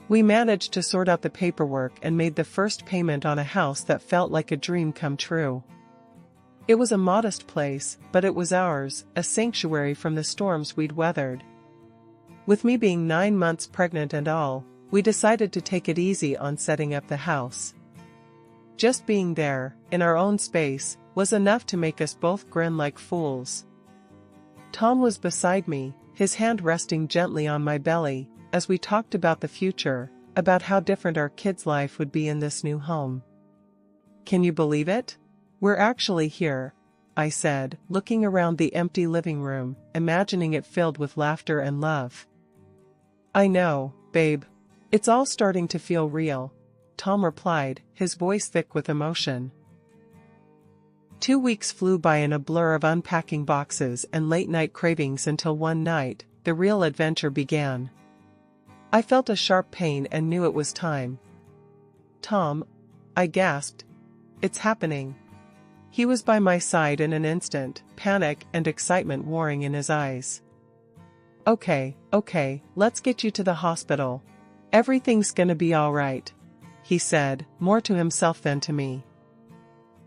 We managed to sort out the paperwork and made the first payment on a house that felt like a dream come true. It was a modest place, but it was ours, a sanctuary from the storms we'd weathered. With me being 9 months pregnant and all, we decided to take it easy on setting up the house. Just being there, in our own space, was enough to make us both grin like fools. Tom was beside me, his hand resting gently on my belly, as we talked about the future, about how different our kids' life would be in this new home. "Can you believe it? We're actually here," I said, looking around the empty living room, imagining it filled with laughter and love. "I know, babe. It's all starting to feel real," Tom replied, his voice thick with emotion. 2 weeks flew by in a blur of unpacking boxes and late-night cravings until one night, the real adventure began. I felt a sharp pain and knew it was time. "Tom," I gasped. "It's happening." He was by my side in an instant, panic and excitement warring in his eyes. Okay, let's get you to the hospital. Everything's gonna be all right," he said, more to himself than to me.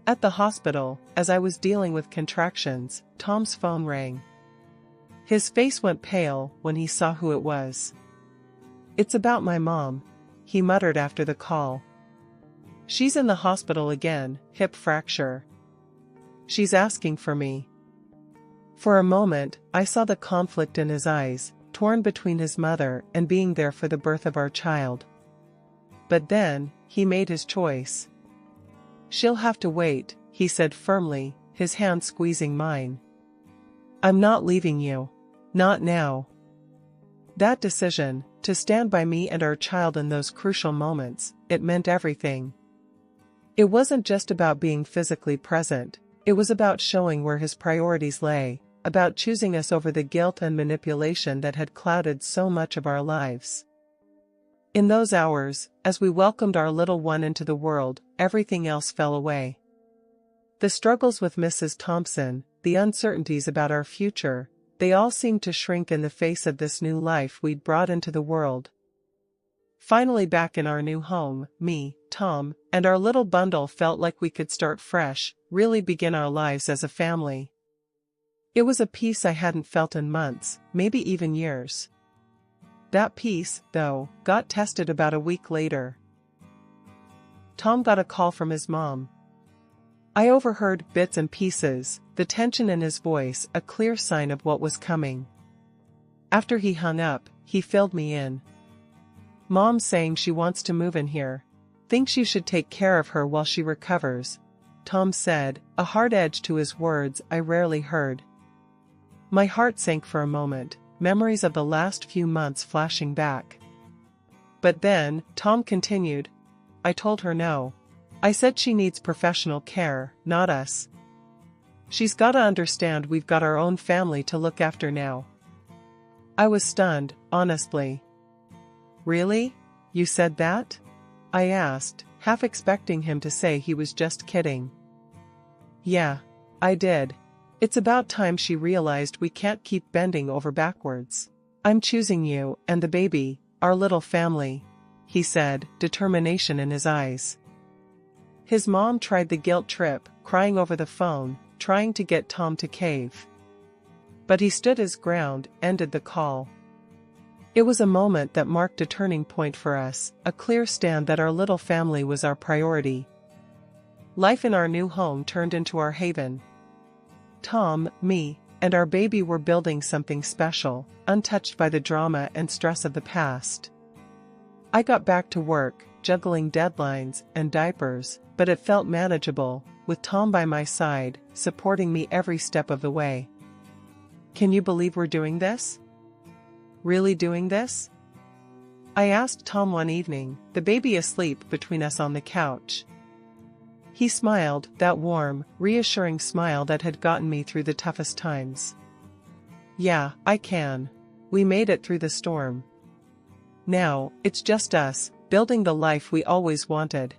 At the hospital, as I was dealing with contractions, Tom's phone rang. His face went pale when he saw who it was. "It's about my mom," he muttered after the call. "She's in the hospital again, hip fracture. She's asking for me." For a moment, I saw the conflict in his eyes, torn between his mother and being there for the birth of our child. But then, he made his choice. "She'll have to wait," he said firmly, his hand squeezing mine. I'm not leaving you. Not now. That decision, to stand by me and our child in those crucial moments, it meant everything. It wasn't just about being physically present, it was about showing where his priorities lay, about choosing us over the guilt and manipulation that had clouded so much of our lives. In those hours, as we welcomed our little one into the world, everything else fell away. The struggles with Mrs. Thompson, the uncertainties about our future, they all seemed to shrink in the face of this new life we'd brought into the world. Finally back in our new home, me, Tom, and our little bundle felt like we could start fresh, really begin our lives as a family. It was a peace I hadn't felt in months, maybe even years. That peace, though, got tested about a week later. Tom got a call from his mom. I overheard bits and pieces, the tension in his voice a clear sign of what was coming. After he hung up, he filled me in. Mom's saying she wants to move in here. Thinks you should take care of her while she recovers, Tom said, a hard edge to his words I rarely heard. My heart sank for a moment, memories of the last few months flashing back. But then, Tom continued, I told her no. I said she needs professional care, not us. She's gotta understand we've got our own family to look after now. I was stunned, honestly. Really? You said that? I asked, half expecting him to say he was just kidding. Yeah, I did. It's about time she realized we can't keep bending over backwards. I'm choosing you and the baby, our little family, he said, determination in his eyes. His mom tried the guilt trip, crying over the phone, trying to get Tom to cave. But he stood his ground, ended the call. It was a moment that marked a turning point for us, a clear stand that our little family was our priority. Life in our new home turned into our haven. Tom, me, and our baby were building something special, untouched by the drama and stress of the past. I got back to work, juggling deadlines and diapers, but it felt manageable, with Tom by my side, supporting me every step of the way. Can you believe we're doing this? Really doing this? I asked Tom one evening, the baby asleep between us on the couch. He smiled, that warm, reassuring smile that had gotten me through the toughest times. Yeah, I can. We made it through the storm. Now, it's just us, building the life we always wanted.